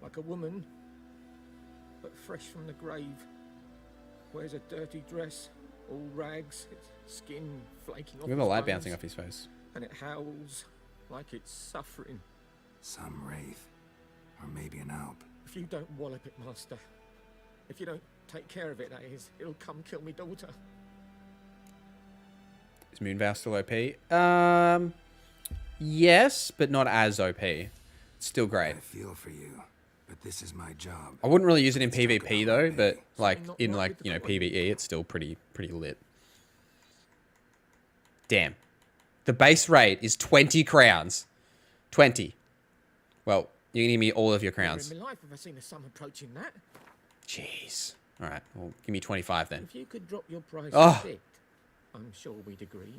like a woman, but fresh from the grave. Wears a dirty dress, all rags, its skin flaking off.
Look at the light bouncing off his face.
And it howls like it's suffering.
Some wraith. Or maybe an alp.
If you don't wallop it, Master. If you don't take care of it, that is, it'll come kill me daughter.
Is Moonvow still OP? Yes, but not as OP. It's still great.
I feel for you, but this is my job.
I wouldn't really use it in PvP though, but like in like, you know, PvE, it's still pretty lit. Damn. The base rate is 20 crowns. 20. Well, you can give me all of your crowns.
Never in my life have I seen a sum approaching that.
Jeez. All right. Well, give me 25 then.
If you could drop your price
Oh.
a bit, I'm sure we'd agree.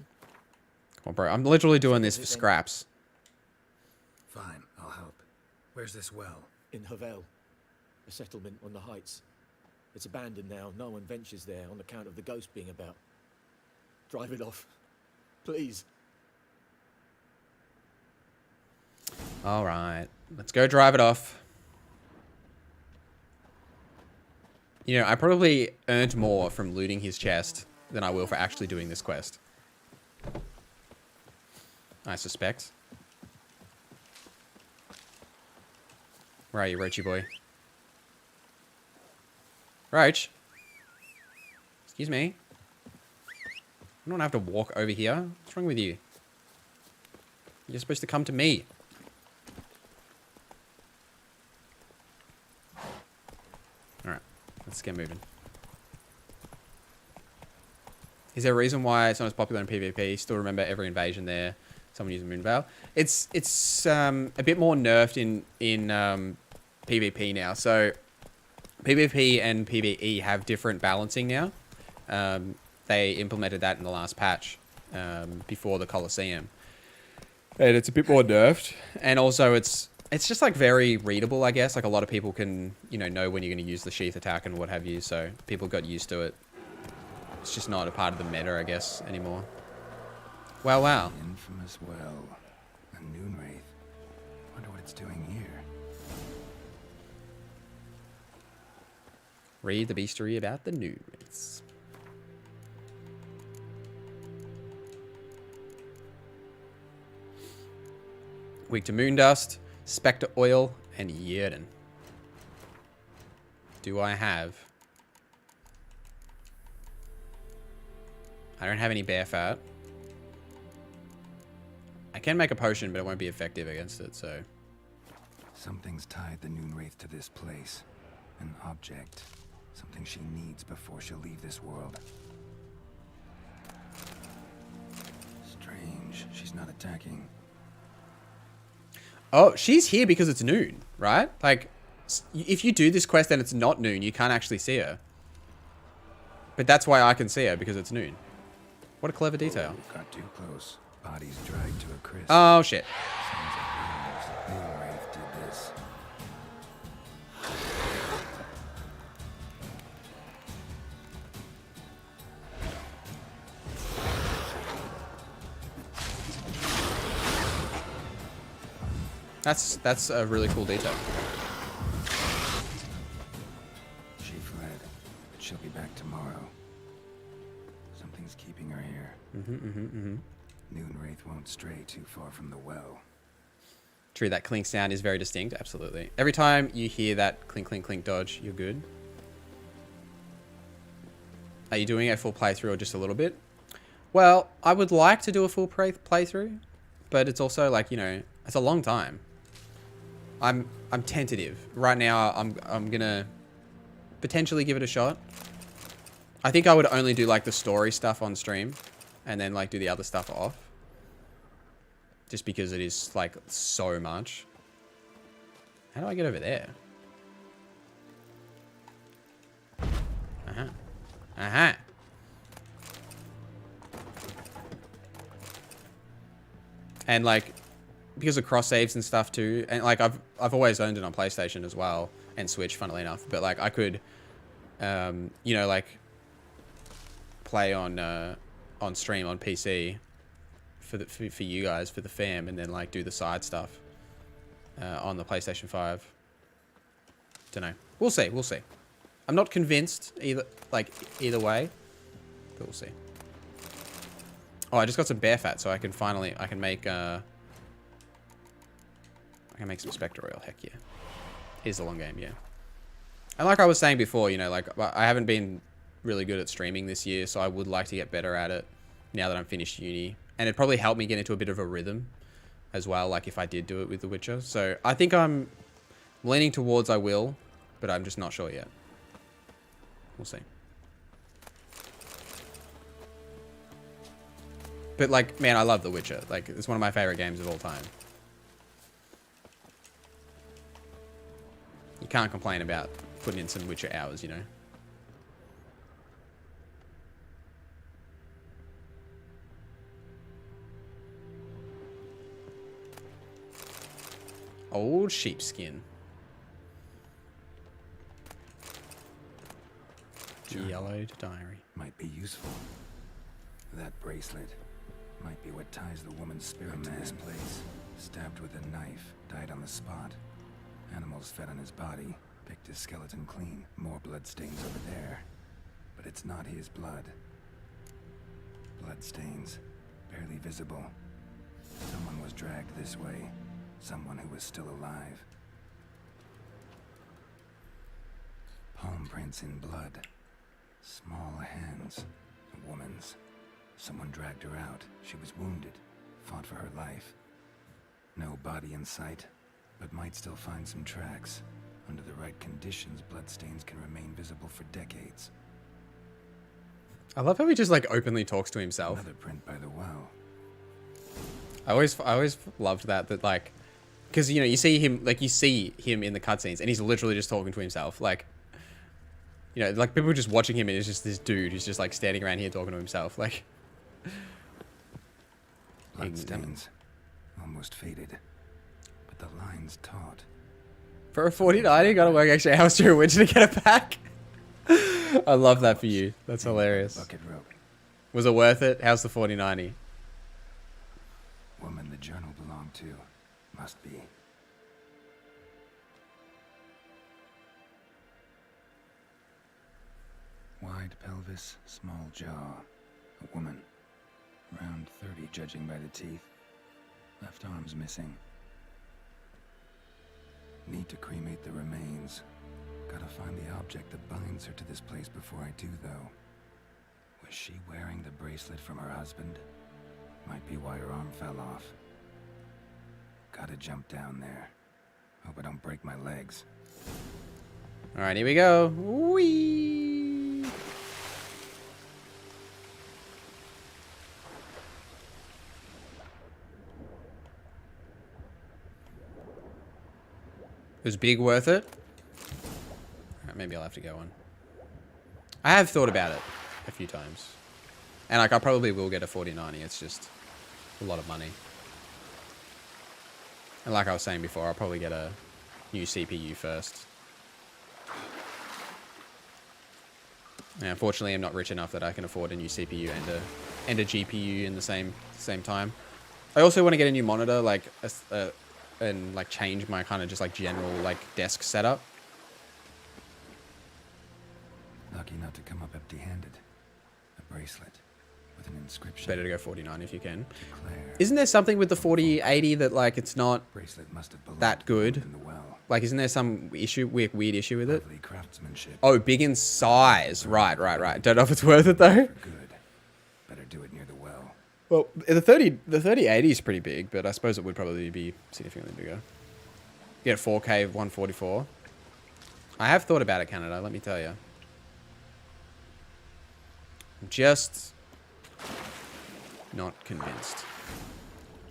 Come on, bro. I'm literally doing this for scraps.
Fine, I'll help. Where's this well?
In Havel, a settlement on the heights. It's abandoned now. No one ventures there on account of the ghost being about. Drive it off. Please.
All right. Let's go drive it off. You know, I probably earned more from looting his chest than I will for actually doing this quest. I suspect. Where are you, Roachy boy? Roach? Excuse me. I don't have to walk over here. What's wrong with you? You're supposed to come to me. Alright, let's get moving. Is there a reason why it's not as popular in PvP? Still remember every invasion there. Someone using Moonveil. It's a bit more nerfed in PvP now. So PvP and PvE have different balancing now. They implemented that in the last patch before the Colosseum, and it's a bit more nerfed. And also, it's just like very readable, I guess. Like a lot of people can know when you're going to use the sheath attack and what have you. So people got used to it. It's just not a part of the meta, I guess, anymore. Wow, wow.
The infamous well. A noon wraith. Wonder what it's doing here.
Read the bestiary about the new wraiths. Weak to moon dust, spectre oil, and Yerden. Do I have? I don't have any bear fat. I can make a potion, but it won't be effective against it, so.
Something's tied the Noon Wraith to this place. An object. Something she needs before she'll leave this world. Strange. She's not attacking.
Oh, she's here because it's noon, right? Like, if you do this quest and it's not noon, you can't actually see her. But that's why I can see her, because it's noon. What a clever detail.
Oh, got too close. Body's dragged to a crisp.
Oh, shit.
Sounds like Noon Wraith did this.
That's a really cool detail.
She fled, but she'll be back tomorrow. Something's keeping her here. Noon Wraith won't stray too far from the well.
True, that clink sound is very distinct, absolutely. Every time you hear that clink, clink, clink dodge, you're good. Are you doing a full playthrough or just a little bit? Well, I would like to do a full playthrough, but it's also like, you know, it's a long time. I'm tentative. Right now, I'm gonna potentially give it a shot. I think I would only do like the story stuff on stream and then like do the other stuff off. Just because it is like so much. How do I get over there? Uh-huh. Uh-huh. And like, because of cross saves and stuff too, and like I've always owned it on PlayStation as well and Switch, funnily enough. But like I could, you know, like play on stream on PC for you guys, for the fam, and then like do the side stuff on the PlayStation 5. Don't know. We'll see. We'll see. I'm not convinced either way, but we'll see. Oh, I just got some bear fat, so I can make some spectre oil. Heck yeah. Here's the long game, yeah. And like I was saying before, you know, like I haven't been really good at streaming this year, so I would like to get better at it now that I'm finished uni. And it'd probably help me get into a bit of a rhythm as well, like if I did do it with The Witcher. So I think I'm leaning towards I will, but I'm just not sure yet. We'll see. But like, man, I love The Witcher. Like, it's one of my favorite games of all time. You can't complain about putting in some Witcher hours, you know? Old sheepskin. Yellowed diary.
Might be useful. That bracelet might be what ties the woman's spirit to this place. Stabbed with a knife, died on the spot. Animals fed on his body, picked his skeleton clean. More bloodstains over there. But it's not his blood. Bloodstains, barely visible. Someone was dragged this way. Someone who was still alive. Palm prints in blood. Small hands. A woman's. Someone dragged her out. She was wounded. Fought for her life. No body in sight, but might still find some tracks. Under the right conditions, bloodstains can remain visible for decades.
I love how he just like openly talks to himself.
Another print by the well.
I always loved that like, because you know you see him in the cutscenes and he's literally just talking to himself, like, you know, like people are just watching him and it's just this dude who's just like standing around here talking to himself, like.
Bloodstains, almost faded, but the line's taut.
For a 49, you gotta work extra hours to a winter to get it back. I love that for you. That's hilarious.
Bucket rope.
Was it worth it? How's the 4090?
Woman the journal belonged to. Must be. Wide pelvis, small jaw. A woman. Around 30 judging by the teeth. Left arm's missing. Need to cremate the remains. Gotta find the object that binds her to this place before I do, though. Was she wearing the bracelet from her husband? Might be why her arm fell off. Gotta jump down there. Hope I don't break my legs.
Alright, here we go. Whee! Was big worth it? Alright, maybe I'll have to go on. I have thought about it a few times. And like I probably will get a 4090, it's just a lot of money. And like I was saying before, I'll probably get a new CPU first. Yeah, unfortunately, I'm not rich enough that I can afford a new CPU and a GPU in the same time. I also want to get a new monitor, like and like change my kind of just like general like desk setup.
Lucky not to come up empty-handed. A bracelet with an inscription.
Better to go 49 if you can.
Declare.
Isn't there something with the 4080 that like it's not
Bracelet must have belonged
that good?
in the well.
Like, isn't there some weird issue with it?
Lovely craftsmanship.
Oh, big in size. Right. Don't know if it's worth it though.
Good. Better do it near the well.
Well, the 3080 is pretty big, but I suppose it would probably be significantly bigger. Get 4K 144. I have thought about it, Canada. Let me tell you. I'm just not convinced.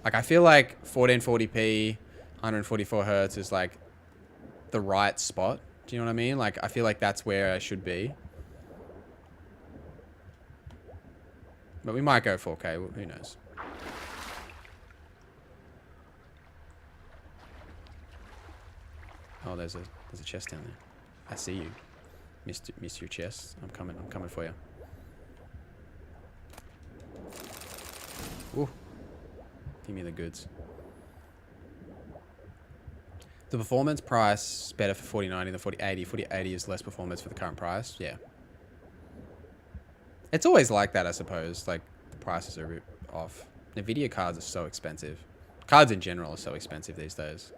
Like, I feel like 1440p, 144 hertz is like the right spot. Do you know what I mean? Like, I feel like that's where I should be. But we might go 4K. Who knows? Oh, there's a chest down there. I see you. Missed your chest. I'm coming for you. Ooh. Give me the goods. The performance price is better for 4090 than 4080. 4080 is less performance for the current price. Yeah. It's always like that, I suppose. Like, the prices are a bit off. Nvidia cards are so expensive. Cards in general are so expensive these days.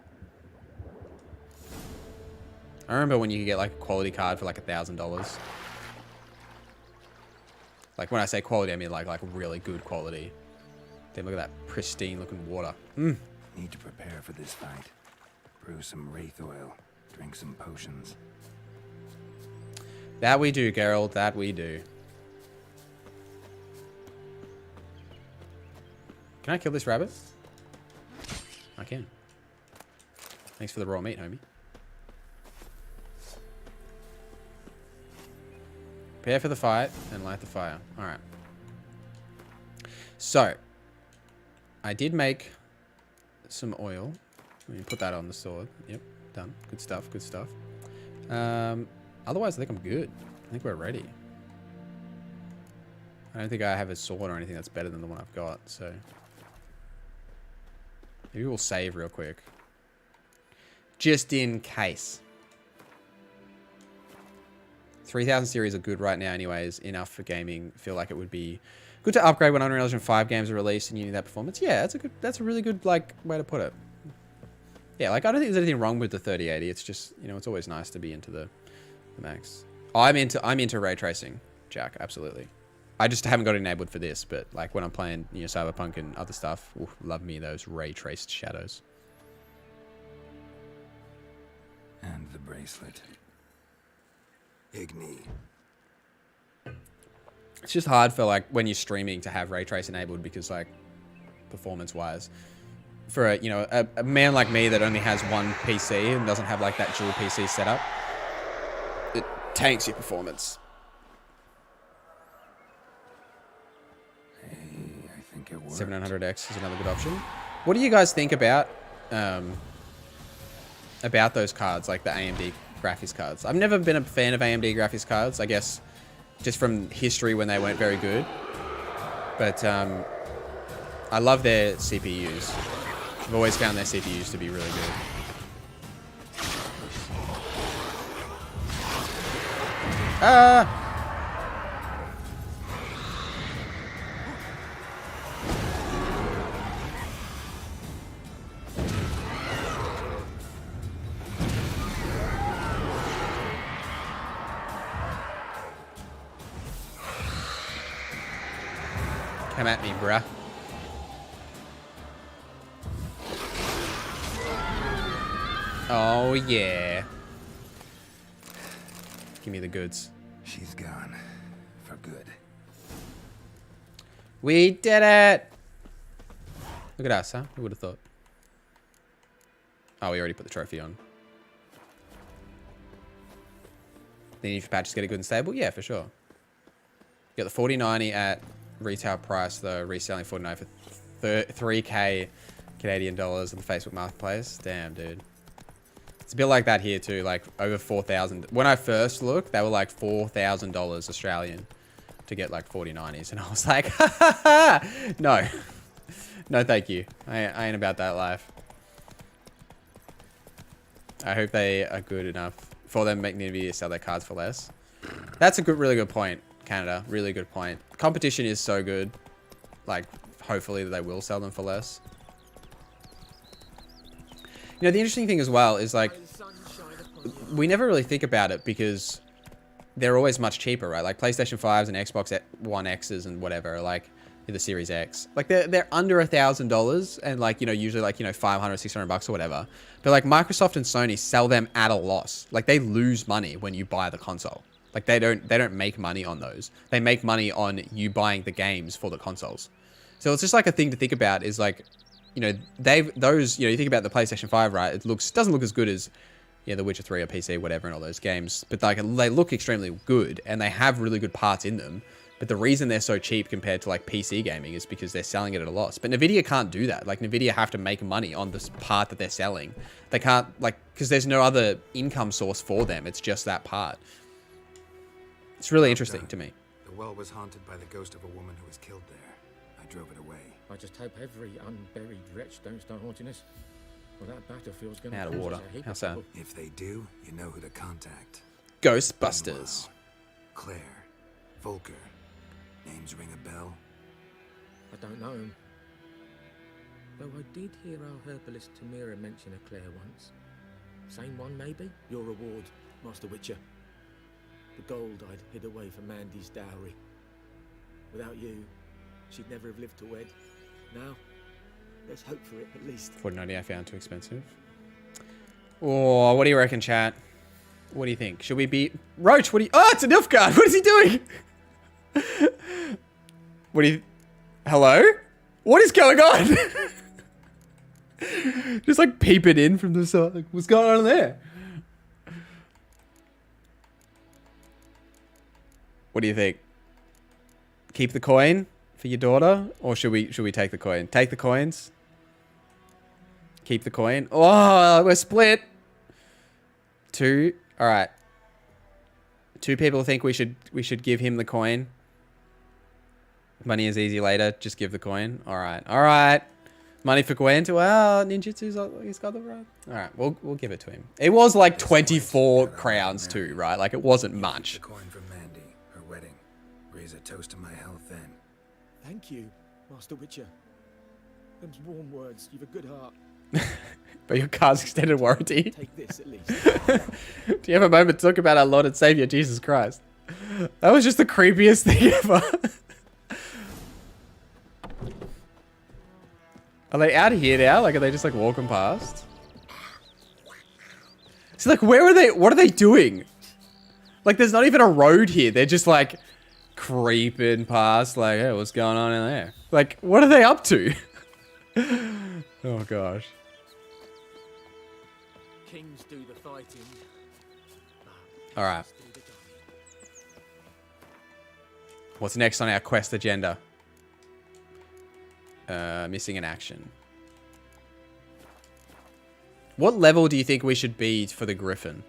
I remember when you could get like a quality card for like $1,000. Like, when I say quality, I mean like really good quality. Then look at that pristine looking water.
Need to prepare for this fight. Brew some wraith oil. Drink some potions.
That we do, Geralt. That we do. Can I kill this rabbit? I can. Thanks for the raw meat, homie. Prepare for the fight and light the fire. Alright. So, I did make some oil. Let me put that on the sword. Yep, done. Good stuff, good stuff. Otherwise, I think I'm good. I think we're ready. I don't think I have a sword or anything that's better than the one I've got, so... Maybe we'll save real quick. Just in case. 3000 series are good right now anyways. Enough for gaming. Feel like it would be good to upgrade when Unreal Engine 5 games are released and you need that performance. Yeah, that's a really good like way to put it. Yeah, like I don't think there's anything wrong with the 3080. It's just, you know, it's always nice to be into the max. I'm into ray tracing, Jack, absolutely. I just haven't got it enabled for this, but like when I'm playing, you know, Cyberpunk and other stuff, ooh, love me those ray traced shadows.
And the bracelet. Igni.
It's just hard for like when you're streaming to have ray trace enabled because like performance wise, for a, you know, a man like me that only has one PC and doesn't have like that dual PC setup, it tanks your performance.
Hey, I think it worked.
7900X is another good option. What do you guys think about those cards, like the AMD graphics cards? I've never been a fan of AMD graphics cards, I guess just from history when they weren't very good. But I love their CPUs. I've always found their CPUs to be really good. Come at me, bruh. Oh, yeah. Give me the goods.
She's gone. For good.
We did it! Look at us, huh? Who would have thought? Oh, we already put the trophy on. The need for patches get a good and stable? Yeah, for sure. You got the 4090 at retail price, though. Reselling 49 for 3K Canadian dollars in the Facebook Marketplace. Damn, dude. It's a bit like that here, too. Like, over 4,000. When I first looked, they were like $4,000 Australian to get like 4090s. And I was like, ha ha ha! No. No, thank you. I ain't about that life. I hope they are good enough for them making the NVIDIA sell their cards for less. That's a good, really good point, Canada. Really good point. Competition is so good. Like, hopefully they will sell them for less. You know, the interesting thing as well is like, we never really think about it because they're always much cheaper, right? Like PlayStation 5s and Xbox One X's and whatever, like the Series X, like they're under $1,000 and like, you know, usually like, you know, 500, 600 bucks or whatever. But like Microsoft and Sony sell them at a loss. Like they lose money when you buy the console. Like they don't make money on those. They make money on you buying the games for the consoles. So it's just like a thing to think about is like, you know, you think about the PlayStation 5, right? It doesn't look as good as, yeah, The Witcher 3 or PC, whatever, and all those games. But like, they look extremely good, and they have really good parts in them. But the reason they're so cheap compared to like PC gaming is because they're selling it at a loss. But Nvidia can't do that. Like Nvidia have to make money on this part that they're selling. They can't, like, because there's no other income source for them. It's just that part. It's really interesting to me.
The well was haunted by the ghost of a woman who was killed there. I drove it away.
I just hope every unburied wretch don't start haunting us. Well, that battlefield's gonna
Out of water. How sad.
If they do, you know who to contact.
Ghostbusters.
Meanwhile, Claire, Volker. Names ring a bell?
I don't know him. Though I did hear our herbalist Tamira mention a Claire once. Same one, maybe?
Your reward, Master Witcher. The gold I'd hid away for Mandy's dowry. Without you, she'd never have lived to wed. Now, there's hope for it, at least.
4090 I found too expensive. Oh, what do you reckon, chat? What do you think? Should we be... Roach, what do you... Oh, it's a Nilfgaard! What is he doing? What do you... Hello? What is going on? Just like peeping in from the side. Like, what's going on there? What do you think? Keep the coin for your daughter? Or should we take the coin? Take the coins? Keep the coin? Oh, we're split. 2. All right. 2 people think we should give him the coin. Money is easy later. Just give the coin. All right. All right. Money for Gwent. Well, ninjutsu's he's got the right. All right. We'll give it to him. It was like 24 crowns too, right? Like it wasn't much.
The coin from Mandy, her wedding. Raise a toast to my health then.
Thank you, Master Witcher. Them's warm words. You've a good heart.
But your car's extended warranty.
Take this at least.
Do you have a moment to talk about our Lord and Savior Jesus Christ? That was just the creepiest thing ever. Are they out here now? Like, are they just like walking past? So like, where are they? What are they doing? Like, there's not even a road here. They're just like creeping past. Like, hey, what's going on in there? Like, what are they up to? Oh gosh.
Kings do the fighting.
All right. What's next on our quest agenda? Missing in action. What level do you think we should be for the Griffin?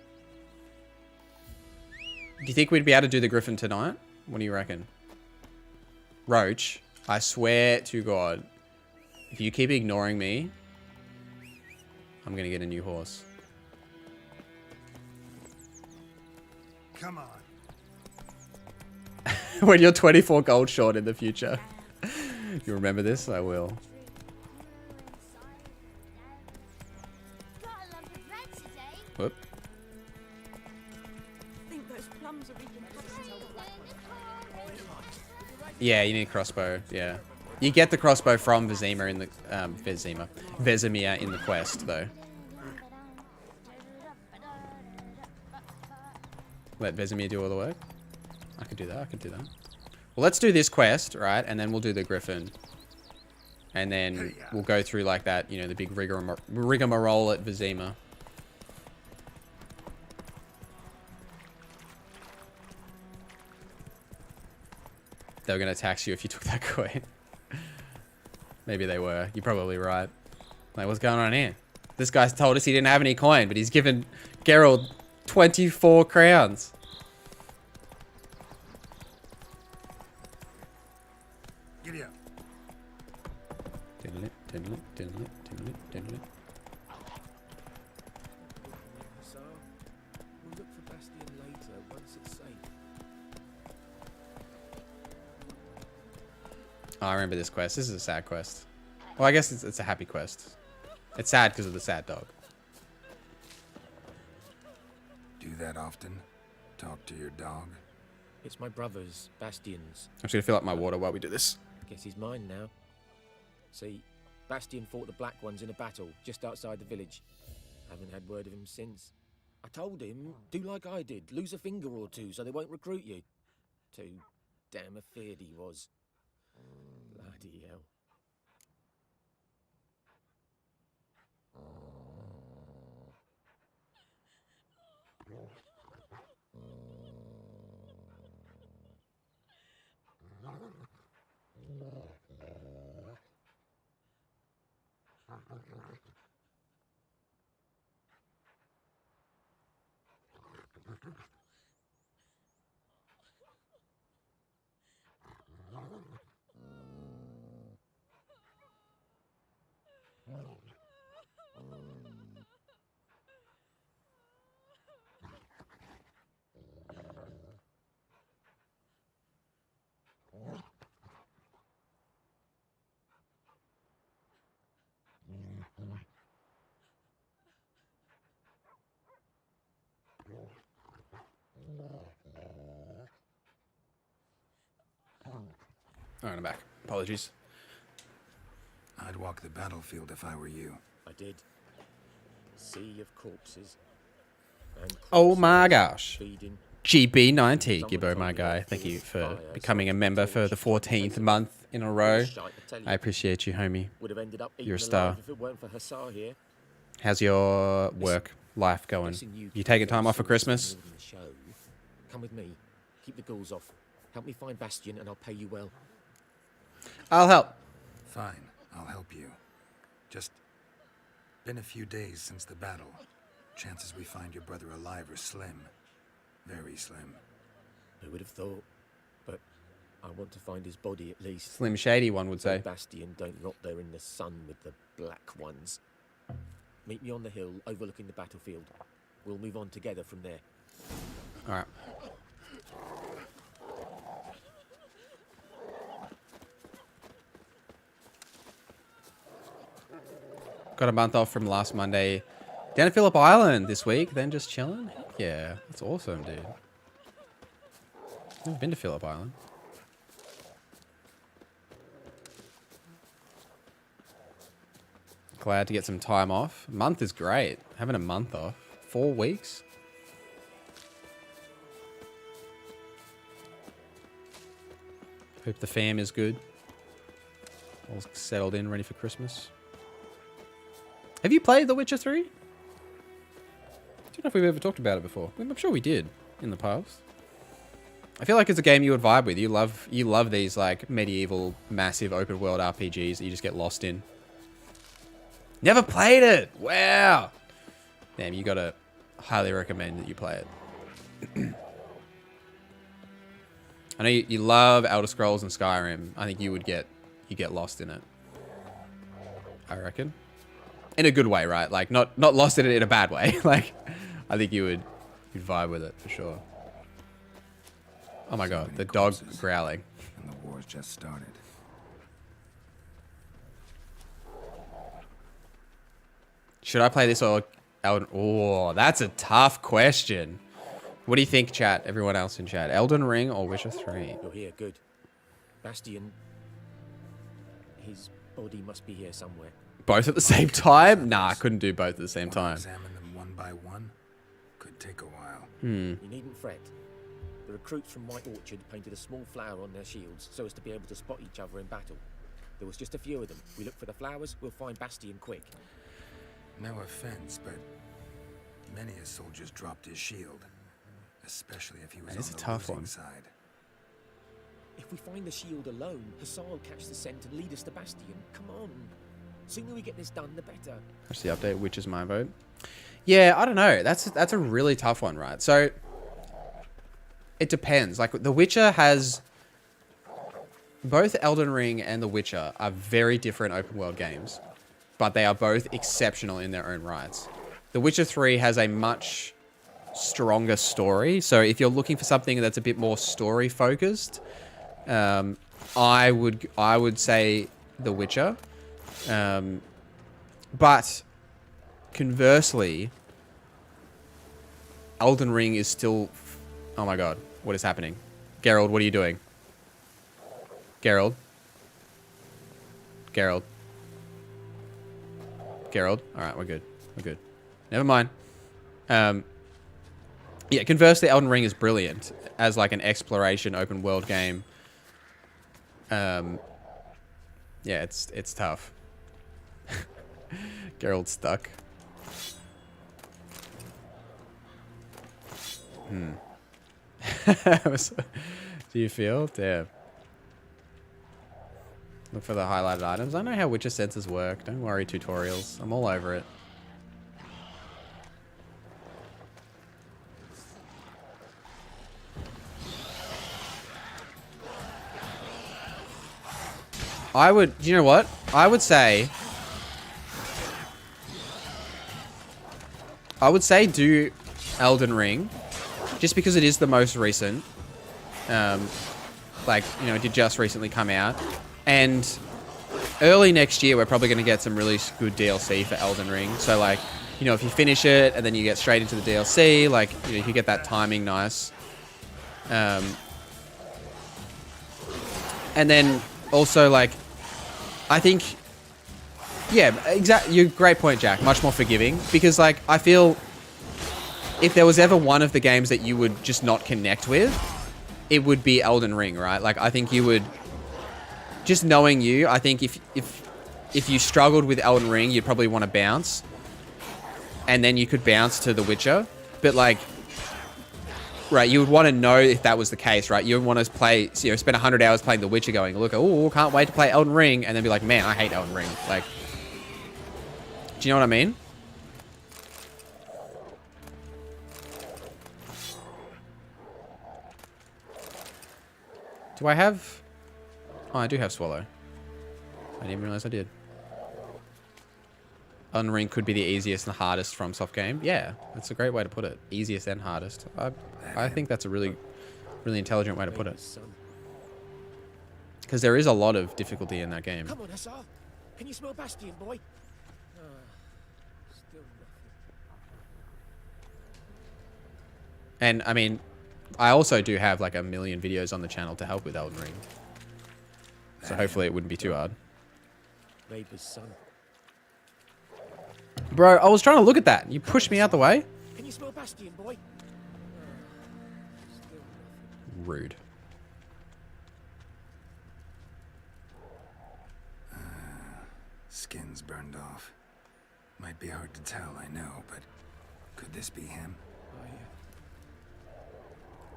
Do you think we'd be able to do the Griffin tonight? What do you reckon? Roach, I swear to God, if you keep ignoring me, I'm gonna get a new horse.
Come on.
When you're 24 gold short in the future. You remember this? I will. Whoop. Yeah, you need a crossbow. Yeah. You get the crossbow from Vesemir in the Vesemir in the quest though. Let Vesemir do all the work. I could do that. I could do that. Well, let's do this quest, right? And then we'll do the Griffin. And then we'll go through like that, you know, the big rigmarole at Vesemir. They were going to tax you if you took that coin. Maybe they were. You're probably right. Like, what's going on here? This guy's told us he didn't have any coin, but he's given Geralt 24 crowns.
Giddy up.
Diddle it, diddle it, diddle it, diddle it, diddle it.
So, we'll look for Bastion later once it's safe.
Oh, I remember this quest. This is a sad quest. Well, I guess it's a happy quest. It's sad because of the sad dog.
Do that often? Talk to your dog?
It's my brother's, Bastion's.
I'm just going to fill up my water while we do this.
Guess he's mine now. See, Bastion fought the Black Ones in a battle just outside the village. Haven't had word of him since. I told him, do like I did, lose a finger or two so they won't recruit you. Too damn afeard he was. Bloody hell.
Alright, I'm back. Apologies.
I'd walk the battlefield if I were you.
I did. Sea of corpses. And
Oh my gosh.
feeding.
GB90, Gibbo, my guy. Thank you for becoming a member for the 14th month in a row. I appreciate you, homie.
Would have ended up
You're a
eaten
star.
alive if it weren't for Hussar here.
How's your work life going? You taking time off for Christmas?
More than the show. Come with me. Keep the ghouls off. Help me find Bastion and I'll pay you well.
I'll help.
Fine, I'll help you. Just been a few days since the battle. Chances we find your brother alive are slim. Very slim.
Who would have thought? But I want to find his body at least.
Slim Shady, one would say.
Bastion don't rot there in the sun with the Black Ones. Meet me on the hill overlooking the battlefield. We'll move on together from there.
Alright. Got a month off from last Monday. Down at Phillip Island this week, then just chilling. Heck yeah, that's awesome, dude. Never been to Phillip Island. Glad to get some time off. A month is great. Having a month off. 4 weeks. Hope the fam is good. All settled in, ready for Christmas. Have you played The Witcher 3? I don't know if we've ever talked about it before. I'm sure we did in the past. I feel like it's a game you would vibe with. You love these like medieval, massive open world RPGs that you just get lost in. Never played it. Wow. Damn, you gotta highly recommend that you play it. I know you love Elder Scrolls and Skyrim. I think you get lost in it. I reckon. In a good way, right? Like not lost in it in a bad way. Like I think you'd vibe with it for sure. Oh my god, the dog growling.
And the war's just started.
Should I play this or Elden? Oh, that's a tough question. What do you think, chat? Everyone else in chat. Elden Ring or Witcher 3?
You're here, good. Bastion. His body must be here somewhere.
Both at the same time? Nah, I couldn't do both at the same time.
Examine them one by one. Could take a while.
You needn't fret. The recruits from White Orchard painted a small flower on their shields so as to be able to spot each other in battle. There was just a few of them. We look for the flowers, we'll find Bastion quick.
No offense, but many a soldier's dropped his shield. Especially if he was on the losing side.
If we find the shield alone, Hassan will catch the scent and lead us to Bastion. Come on. Sooner we get this done, the better.
That's the update, which is my vote. Yeah, I don't know. That's a really tough one, right? So it depends. Like The Witcher has both Elden Ring and The Witcher are very different open world games, but they are both exceptional in their own rights. The Witcher 3 has a much stronger story. So if you're looking for something that's a bit more story focused, I would say The Witcher. But conversely, Elden Ring is still... Oh my god, what is happening? Geralt, what are you doing? Geralt? Geralt? Geralt? Alright, we're good. We're good. Never mind. Yeah, conversely, Elden Ring is brilliant as like an exploration open world game. Yeah, it's tough. Geralt's stuck. Do you feel? Damn. Look for the highlighted items. I know how Witcher sensors work. Don't worry, tutorials. I'm all over it. You know what? I would say do Elden Ring, just because it is the most recent. Like, you know, it did just recently come out. And early next year, we're probably going to get some really good DLC for Elden Ring. So, like, you know, if you finish it and then you get straight into the DLC, like, you know, you get that timing nice. And then also, like, I think, yeah, exactly. Great point, Jack. Much more forgiving, because, like, I feel if there was ever one of the games that you would just not connect with, it would be Elden Ring, right? Like, I think you would, just knowing you, I think if you struggled with Elden Ring, you'd probably want to bounce, and then you could bounce to The Witcher. But, like, right, you would want to know if that was the case, right? You would want to play, you know, spend 100 hours playing The Witcher going, look, oh, can't wait to play Elden Ring, and then be like, man, I hate Elden Ring. Like, do you know what I mean? Do I have... Oh, I do have Swallow. I didn't even realize I did. Elden Ring could be the easiest and hardest FromSoft game. Yeah, that's a great way to put it. Easiest and hardest. I think that's a really, really intelligent way to put it. Because there is a lot of difficulty in that game.
Come on, Hussar. Can you smell Bastion, boy? Still nothing.
And, I mean, I also do have like 1 million videos on the channel to help with Elden Ring. So hopefully it wouldn't be too hard.
Neighbor's son.
Bro, I was trying to look at that. You pushed me out the way.
Can you smell Bastion, boy?
Rude.
Skin's burned off. Might be hard to tell, I know, but could this be him?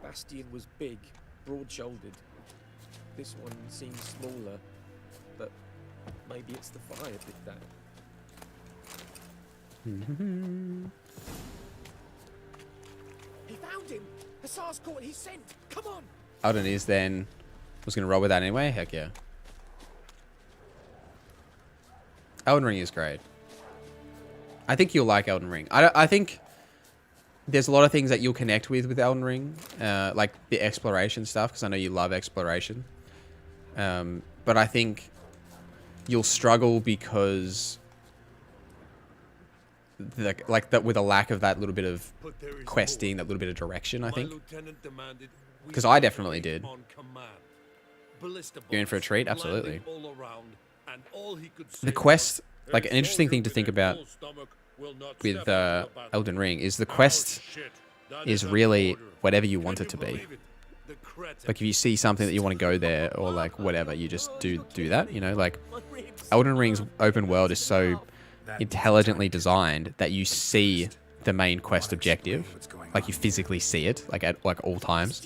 Bastion was big, broad-shouldered. This one seems smaller, but maybe it's the fire did that. He found him! Hussar's caught his scent! Come on!
Elden is then... was going to roll with that anyway? Heck yeah. Elden Ring is great. I think you'll like Elden Ring. I think there's a lot of things that you'll connect with Elden Ring. Like the exploration stuff, because I know you love exploration. But I think you'll struggle because... with a lack of that little bit of questing, that little bit of direction, I think. Because I definitely did. You're in for a treat? Absolutely.
And all he could say
The quest,
was,
like
"A
an interesting
soldier
thing to
with
think
a
about
full stomach will not
with
step into the battle."
Elden Ring is the
Oh,
quest
shit. That
is
is an
really
order.
whatever you
Can
want
you
it to be.
believe it? The cretin.
Like if you see something that you want to go there or like whatever, you just do that, you know, like Elden Ring's open world is so intelligently designed that you see the main quest objective, like you physically see it like at like all times,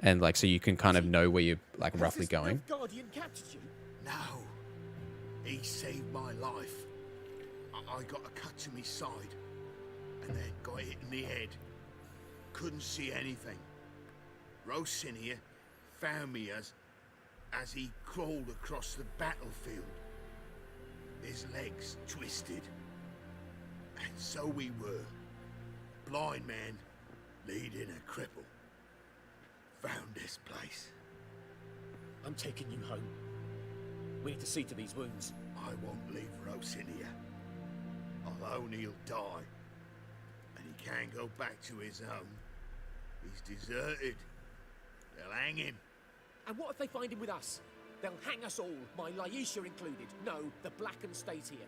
and like so you can kind of know where you're like roughly going.
Guardian captured you? No. He saved my life. I got a cut to my side and then got hit in the head. Couldn't see anything. Rosin here found me as he crawled across the battlefield. His legs twisted. And so we were. Blind man leading a cripple. Found this place.
I'm taking you home. We need to see to these wounds.
I won't leave Rosin here. I'll own he'll die. And he can't go back to his home. He's deserted. They'll hang him.
And what if they find him with us? They'll hang us all, my Laisha included. No, the Blacken stays here.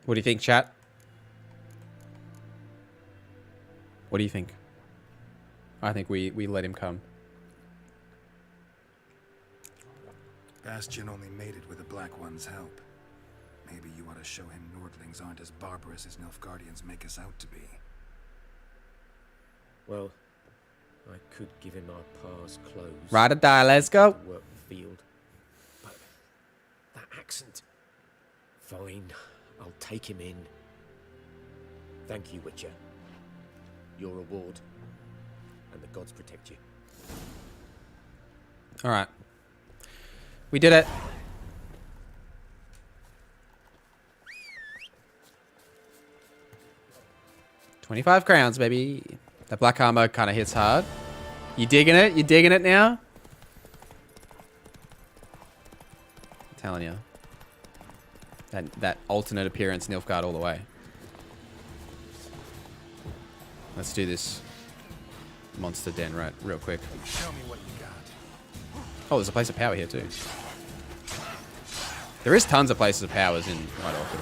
What do you think, chat? What do you think? I think we let him come.
Bastion only made it with the Black One's help. Maybe you ought to show him Nordlings aren't as barbarous as Nilfgaardians make us out to be.
Well, I could give him our pa's clothes.
Ride or die, let's go.
Work the field. But that accent. Fine, I'll take him in. Thank you, Witcher. Your reward. And the gods protect you.
Alright. We did it. $25 crowns, baby. That black armor kind of hits hard. You digging it? You digging it now? I'm telling you. That alternate appearance Nilfgaard all the way. Let's do this monster den real quick.
Show me what you got.
Oh, there's a place of power here too. There is tons of places of powers in White Orchid.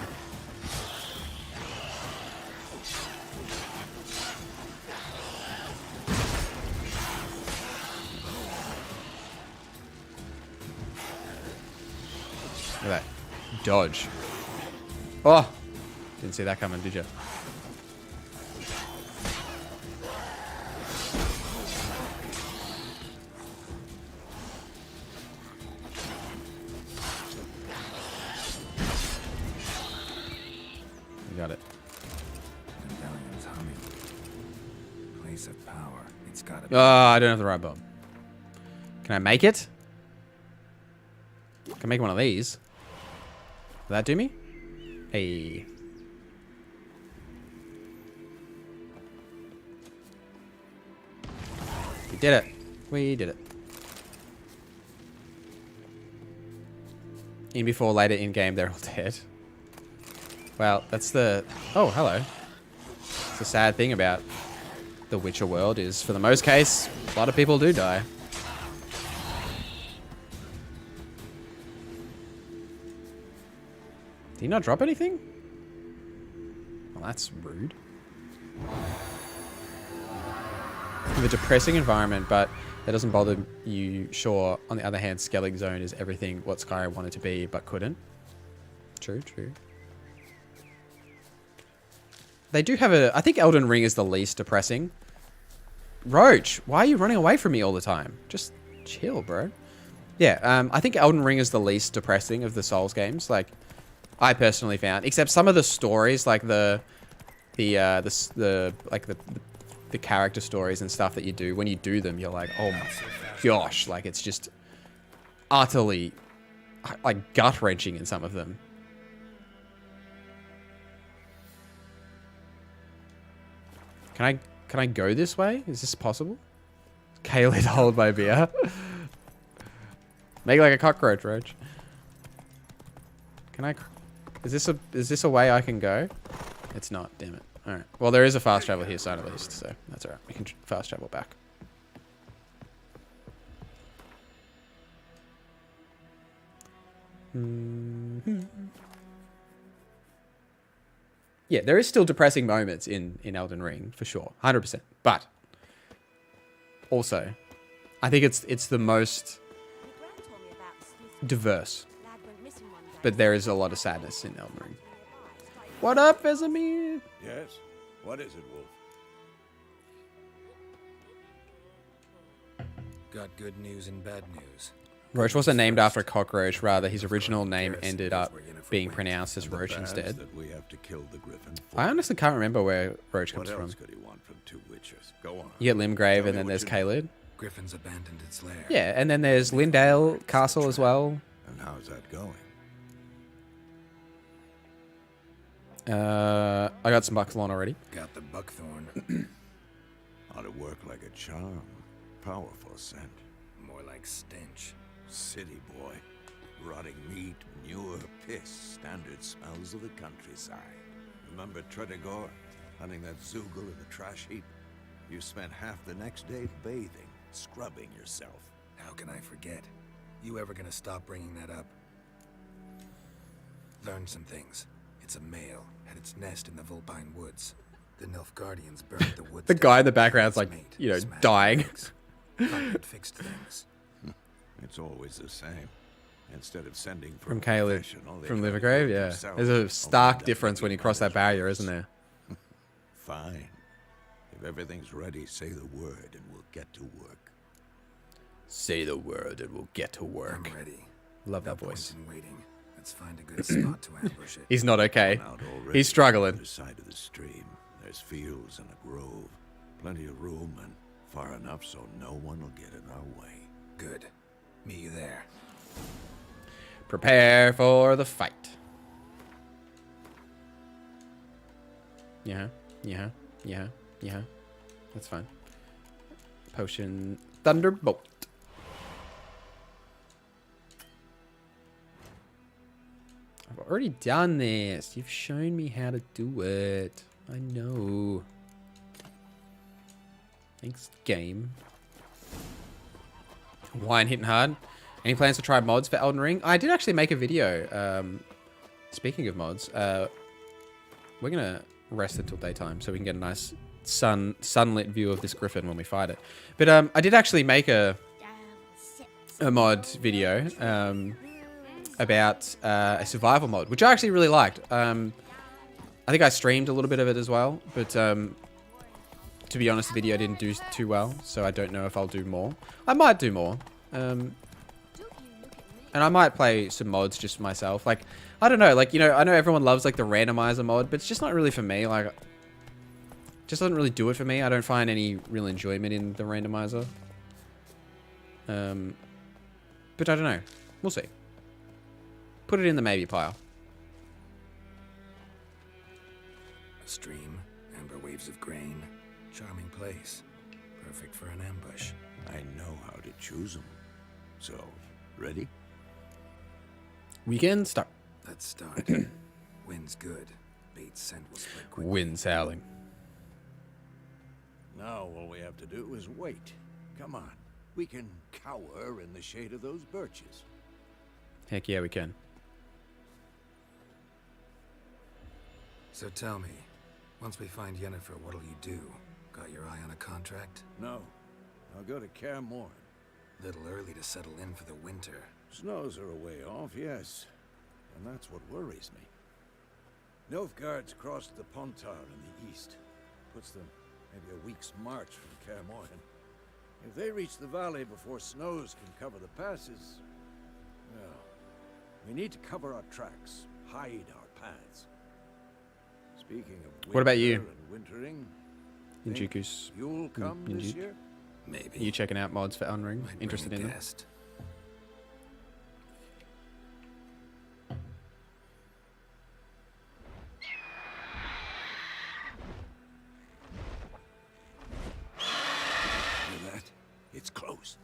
Look at that. Dodge. Oh! Didn't see that coming, did you? We got it.
Medallion's humming. Place of power. It's gotta be.
Oh, I don't have the right bomb. Can I make it? Can I make one of these? Will that do me? Hey. We did it. We did it. In before, later in game, they're all dead. Well, that's the... Oh, hello. It's the sad thing about the Witcher world is, for the most case, a lot of people do die. Did he not drop anything? Well, that's rude. With a depressing environment, but that doesn't bother you, sure. On the other hand, Skellig Zone is everything what Skyrim wanted to be, but couldn't. True, true. They do have a... I think Elden Ring is the least depressing. Roach, why are you running away from me all the time? Just chill, bro. Yeah, I think Elden Ring is the least depressing of the Souls games. Like, I personally found, except some of the stories, like the character stories and stuff that you do. When you do them, you're like, oh my gosh, like it's just utterly like gut wrenching in some of them. Can I go this way? Is this possible? Kaelid, hold my beer. Make like a cockroach, Roach. Can I? Is this a way I can go? It's not. Damn it. All right. Well, there is a fast travel here, so at least, so that's all right. We can fast travel back. Yeah, there is still depressing moments in Elden Ring, for sure. 100%. But also, I think it's the most diverse. But there is a lot of sadness in Elden Ring. What up, Vesemir?
Yes? What is it, Wolf?
Got good news and bad news.
Roach wasn't named after a cockroach, rather his original name ended up being pronounced as Roach instead.
That we have to kill the Griffin
I honestly can't remember where Roach comes
what
from.
else could he want from two witches? Go on.
You get Limgrave,
Tell
and
me
then
what
there's
you
Caelid.
Griffin's abandoned its lair.
Yeah, and then there's Lindale Castle as well.
And how's that going?
I got some buckthorn already.
Got the buckthorn.
Ought to work like a charm. Powerful scent.
More like stench.
City boy. Rotting meat, manure, piss. Standard smells of the countryside. Remember Tretogor? Hunting that Zoogle in the trash heap? You spent half the next day bathing, scrubbing yourself.
How can I forget? You ever gonna stop bringing that up? Learned some things. It's a male, had its nest in the Vulpine Woods. The Nilfgaardians burned the woods.
The guy in the background's like, you know, dying.
Fixed things.
It's always the same. Instead of sending for
From Caelid, from Livergrave, yeah. There's a stark difference when you cross that barrier, isn't there?
Fine. If everything's ready, say the word and we'll get to work.
Say the word and we'll get to work.
I'm ready.
Love that
No
voice.
point in waiting. Let's find a good spot to ambush it.
He's not okay.
Out already.
He's struggling.
On the side of the stream, there's fields and a grove. Plenty of room and far enough so no one will get in our way.
Good. Meet you there.
Prepare for the fight. Yeah. That's fine. Potion Thunderbolt. I've already done this. You've shown me how to do it. I know. Thanks, game. Wine hitting hard. Any plans to try mods for Elden Ring? I did actually make a video. Speaking of mods, we're gonna rest until daytime so we can get a nice sunlit view of this Griffin when we fight it. But I did actually make a mod video about a survival mod, which I actually really liked. I think I streamed a little bit of it as well, but to be honest, the video didn't do too well, so I don't know if I'll do more. I might do more. And I might play some mods just for myself. Like, I don't know, like, you know, I know everyone loves like the randomizer mod, but it's just not really for me. Like, it just doesn't really do it for me. I don't find any real enjoyment in the randomizer. But I don't know. We'll see. Put it in the maybe pile.
A stream, amber waves of grain, charming place, perfect for an ambush.
I know how to choose them. So, ready?
We can start.
Let's start. Wind's good. Bait's scent will spread quickly.
Wind's howling.
Now all we have to do is wait. Come on. We can cower in the shade of those birches.
Heck yeah, we can.
So tell me, once we find Yennefer, what'll you do? Got your eye on a contract?
No. I'll go to Kaer Morhen.
Little early to settle in for the winter.
Snows are a way off, yes. And that's what worries me. Nilfgaard's crossed the Pontar in the east. Puts them maybe a week's march from Kaer Morhen. If they reach the valley before snows can cover the passes, well, we need to cover our tracks, hide our paths. Speaking of
What about you?
winter and wintering,
Ninjuku's.
you'll come this year?
Maybe.
Are you checking out mods for Elden Ring? Interested in them?
Guest.
Hear that? It's close.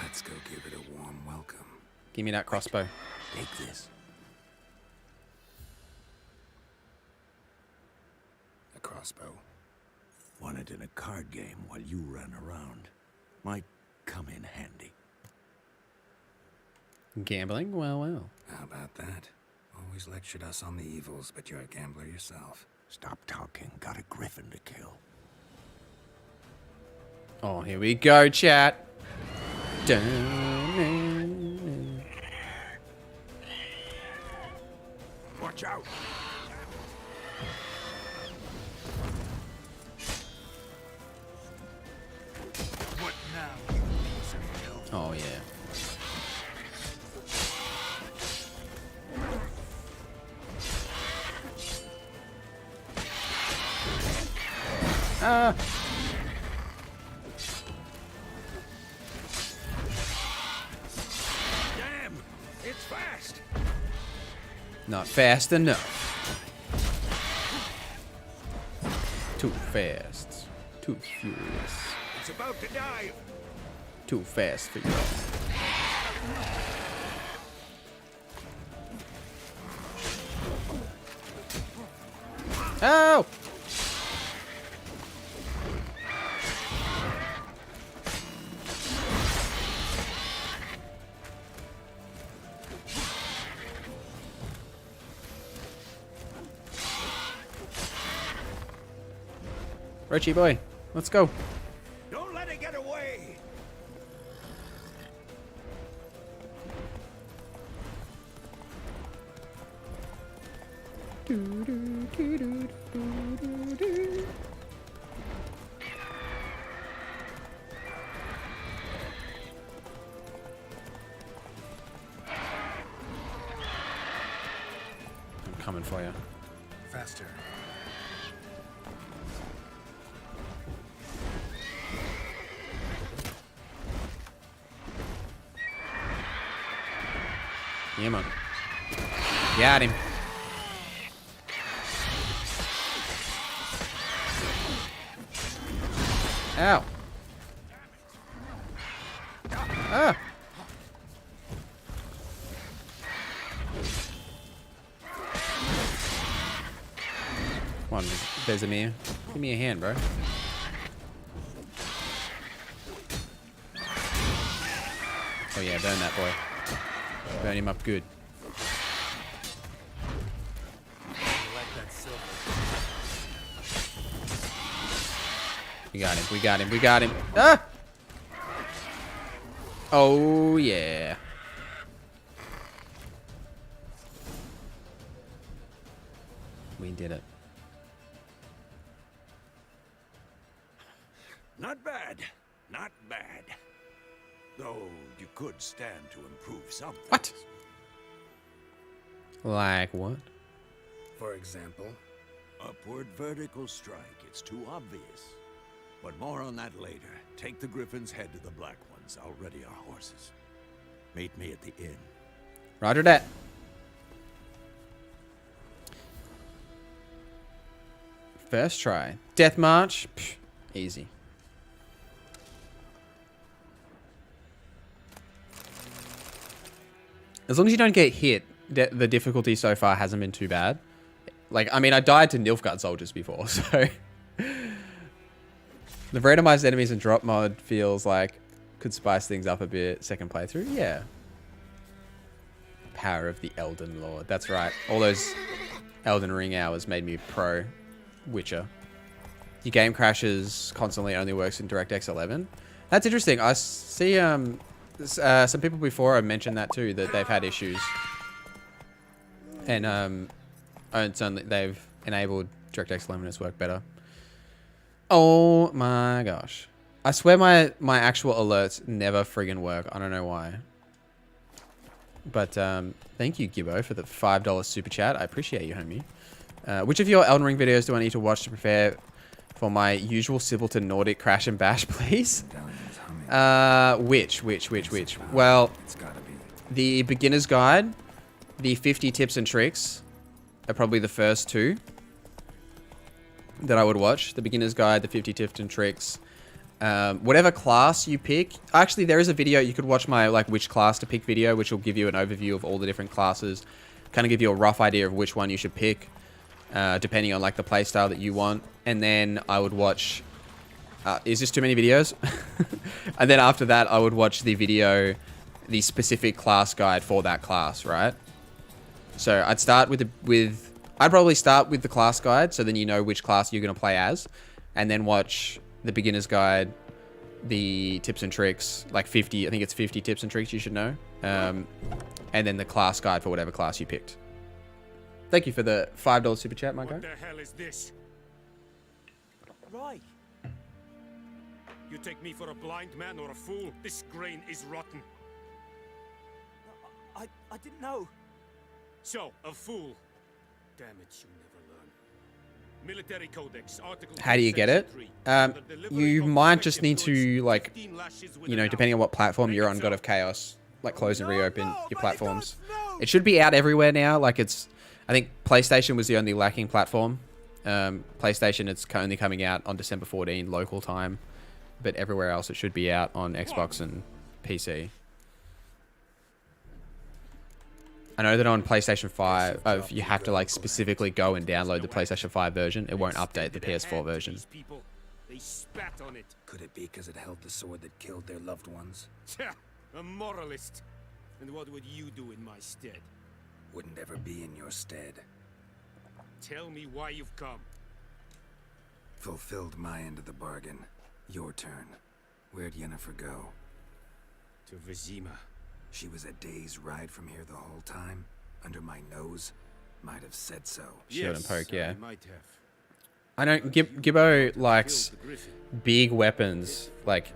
Let's go give it a warm welcome.
Give me that crossbow.
Take this.
A crossbow.
Won it in a card game while you ran around. Might come in handy.
Gambling? Well, well.
How about that? Always lectured us on the evils, but you're a gambler yourself.
Stop talking. Got a Griffin to kill.
Oh, here we go, chat. Dun.
Watch out. What now, you piece of filth?
Oh, yeah. Ah.
Damn! It's fast!
Not fast enough. Too fast. Too furious.
It's about to dive!
Too fast for you. Oh! Roachy boy, let's go.
Don't let it get away!
I'm coming for you.
Faster.
Yeah, man. Got him. Ow. Ah. Come on, Vesemir. Give me a hand, bro. Oh yeah, burn that boy. Burn him up good. We got him, we got him, we got him. Ah! Oh, yeah. We did it.
Not bad. Not bad. Though you could stand to improve something.
What? Like what?
For example?
Upward vertical strike. It's too obvious. But more on that later. Take the Griffin's head to the Black Ones. I'll ready our horses. Meet me at the inn.
Roger that. First try. Death March. Psh, easy. As long as you don't get hit, the difficulty so far hasn't been too bad. Like, I mean, I died to Nilfgaard soldiers before, so... The randomized enemies and drop mod feels like could spice things up a bit. Second playthrough, yeah. Power of the Elden Lord. That's right. All those Elden Ring hours made me pro Witcher. Your game crashes constantly, only works in DirectX 11. That's interesting. I see some people before have mentioned that too, that they've had issues. And it's only, they've enabled DirectX 11 to work better. Oh my gosh. I swear my actual alerts never friggin' work. I don't know why. But thank you, Gibbo, for the $5 super chat. I appreciate you, homie. Which of your Elden Ring videos do I need to watch to prepare for my usual Simpleton Nordic crash and bash, please? Which? Well, the beginner's guide, the 50 tips and tricks are probably the first two that I would watch. The beginner's guide, the 50 tips and tricks. Whatever class you pick. Actually, there is a video. You could watch my like which class to pick video, which will give you an overview of all the different classes. Kind of give you a rough idea of which one you should pick, depending on like the playstyle that you want. And then I would watch... is this too many videos? And then after that, I would watch the video the specific class guide for that class, right? So I'd start I'd probably start with the class guide, so then you know which class you're going to play as, and then watch the beginner's guide, the tips and tricks, like 50, I think it's 50 tips and tricks you should know, and then the class guide for whatever class you picked. Thank you for the $5 super chat, Marco.
What the hell is this?
Right.
You take me for a blind man or a fool? This grain is rotten.
I didn't know.
So, a fool. Damn it, you never learn. Military Codex, Article
How do you get it? You might just need to, like, you know, depending on what platform you're on, God of Chaos, like close and reopen your platforms. It should be out everywhere now. Like, it's, I think PlayStation was the only lacking platform. PlayStation, it's only coming out on December 14 local time, but everywhere else it should be out on Xbox and PC. I know that on PlayStation 5, you have to like specifically go and download the PlayStation 5 version. It won't update the PS4 version.
They spat on it.
Could it be because it held the sword that killed their loved ones?
A moralist. And what would you do in my stead?
Wouldn't ever be in your stead.
Tell me why you've come.
Fulfilled my end of the bargain. Your turn. Where'd Yennefer go?
To Vizima.
She was a day's ride from here the whole time? Under my nose? Might have said so.
Shield and poke, yeah.
I might have.
I know Gibbo likes big weapons, like,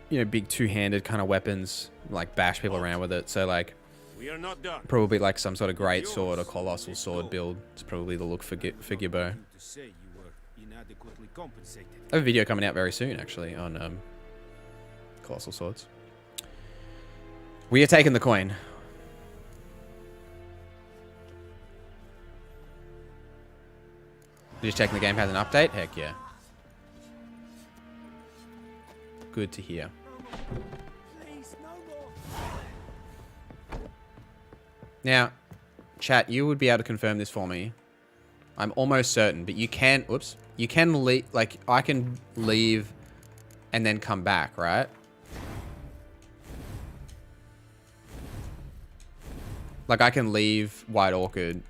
you know, big two-handed kind of weapons, like bash people around with it. So like,
We are not done.
probably like some sort of great sword or colossal sword build. It's probably the look for Gibbo.
To say you were inadequately compensated.
I have a video coming out very soon, actually, on colossal swords. We are taking the coin. You're just checking the game has an update? Heck yeah. Good to hear. Now, chat, you would be able to confirm this for me. I'm almost certain, but you can, oops, you can leave, like, I can leave and then come back, right? Like, I can leave White Orchid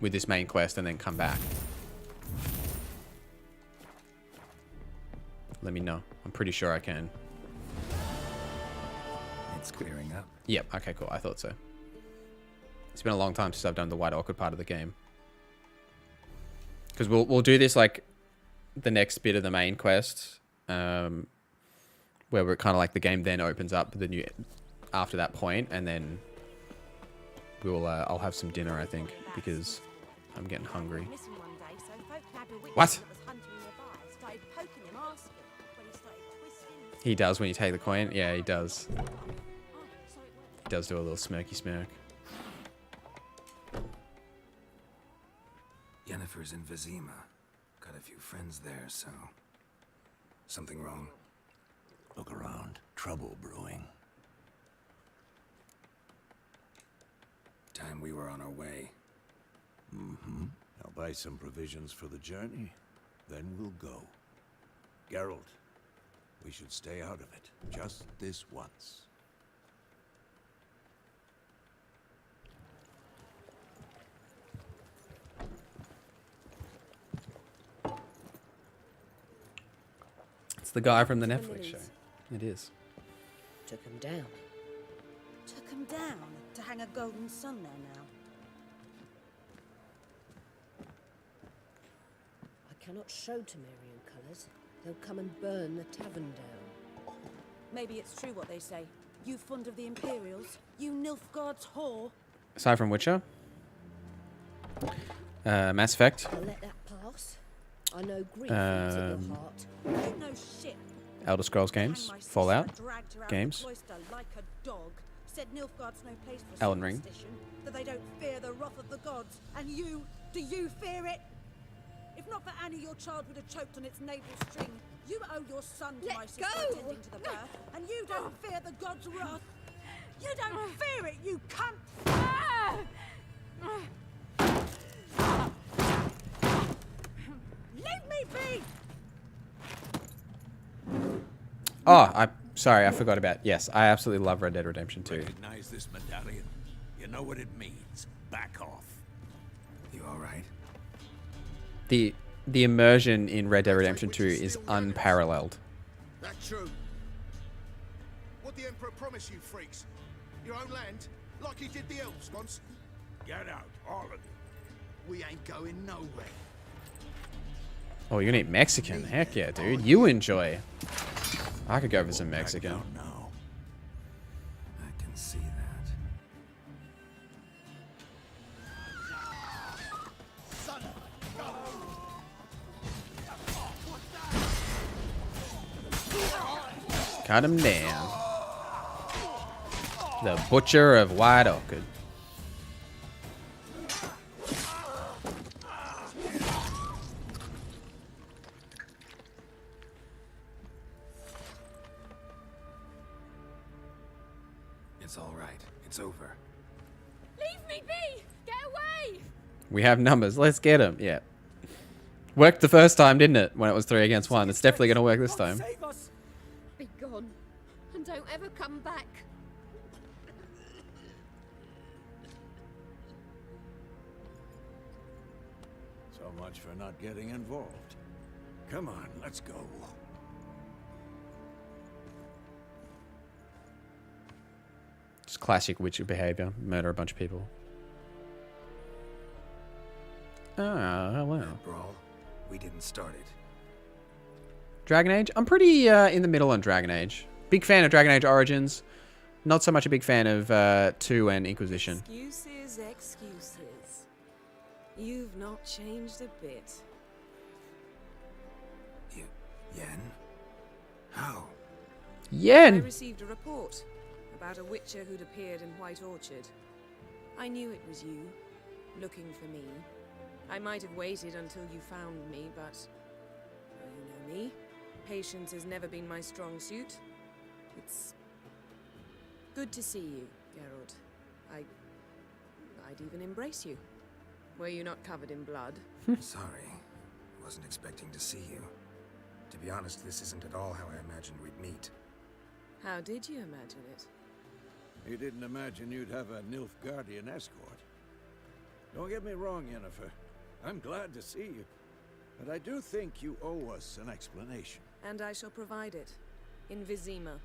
with this main quest and then come back. Let me know. I'm pretty sure I can.
It's clearing up.
Yep, okay, cool. I thought so. It's been a long time since I've done the White Orchid part of the game. Because we'll do this, like, the next bit of the main quest. Where we're kind of like the game then opens up the new after that point, and then we'll I'll have some dinner, I think, because I'm getting hungry. What? He does when you take the coin? Yeah, he does. He does do a little smirky smirk.
Yennefer's in Vizima. Got a few friends there, so... Something wrong?
Look around. Trouble brewing.
Time we were on our way.
Mm-hmm. I'll buy some provisions for the journey. Then we'll go. Geralt, we should stay out of it. Just this once.
It's the guy from the Netflix show. It is.
Took him down.
Took him down to hang a golden sun there now.
I cannot show Temerian colours. They'll come and burn the tavern down.
Maybe it's true what they say. You fond of the Imperials? You Nilfgaard's whore?
Aside from Witcher. Mass Effect.
I'll let that pass. I know grief eats at your heart.
You know shit.
Elder Scrolls games. Fallout games.
Like a dog. Said Nilfgaard's no place for
Elden Ring.
That they don't fear the wrath of the gods. And you, do you fear it? If not for Annie, your child would have choked on its navel string. You owe your son to my sister attending to the birth, and you don't fear the gods' wrath. You don't fear it, you cunt! Leave me be!
Oh, sorry, I forgot about. Yes, I absolutely love Red Dead Redemption 2.
Recognize this medallion? You know what it means. Back off.
You all right?
The immersion in Red Dead Redemption 2 is unparalleled.
That's true. What the Emperor promised you, freaks? Your own land, like he did the elves once.
Get out, all of you.
We ain't going nowhere.
Oh, you're gonna eat Mexican? Heck yeah, dude. You enjoy. I could go for some Mexican.
I can see that.
Cut him down. The Butcher of White Orchid.
It's all right. It's over.
Leave me be! Get away!
We have numbers. Let's get him. Yeah. Worked the first time, didn't it? When it was 3 against 1. It's definitely going to work this time.
Be gone, and don't ever come back.
So much for not getting involved. Come on, let's go.
Just classic Witcher behavior. Murder a bunch of people. Ah, wow.
Brawl, we didn't start it.
Dragon Age? I'm pretty in the middle on Dragon Age. Big fan of Dragon Age Origins. Not so much a big fan of 2 and Inquisition.
Excuses, excuses. You've not changed a bit.
Yen? How?
Yen!
I received a report about a witcher who'd appeared in White Orchard. I knew it was you, looking for me. I might have waited until you found me, but well, you know me. Patience has never been my strong suit. It's good to see you, Geralt. I'd even embrace you. Were you not covered in blood?
Sorry. Wasn't expecting to see you. To be honest, this isn't at all how I imagined we'd meet.
How did you imagine it?
You didn't imagine you'd have a Nilfgaardian escort. Don't get me wrong, Yennefer. I'm glad to see you. But I do think you owe us an explanation.
And I shall provide it. In Vizima.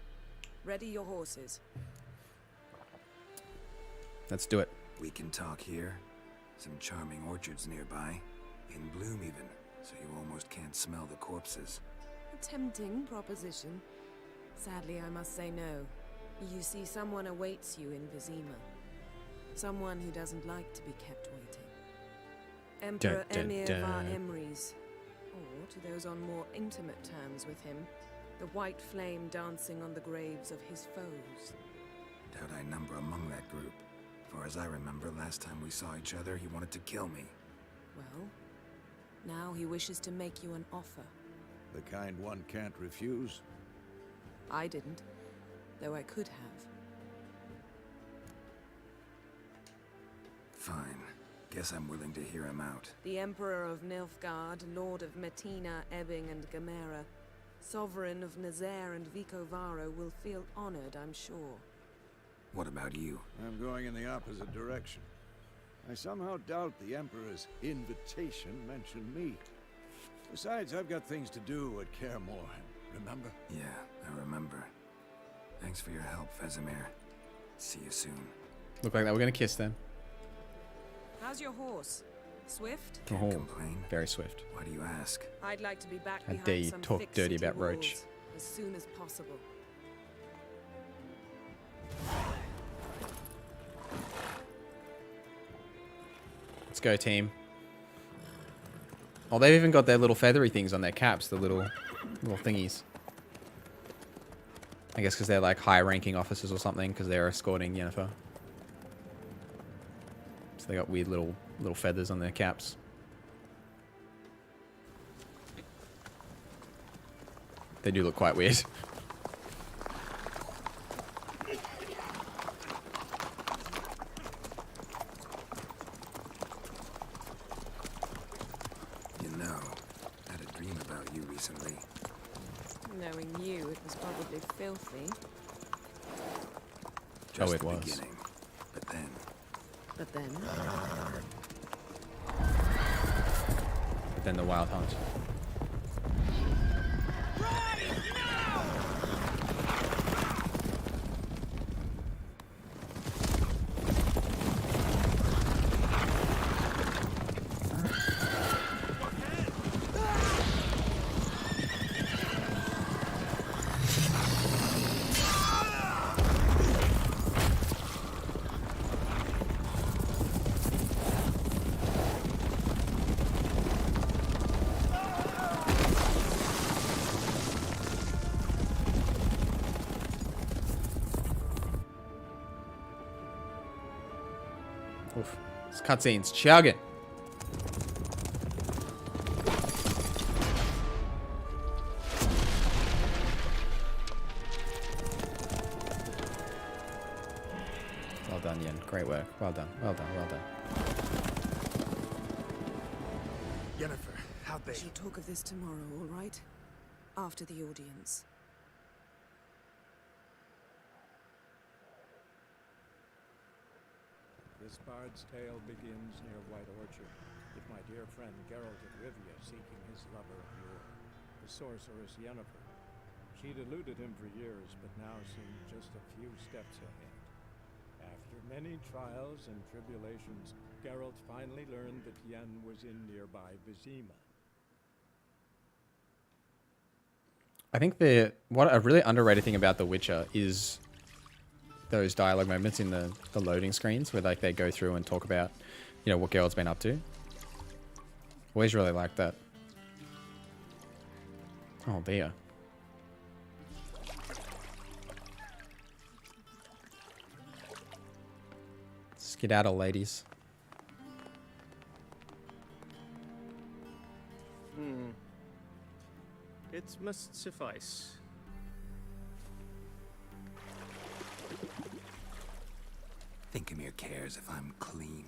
Ready your horses.
Let's do it.
We can talk here. Some charming orchards nearby. In bloom even, so you almost can't smell the corpses.
A tempting proposition. Sadly, I must say no. You see, someone awaits you in Vizima. Someone who doesn't like to be kept waiting. Emperor Emir var Emrys. Or, to those on more intimate terms with him, the white flame dancing on the graves of his foes.
Doubt I number among that group. For as I remember, last time we saw each other, he wanted to kill me.
Well, now he wishes to make you an offer.
The kind one can't refuse?
I didn't, though I could have.
Fine. Guess I'm willing to hear him out.
The Emperor of Nilfgaard, Lord of Metina, Ebbing, and Gamera, Sovereign of Nazaire and Vicovaro will feel honored, I'm sure.
What about you?
I'm going in the opposite direction. I somehow doubt the Emperor's invitation mentioned me. Besides, I've got things to do at Kaer Morhen, remember?
Yeah, I remember. Thanks for your help, Vesemir. See you soon.
Look like that we're gonna kiss then.
How's your horse? Swift?
Can't complain.
Very swift.
Why do you ask?
I'd like to be back
How
behind
dare you
some
talk
thick
dirty
city
about Roach.
walls as soon as possible.
Let's go, team. Oh, they've even got their little feathery things on their caps, the little thingies. I guess because they're like high-ranking officers or something, because they're escorting Yennefer. So they got weird little feathers on their caps. They do look quite weird.
You know, I had a dream about you recently.
Knowing you, it was probably filthy.
Just
it
the
was.
beginning. But then,
But then,
But then the Wild Hunt. Oof. This cutscene's chugging. Well done, Yen. Great work. Well done. Well done. Well done.
Yennefer, how'd they...
we'll talk of this tomorrow, all right? After the audience.
This bard's tale begins near White Orchard, with my dear friend Geralt of Rivia seeking his lover of yore, the sorceress Yennefer. She'd eluded him for years, but now seemed just a few steps ahead. After many trials and tribulations, Geralt finally learned that Yen was in nearby Vizima.
I think what a really underrated thing about The Witcher is those dialogue moments in the loading screens where like they go through and talk about, you know, what Geralt's been up to. Always really like that. Oh dear. Skedaddle, ladies.
It must suffice.
Thinkamere cares if I'm clean.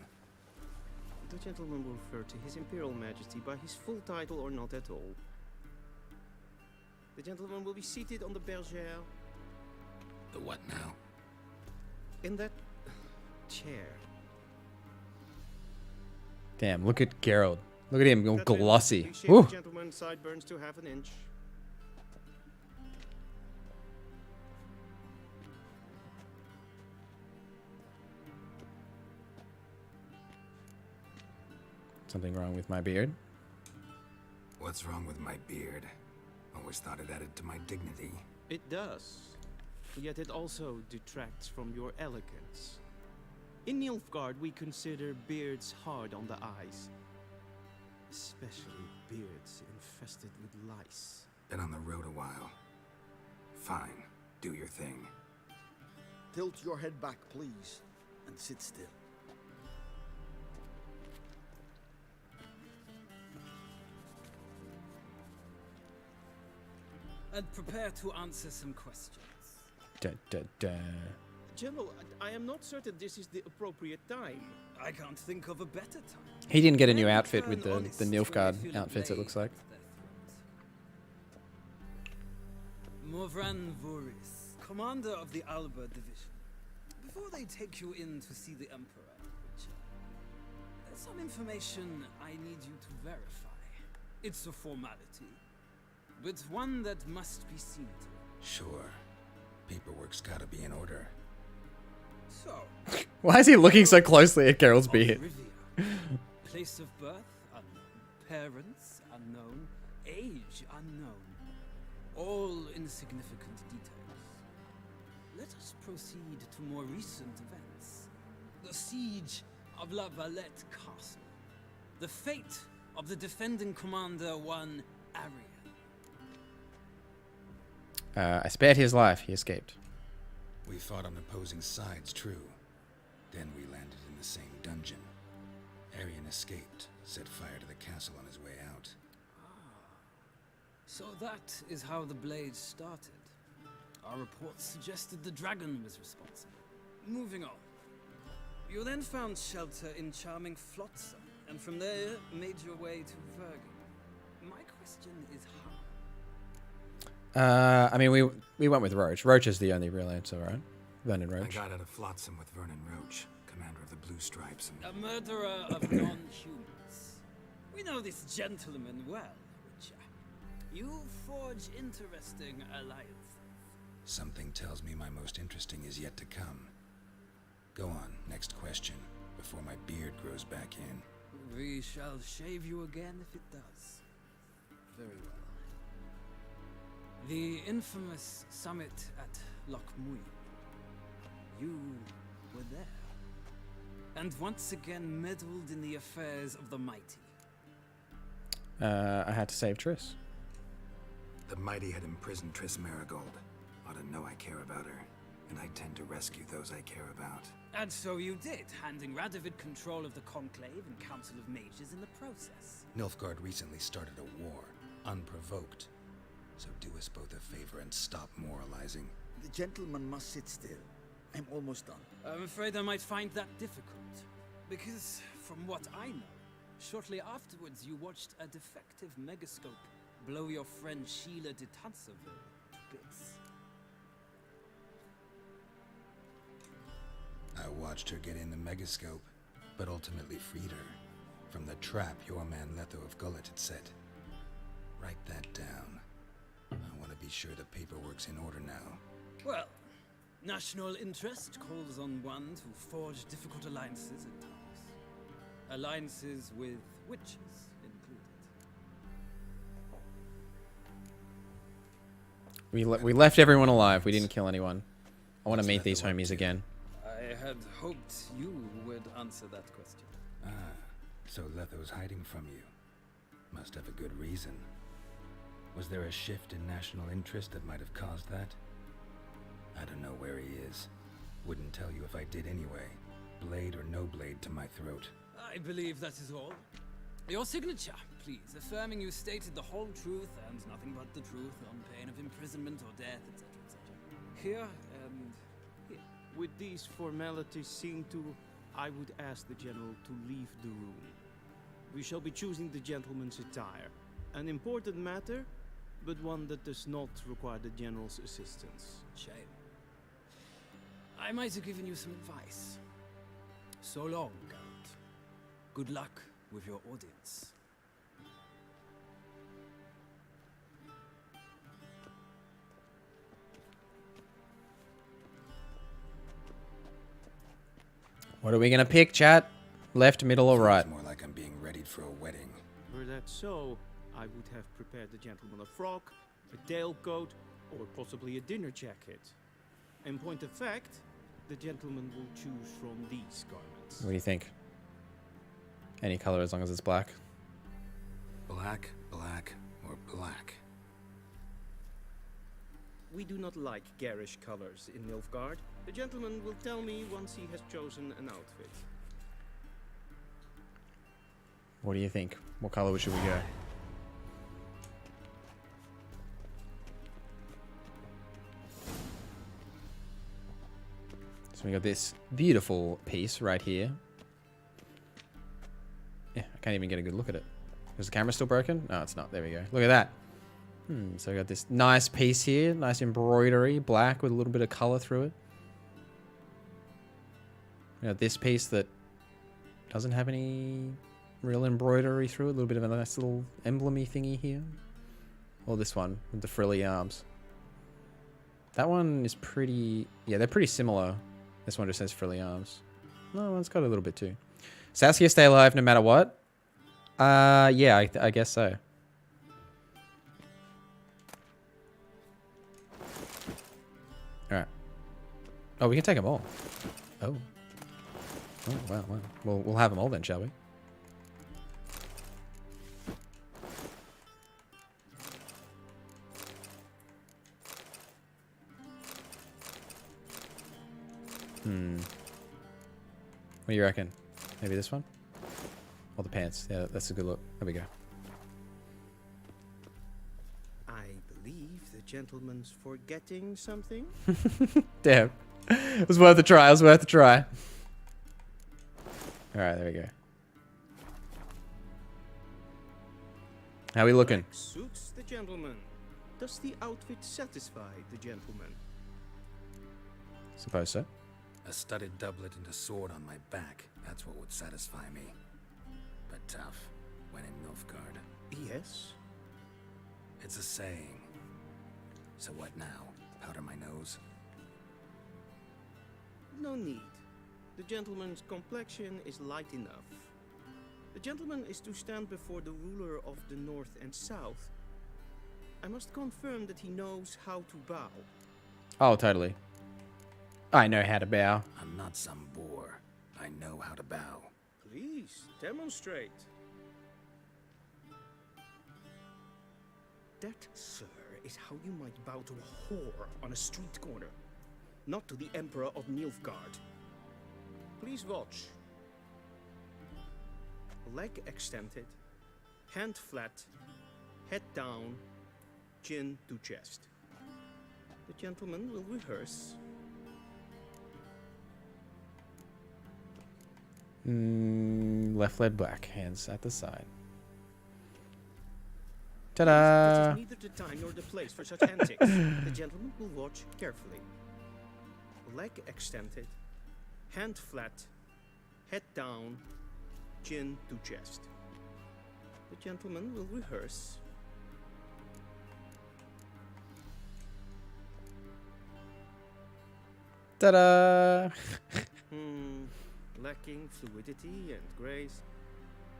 The gentleman will refer to His Imperial Majesty by his full title or not at all. The gentleman will be seated on the bergère.
The what now?
In that chair.
Damn, look at Geralt. Look at him, all
That way,
glossy.
we shave
Woo.
the gentleman's sideburns to half an inch.
Something wrong with my beard?
What's wrong with my beard? Always thought it added to my dignity.
It does. Yet it also detracts from your elegance. In Nilfgaard, we consider beards hard on the eyes. Especially beards infested with lice.
Been on the road a while. Fine, do your thing.
Tilt your head back, please, and sit still.
And prepare to answer some questions.
Da, da, da.
General, I am not certain this is the appropriate time.
I can't think of a better time.
He didn't get a new outfit with the Nilfgaard outfits, it looks like.
Morvran Voris, commander of the Alba Division. Before they take you in to see the Emperor, there's some information I need you to verify. It's a formality, but one that must be seen to.
Sure. Paperwork's gotta be in order.
So,
Why is he looking so closely at Geralt's beard?
place of birth unknown, parents unknown, age unknown. All insignificant details. Let us proceed to more recent events. The siege of La Valette Castle. The fate of the defending commander, one Arian.
I spared his life. He escaped.
We fought on opposing sides, true. Then we landed in the same dungeon. Arian escaped, set fire to the castle on his way out.
So that is how the blade started. Our reports suggested the dragon was responsible. Moving on. You then found shelter in charming Flotsam, and from there made your way to Vergen. My question is how?
I mean, we went with Roach. Roach is the only real answer, right? Vernon Roach.
I got out of Flotsam with Vernon Roach, commander of the Blue Stripes, and...
A murderer of non-humans. We know this gentleman well, Witcher. You forge interesting alliances.
Something tells me my most interesting is yet to come. Go on, next question, before my beard grows back in.
We shall shave you again if it does. Very well. The infamous summit at Loch Mui. You were there. And once again meddled in the affairs of the mighty.
I had to save Triss.
The mighty had imprisoned Triss Marigold. Ought to know I care about her, and I tend to rescue those I care about.
And so you did, handing Radovid control of the Conclave and Council of Mages in the process.
Nilfgaard recently started a war, unprovoked. So do us both a favor and stop moralizing.
The gentleman must sit still. I'm almost done.
I'm afraid I might find that difficult. Because, from what I know, shortly afterwards you watched a defective megascope blow your friend Sheila de Tanserville to bits.
I watched her get in the megascope, but ultimately freed her from the trap your man Letho of Gullet had set. Write that down. I want to be sure the paperwork's in order now.
Well, national interest calls on one to forge difficult alliances at times. Alliances with witches included.
We left everyone alive. We didn't kill anyone. I want to meet these homies again.
I had hoped you would answer that question.
Ah, so Letho's hiding from you. Must have a good reason. Was there a shift in national interest that might have caused that? I don't know where he is. Wouldn't tell you if I did anyway. Blade or no blade to my throat.
I believe that is all. Your signature, please, affirming you stated the whole truth and nothing but the truth on pain of imprisonment or death, etc., etc. Here and here.
With these formalities seen to, I would ask the general to leave the room. We shall be choosing the gentleman's attire. An important matter, but one that does not require the general's assistance.
Shame. I might have given you some advice. So long, Geralt. Good luck with your audience.
What are we gonna pick, chat? Left, middle, or right?
More like I'm being readied for a wedding.
Were that so, I would have prepared the gentleman a frock, a tailcoat, or possibly a dinner jacket. In point of fact, the gentleman will choose from these garments.
What do you think? Any color as long as it's black.
Black, black, or black?
We do not like garish colors in Nilfgaard. The gentleman will tell me once he has chosen an outfit.
What do you think? What color should we go? So we got this beautiful piece right here. Yeah, I can't even get a good look at it. Is the camera still broken? No, it's not. There we go. Look at that. So we got this nice piece here. Nice embroidery. Black with a little bit of color through it. We got this piece that doesn't have any real embroidery through it. A little bit of a nice little emblem-y thingy here. Or this one with the frilly arms. That one is pretty... Yeah, they're pretty similar. This one just says frilly arms. No, one's got a little bit too. Saskia stay alive no matter what? Yeah, I guess so. Alright. Oh, we can take them all. Oh. Oh, wow, wow. Well, we'll have them all then, shall we? What do you reckon? Maybe this one? Or the pants. Yeah, that's a good look. There we go.
I believe the gentleman's forgetting something.
Damn. It was worth a try. It was worth a try. Alright, there we go. How we looking?
Suits the gentleman. Does the outfit satisfy the gentleman?
Suppose so.
A studded doublet and a sword on my back, that's what would satisfy me. But tough, when in Nilfgaard.
Yes.
It's a saying. So what now? Powder my nose?
No need. The gentleman's complexion is light enough. The gentleman is to stand before the ruler of the North and South. I must confirm that he knows how to bow.
Oh, totally. I know how to bow.
I'm not some boor. I know how to bow.
Please, demonstrate. That, sir, is how you might bow to a whore on a street corner, not to the Emperor of Nilfgaard. Please watch. Leg extended, hand flat, head down, chin to chest. The gentleman will rehearse.
Left leg black, hands at the side.
This
Ta-da!
is neither the time nor the place for such antics. The gentleman will watch carefully. Leg extended, hand flat, head down, chin to chest. The gentleman will rehearse.
Ta-da!
Lacking fluidity and grace.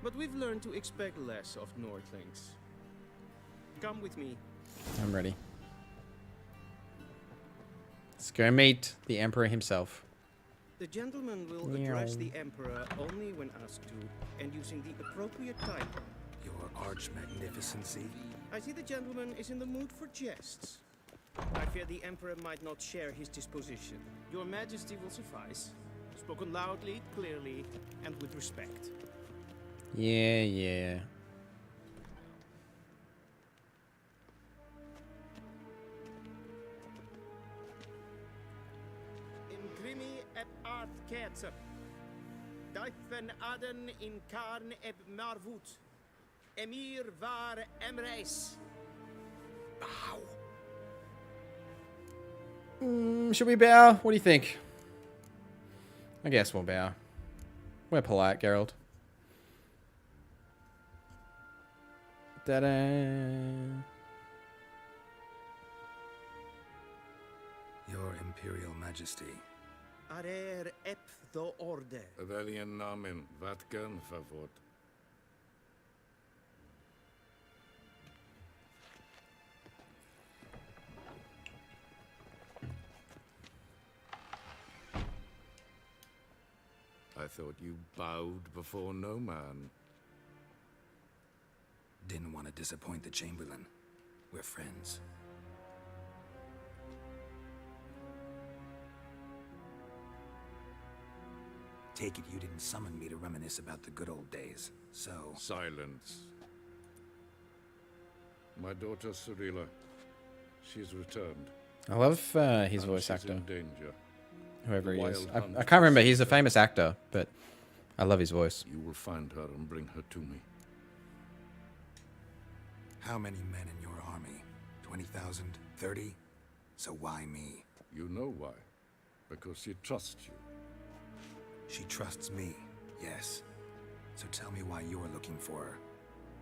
But we've learned to expect less of Nordlings. Come with me.
I'm ready. Let's go meet the Emperor himself.
The gentleman will address the Emperor only when asked to, and using the appropriate title.
Your arch magnificency?
I see the gentleman is in the mood for jests. I fear the Emperor might not share his disposition. Your Majesty will suffice. Spoken loudly, clearly, and with respect.
Yeah, yeah.
In grimi et art ketzer. Dijfen aden in karn eb marvoet. Emir var emreis.
Bow.
Should we bow? What do you think? I guess we'll bow. We're polite, Geralt. Ta-da!
Your Imperial Majesty.
Arer ep the orde.
Welchen Namen? Watgen verwort. I thought you bowed before no man.
Didn't want to disappoint the Chamberlain. We're friends. Take it you didn't summon me to reminisce about the good old days, so...
Silence. My daughter Cyrilla. She's returned.
I love his voice actor.
In danger.
Whoever he is.
Wild
I can't remember. He's a famous actor, but I love his voice.
You will find her and bring her to me.
How many men in your army? 20,000? 30? So why me?
You know why. Because she trusts you.
She trusts me, yes. So tell me why you're looking for her.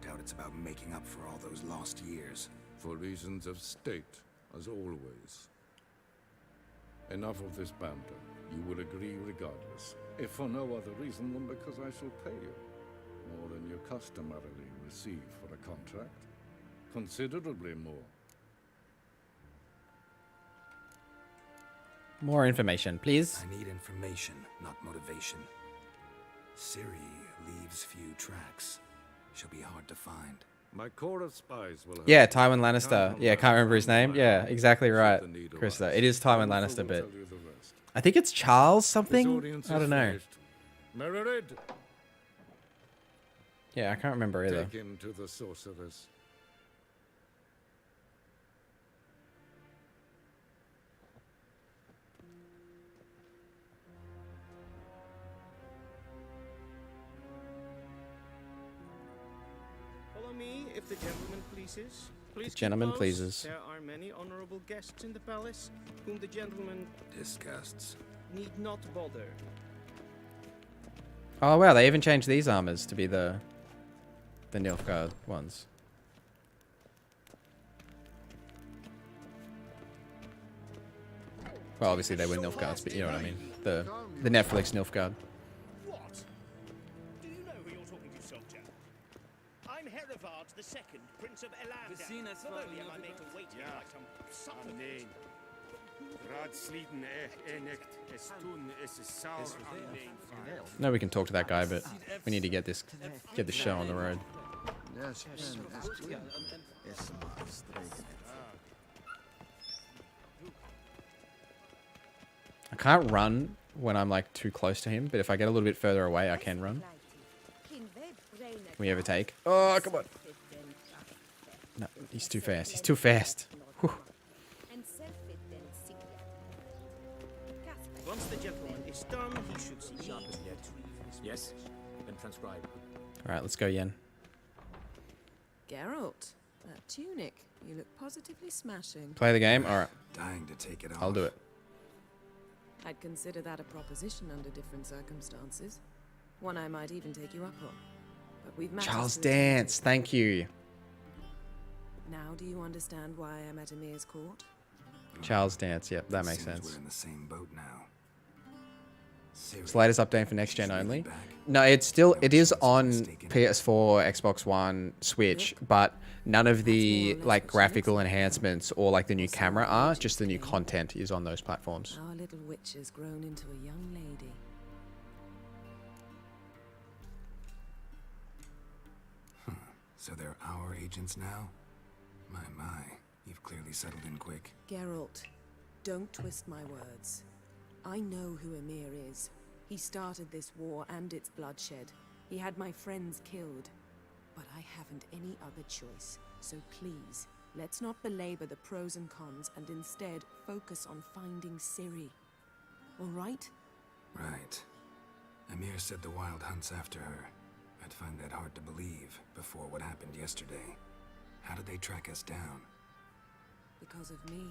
Doubt it's about making up for all those lost years.
For reasons of state, as always. Enough of this banter. You will agree regardless. If for no other reason than because I shall pay you. More than you customarily receive for a contract. Considerably more.
More information, please.
I need information, not motivation. Ciri leaves few tracks. She'll be hard to find.
My corps of spies will have...
Yeah, Tywin Lannister. Yeah, can't remember his name. Yeah, exactly right, Krista. It is Tywin Lannister, but I think it's Charles something. I don't know.
Mererid.
Yeah, I can't remember either.
Take him to the sorceress.
Follow me, if the gentleman pleases. Please keep
Gentlemen,
close.
pleases.
There are many honorable guests in the palace, whom the gentleman
Disgusts.
need not bother.
Oh wow, they even changed these armors to be the Nilfgaard ones. Well, obviously they were Nilfgaards, but you know what I mean. The Netflix Nilfgaard.
What? Do you know who you're talking to, soldier? I'm Herivard II, Prince of Elandar. Not only am I made to wait here like some supplicant.
Nee. Raadsleden echt es tun es is sour
No, we can talk to that guy, but we need to get this show on the road. I can't run when I'm like too close to him, but if I get a little bit further away, I can run. Can we overtake? Oh, come on. No, he's too fast. He's too fast. Whew.
Once the gentleman is done, he should see sharpest yet.
Yes, then transcribe.
All right, let's go, Yen.
Geralt, that tunic. You look positively smashing.
Play the game? All right.
Dying to take it off.
I'll do it.
I'd consider that a proposition under different circumstances. One I might even take you up on. But we've managed
Charles
to
Dance, thank you.
Now do you understand why I'm at Emir's court?
Charles Dance, yep, that makes sense.
We're in the same boat now.
It's the latest update for next gen only. No, it is on PS4, Xbox One, Switch, but none of the like graphical enhancements or like the new camera are. Just the new content is on those platforms.
Our little witch has grown into a young lady.
So they're our agents now? My, you've clearly settled in quick.
Geralt, don't twist my words. I know who Emir is. He started this war and its bloodshed. He had my friends killed. But I haven't any other choice. So please, let's not belabor the pros and cons and instead focus on finding Ciri. All right?
Right. Emir said the Wild hunts after her. I'd find that hard to believe before what happened yesterday. How did they track us down?
Because of me.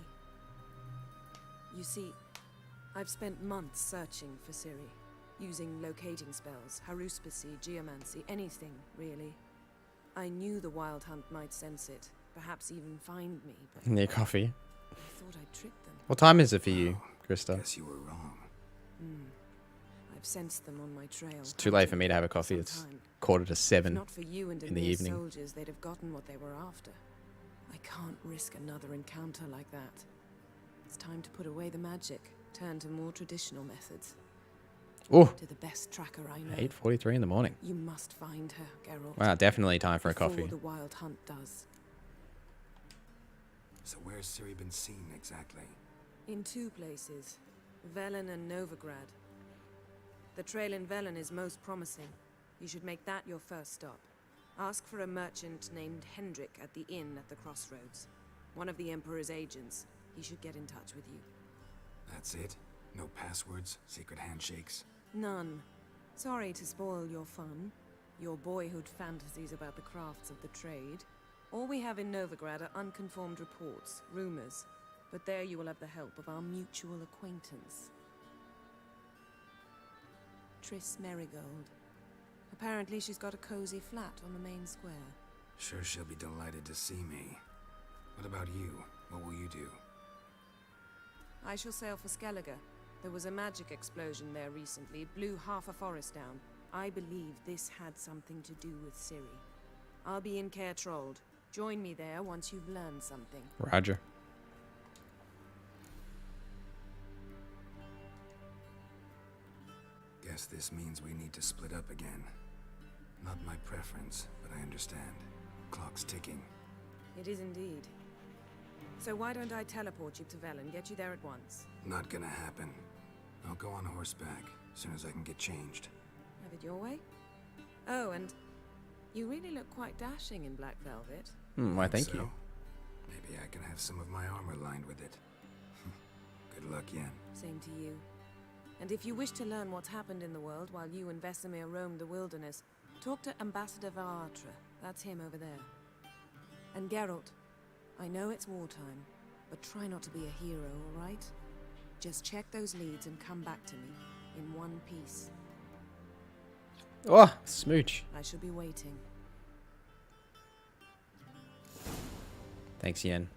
You see, I've spent months searching for Ciri, using locating spells, haruspicy, geomancy, anything, really. I knew the Wild Hunt might sense it, perhaps even find me, but
Near coffee.
I thought I'd tricked them.
What time is it for you, Krista?
Guess you were wrong.
I've sensed them on my trail.
It's too late for me to have a coffee. It's 6:45
Not for you and
in the
Emir's
evening.
soldiers, they'd have gotten what they were after. I can't risk another encounter like that. It's time to put away the magic, turn to more traditional methods.
Oh,
To the best tracker I know.
8:43 in the morning.
You must find her, Geralt.
Wow, definitely time for a
before
coffee.
the Wild Hunt does.
So where's Ciri been seen exactly?
In two places, Velen and Novigrad. The trail in Velen is most promising. You should make that your first stop. Ask for a merchant named Hendrik at the inn at the crossroads. One of the Emperor's agents. He should get in touch with you.
That's it? No passwords? Secret handshakes?
None. Sorry to spoil your fun. Your boyhood fantasies about the crafts of the trade. All we have in Novigrad are unconformed reports, rumors. But there you will have the help of our mutual acquaintance. Triss Merigold. Apparently she's got a cozy flat on the main square.
Sure she'll be delighted to see me. What about you? What will you do?
I shall sail for Skellige. There was a magic explosion there recently, blew half a forest down. I believe this had something to do with Ciri. I'll be in Caer Trold. Join me there once you've learned something.
Roger.
Guess this means we need to split up again. Not my preference, but I understand. Clock's ticking.
It is indeed. So why don't I teleport you to Velen, get you there at once?
Not gonna happen. I'll go on horseback, as soon as I can get changed.
Have it your way? Oh, and you really look quite dashing in black velvet.
Why, thank you.
Maybe I can have some of my armor lined with it. Good luck, Yen.
Same to you. And if you wish to learn what's happened in the world while you and Vesemir roamed the wilderness, talk to Ambassador Varatra. That's him over there. And Geralt, I know it's wartime, but try not to be a hero, all right? Just check those leads and come back to me in one piece.
Oh, smooch.
I shall be waiting.
Thanks, Yen.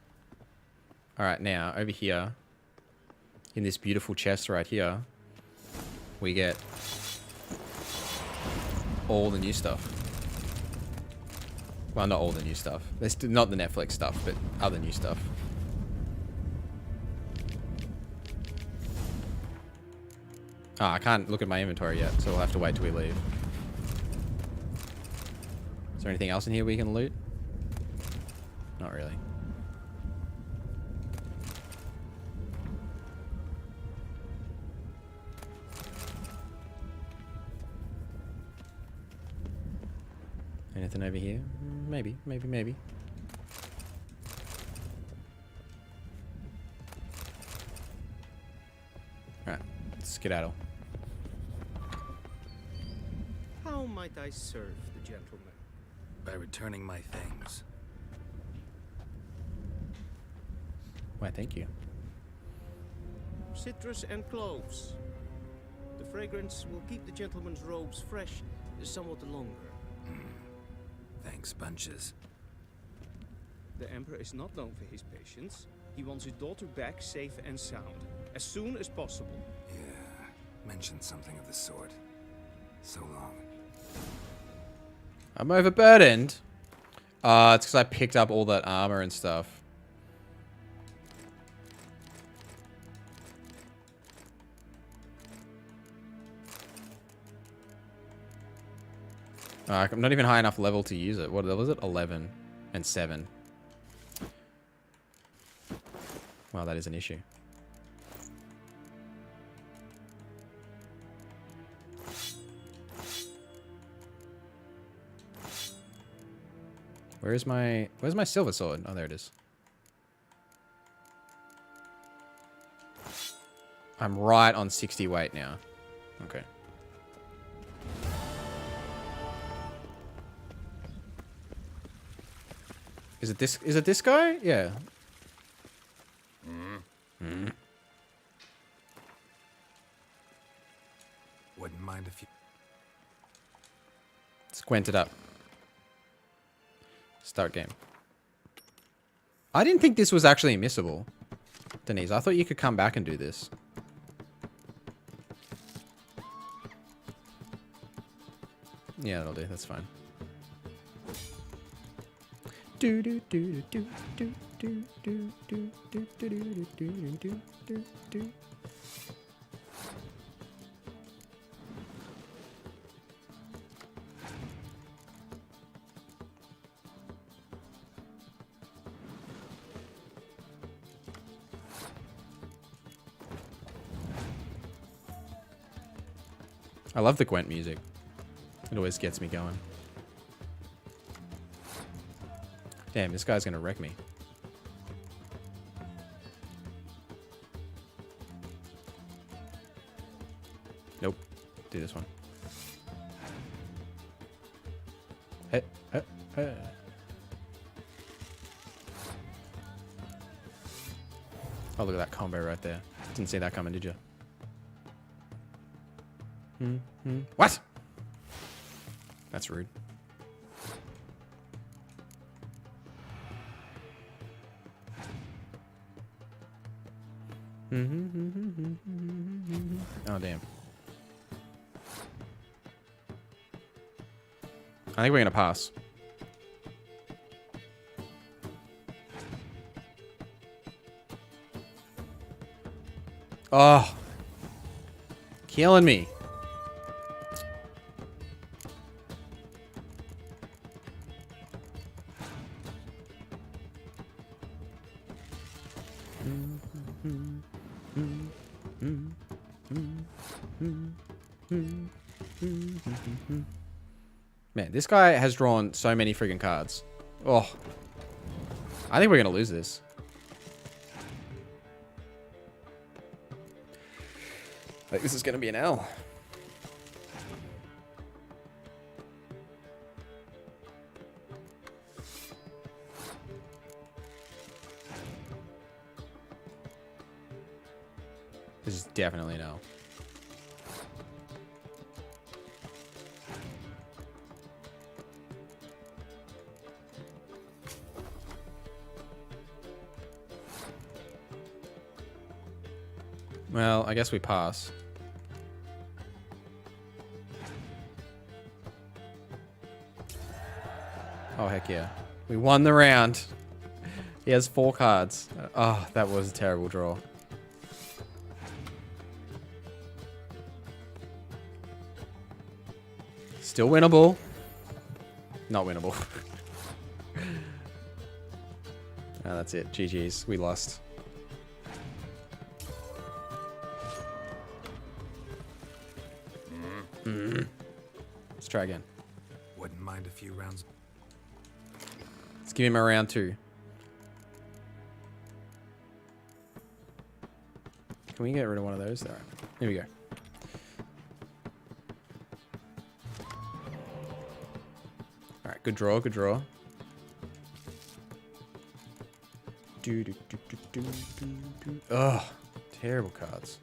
Alright, now, over here, in this beautiful chest right here, we get all the new stuff. Well, not all the new stuff. There's not the Netflix stuff, but other new stuff. Oh, I can't look at my inventory yet, so we'll have to wait till we leave. Is there anything else in here we can loot? Not really. Anything over here? Maybe, maybe, maybe. Alright, skedaddle.
How might I serve the gentleman?
By returning my things.
Why, thank you.
Citrus and cloves. The fragrance will keep the gentleman's robes fresh somewhat longer.
Thanks, bunches.
The Emperor is not known for his patience. He wants his daughter back safe and sound, as soon as possible.
Yeah, mentioned something of the sort. So long.
I'm overburdened. It's because I picked up all that armor and stuff. I'm not even high enough level to use it. What was it? 11 and 7. Well, that is an issue. Where's my silver sword? Oh, there it is. I'm right on 60 weight now. Okay. Is it this guy? Yeah.
Wouldn't mind if you...
Squint it up. Start game. I didn't think this was actually missable, Denise. I thought you could come back and do this. Yeah, that'll do. That's fine. Do do do do do do do do do do do do do do do. I love the Gwent music. It always gets me going. Damn, this guy's gonna wreck me. Nope. Do this one. Hey, hey, hey. Oh, look at that combo right there. Didn't see that coming, did you? What? That's rude. Oh, damn. I think we're gonna pass. Oh. Killing me. Man, this guy has drawn so many friggin' cards. Oh. I think we're gonna lose this. I think this is gonna be an L. This is definitely no. Well, I guess we pass. Oh, heck yeah. We won the round. He has 4 cards. Oh, that was a terrible draw. Still winnable. Not winnable. Oh, that's it. GG's. We lost. Let's try again.
Wouldn't mind a few rounds.
Let's give him a round 2. Can we get rid of one of those? There. Here we go. Alright, good draw, good draw. Ugh, terrible cards.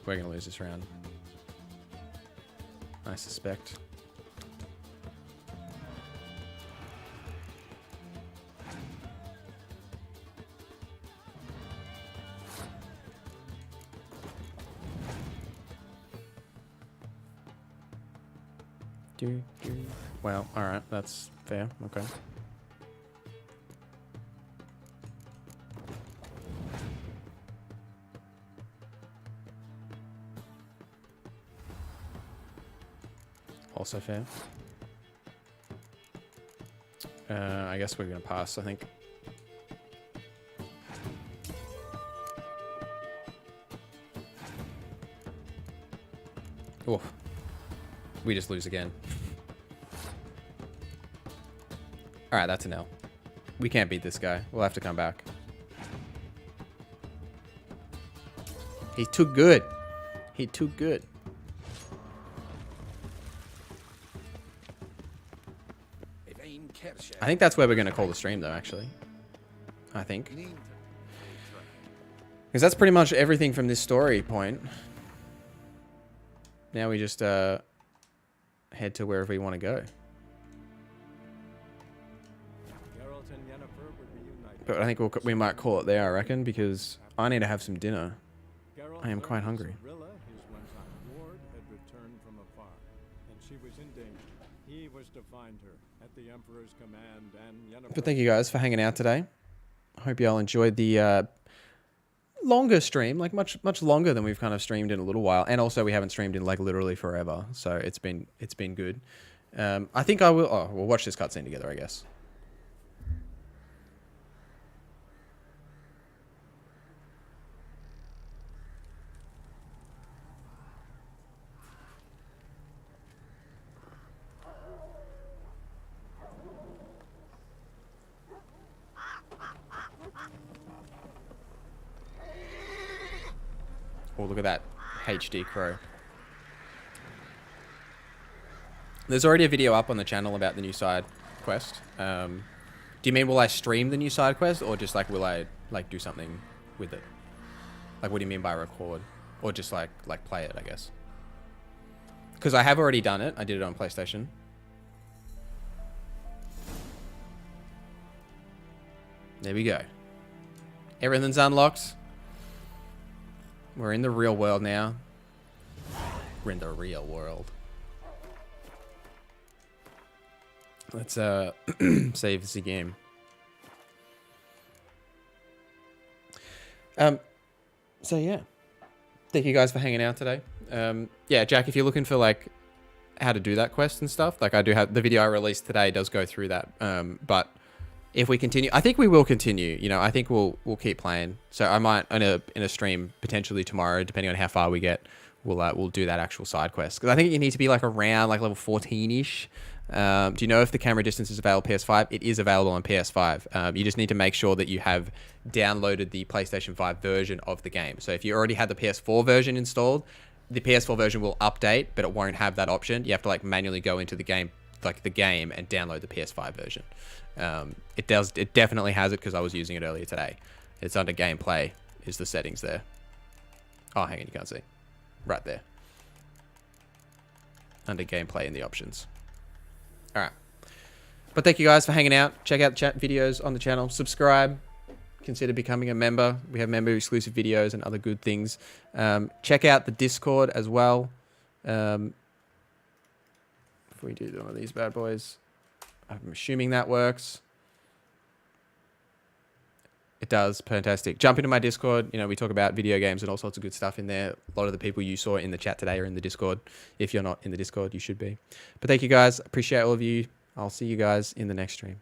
We're gonna lose this round, I suspect. Well, alright, that's fair. Okay. Also fair. I guess we're gonna pass, I think. Oh, we just lose again. Alright, that's an L. We can't beat this guy. We'll have to come back. He's too good. He's too good. I think that's where we're going to call the stream, though, actually. I think. Because that's pretty much everything from this story point. Now we just head to wherever we want to go. But I think we might call it there, I reckon, because I need to have some dinner. I am quite hungry. But thank you guys for hanging out today. I hope you all enjoyed the longer stream, like much longer than we've kind of streamed in a little while, and also we haven't streamed in like literally forever, so it's been good. I think I will. Oh, we'll watch this cutscene together, I guess. Oh, look at that HD crow. There's already a video up on the channel about the new side quest. Do you mean will I stream the new side quest, or just like will I like do something with it? Like what do you mean by record? Or just like play it, I guess. Because I have already done it. I did it on PlayStation. There we go. Everything's unlocked. We're in the real world now. We're in the real world. Let's save the game. So yeah. Thank you guys for hanging out today. Yeah, Jack, if you're looking for like how to do that quest and stuff, like I do have the video I released today does go through that. But if we continue, I think we will continue. You know, I think we'll keep playing. So I might in a stream potentially tomorrow, depending on how far we get. We'll do that actual side quest because I think you need to be like around like level 14-ish. Do you know if the camera distance is available on PS5? It is available on PS5. You just need to make sure that you have downloaded the PlayStation 5 version of the game. So if you already had the PS4 version installed, the PS4 version will update, but it won't have that option. You have to like manually go into the game, and download the PS5 version. It definitely has it because I was using it earlier today. It's under gameplay is the settings there. Oh, hang on, you can't see. Right there. Under gameplay in the options. All right. But thank you guys for hanging out. Check out the chat videos on the channel. Subscribe. Consider becoming a member. We have member exclusive videos and other good things. Check out the Discord as well. If we do one of these bad boys, I'm assuming that works. It does. Fantastic. Jump into my Discord. You know, we talk about video games and all sorts of good stuff in there. A lot of the people you saw in the chat today are in the Discord. If you're not in the Discord, you should be. But thank you guys. Appreciate all of you. I'll see you guys in the next stream.